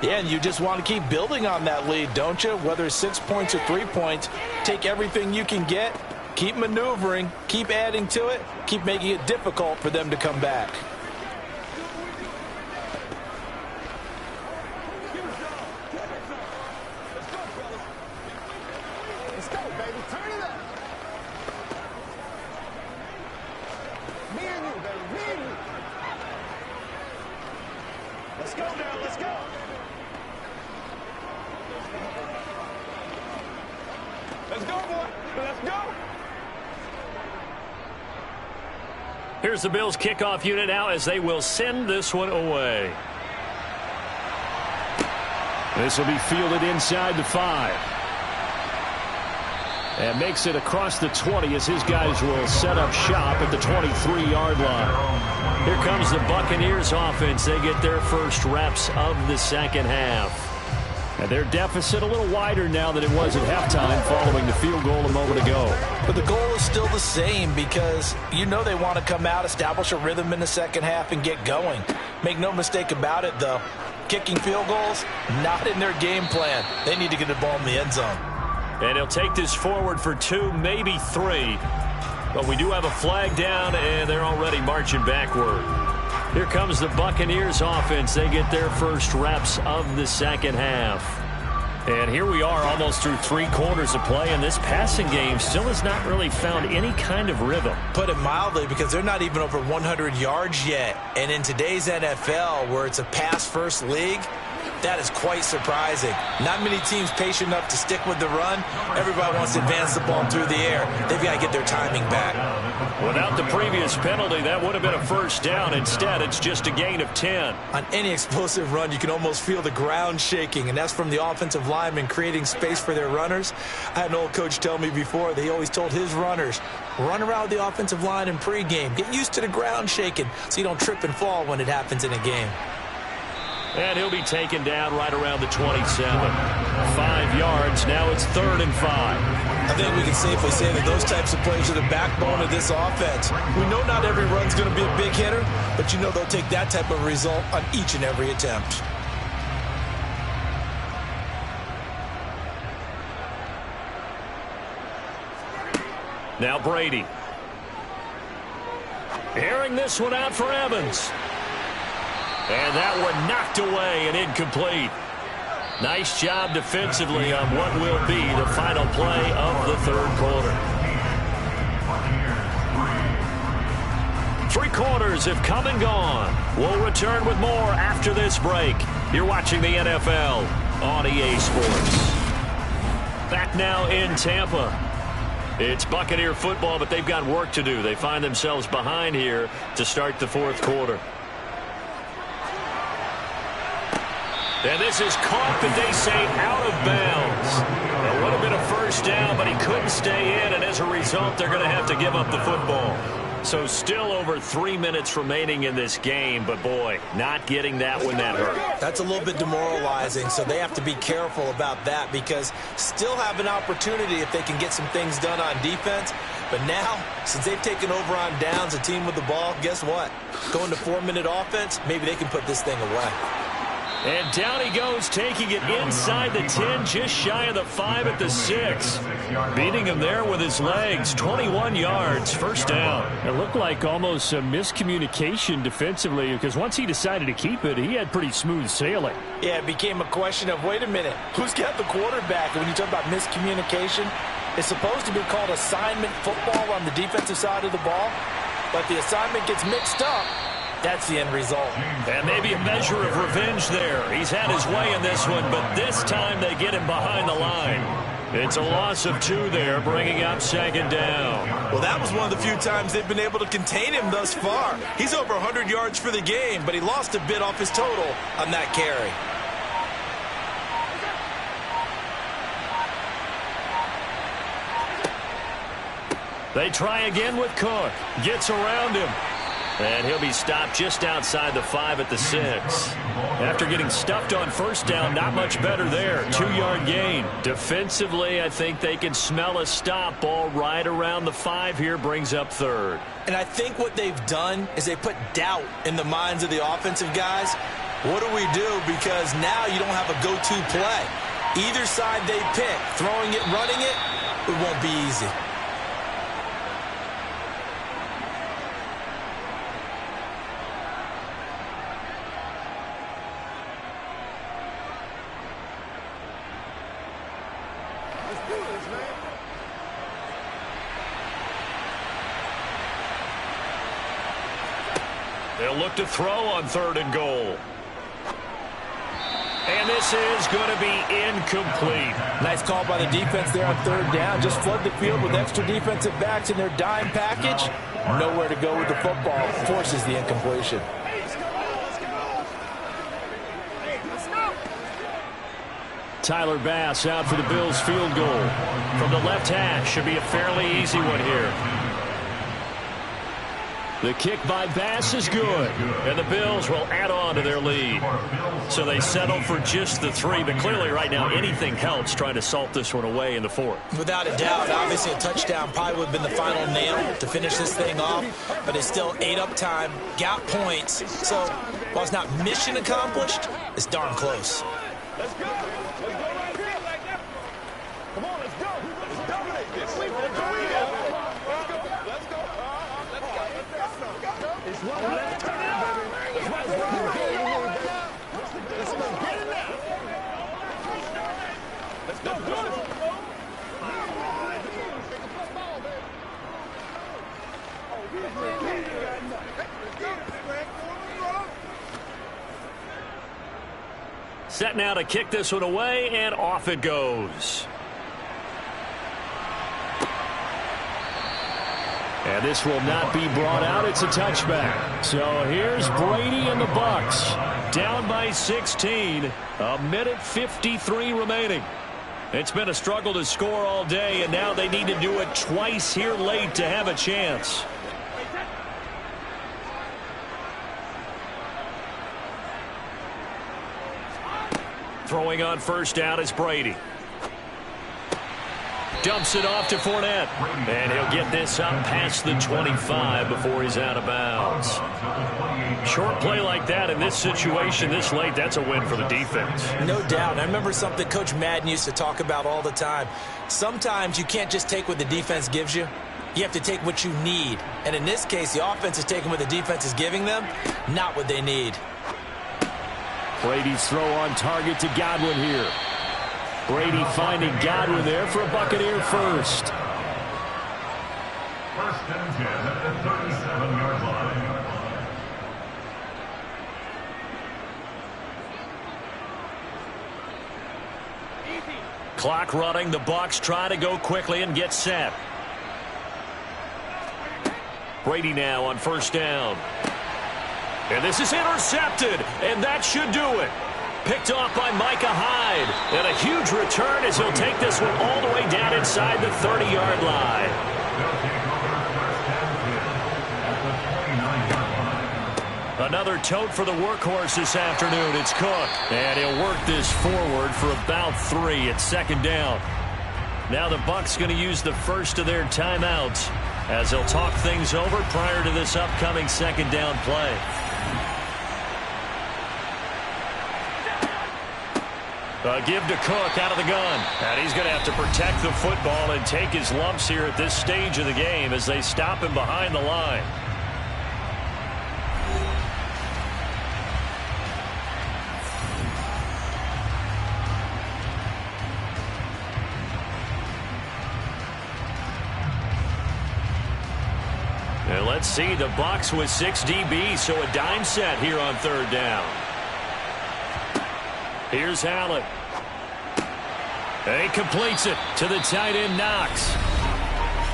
Yeah, and you just want to keep building on that lead, don't you? Whether it's 6 points or 3 points, take everything you can get, keep maneuvering, keep adding to it, keep making it difficult for them to come back. Let's go, baby. Turn it up. Me and you, baby. Me and you. Let's go now. Let's go. Let's go, boy. Let's go. Here's the Bills kickoff unit now as they will send this one away. This will be fielded inside the 5. And makes it across the 20 as his guys will set up shop at the 23-yard line. Here comes the Buccaneers offense. They get their first reps of the second half. And their deficit a little wider now than it was at halftime following the field goal a moment ago. But the goal is still the same because you know they want to come out, establish a rhythm in the second half, and get going. Make no mistake about it, though. Kicking field goals, not in their game plan. They need to get the ball in the end zone. And he'll take this forward for 2, maybe 3. But we do have a flag down, and they're already marching backward. Here comes the Buccaneers offense. They get their first reps of the second half. And here we are almost through 3 quarters of play, and this passing game still has not really found any kind of rhythm. Put it mildly, because they're not even over 100 yards yet. And in today's NFL, where it's a pass-first league, that is quite surprising. Not many teams patient enough to stick with the run. Everybody wants to advance the ball through the air. They've got to get their timing back. Without the previous penalty, that would have been a first down. Instead, it's just a gain of 10. On any explosive run, you can almost feel the ground shaking, and that's from the offensive linemen creating space for their runners. I had an old coach tell me before, they always told his runners, run around the offensive line in pregame. Get used to the ground shaking so you don't trip and fall when it happens in a game. And he'll be taken down right around the 27. 5 yards. Now it's 3rd and 5. I think we can safely say that those types of plays are the backbone of this offense. We know not every run's going to be a big hitter, but you know they'll take that type of result on each and every attempt. Now Brady. Airing this one out for Evans. And that one knocked away and incomplete. Nice job defensively on what will be the final play of the third quarter. 3 quarters have come and gone. We'll return with more after this break. You're watching the NFL on EA Sports. Back now in Tampa. It's Buccaneer football, but they've got work to do. They find themselves behind here to start the fourth quarter. And this is caught, but they say out of bounds. It would have been a first down, but he couldn't stay in, and as a result, they're going to have to give up the football. So still over 3 minutes remaining in this game, but boy, not getting that one that hurt. That's a little bit demoralizing, so they have to be careful about that because still have an opportunity if they can get some things done on defense. But now, since they've taken over on downs, a team with the ball, guess what? Going to 4-minute offense, maybe they can put this thing away. And down he goes, taking it inside the 10, just shy of the 5 at the 6. Beating him there with his legs, 21 yards, first down. It looked like almost a miscommunication defensively because once he decided to keep it, he had pretty smooth sailing. Yeah, it became a question of, wait a minute, who's got the quarterback? And when you talk about miscommunication, it's supposed to be called assignment football on the defensive side of the ball, but the assignment gets mixed up. That's the end result. And maybe a measure of revenge there. He's had his way in this one, but this time they get him behind the line. It's a loss of 2 there, bringing up second down. Well, that was one of the few times they've been able to contain him thus far. He's over 100 yards for the game, but he lost a bit off his total on that carry. They try again with Cook. Gets around him. And he'll be stopped just outside the 5 at the 6. After getting stuffed on first down, not much better there. 2-yard gain. Defensively, I think they can smell a stop. Ball right around the 5 here, brings up third. And I think what they've done is they put doubt in the minds of the offensive guys. What do we do? Because now you don't have a go-to play. Either side they pick, throwing it, running it, it won't be easy. They'll look to throw on 3rd and goal. And this is going to be incomplete. Nice call by the defense there on 3rd down. Just flood the field with extra defensive backs in their dime package. Nowhere to go with the football. Forces the incompletion. Tyler Bass out for the Bills field goal. From the left hash, should be a fairly easy one here. The kick by Bass is good, and the Bills will add on to their lead. So they settle for just the 3, but clearly right now anything helps trying to salt this one away in the 4th. Without a doubt, obviously a touchdown probably would have been the final nail to finish this thing off, but it's still 8 up time, got points. So while it's not mission accomplished, it's darn close. Let's go. Let's go right here like that. Come on, let's go. Let's dominate this. Let's go. Let's go. It's one left turn, baby. It's right there. Let's go. Get it now. Let's go. Set now to kick this one away, and off it goes. And this will not be brought out. It's a touchback. So here's Brady and the Bucks. Down by 16. A minute 53 remaining. It's been a struggle to score all day, and now they need to do it twice here late to have a chance. Throwing on first down is Brady. Dumps it off to Fournette. And he'll get this up past the 25 before he's out of bounds. Short play like that in this situation this late, that's a win for the defense. No doubt. I remember something Coach Madden used to talk about all the time. Sometimes you can't just take what the defense gives you. You have to take what you need. And in this case, the offense is taking what the defense is giving them, not what they need. Brady's throw on target to Godwin here. Brady finding Godwin there for a Buccaneer first. First and 10 at the 37-yard line. Clock running. The Bucs try to go quickly and get set. Brady now on first down. And this is intercepted, and that should do it. Picked off by Micah Hyde. And a huge return as he'll take this one all the way down inside the 30-yard line. They'll take over first and 10 at the 29-yard line. Another tote for the workhorse this afternoon. It's Cook. And he'll work this forward for about 3 at second down. Now the Bucs going to use the first of their timeouts as they'll talk things over prior to this upcoming second down play. A give to Cook out of the gun. And he's going to have to protect the football and take his lumps here at this stage of the game as they stop him behind the line. And let's see, the Bucs with 6 DBs, so a dime set here on third down. Here's Allen. And he completes it to the tight end, Knox.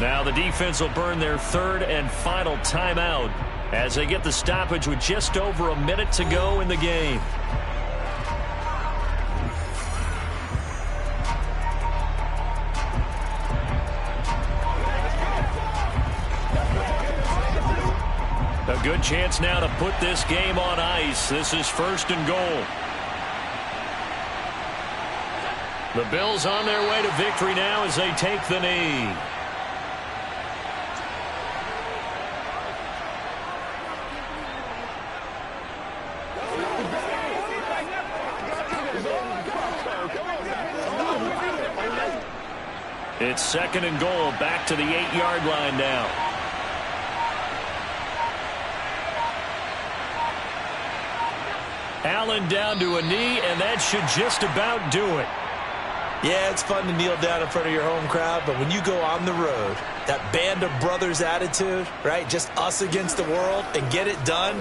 Now the defense will burn their third and final timeout as they get the stoppage with just over a minute to go in the game. A good chance now to put this game on ice. This is first and goal. The Bills on their way to victory now as they take the knee. It's second and goal, back to the 8-yard line now. Allen down to a knee, and that should just about do it. Yeah, it's fun to kneel down in front of your home crowd, but when you go on the road, that band of brothers attitude, right, just us against the world, and get it done,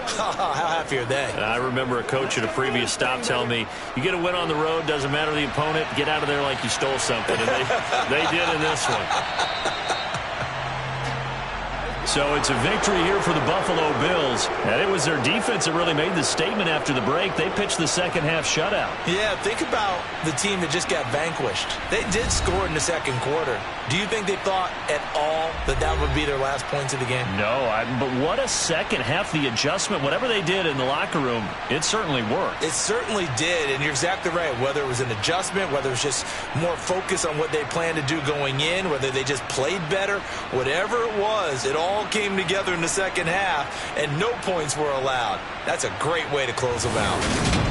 how happy are they? And I remember a coach at a previous stop telling me, you get a win on the road, doesn't matter the opponent, get out of there like you stole something. And they did in this one. So it's a victory here for the Buffalo Bills. And it was their defense that really made the statement after the break. They pitched the second half shutout. Yeah, think about the team that just got vanquished. They did score in the second quarter. Do you think they thought at all that that would be their last points of the game? No, but what a second half. The adjustment, whatever they did in the locker room, it certainly worked. It certainly did, and you're exactly right. Whether it was an adjustment, whether it was just more focus on what they planned to do going in, whether they just played better, whatever it was, it all came together in the second half, and no points were allowed. That's a great way to close them out.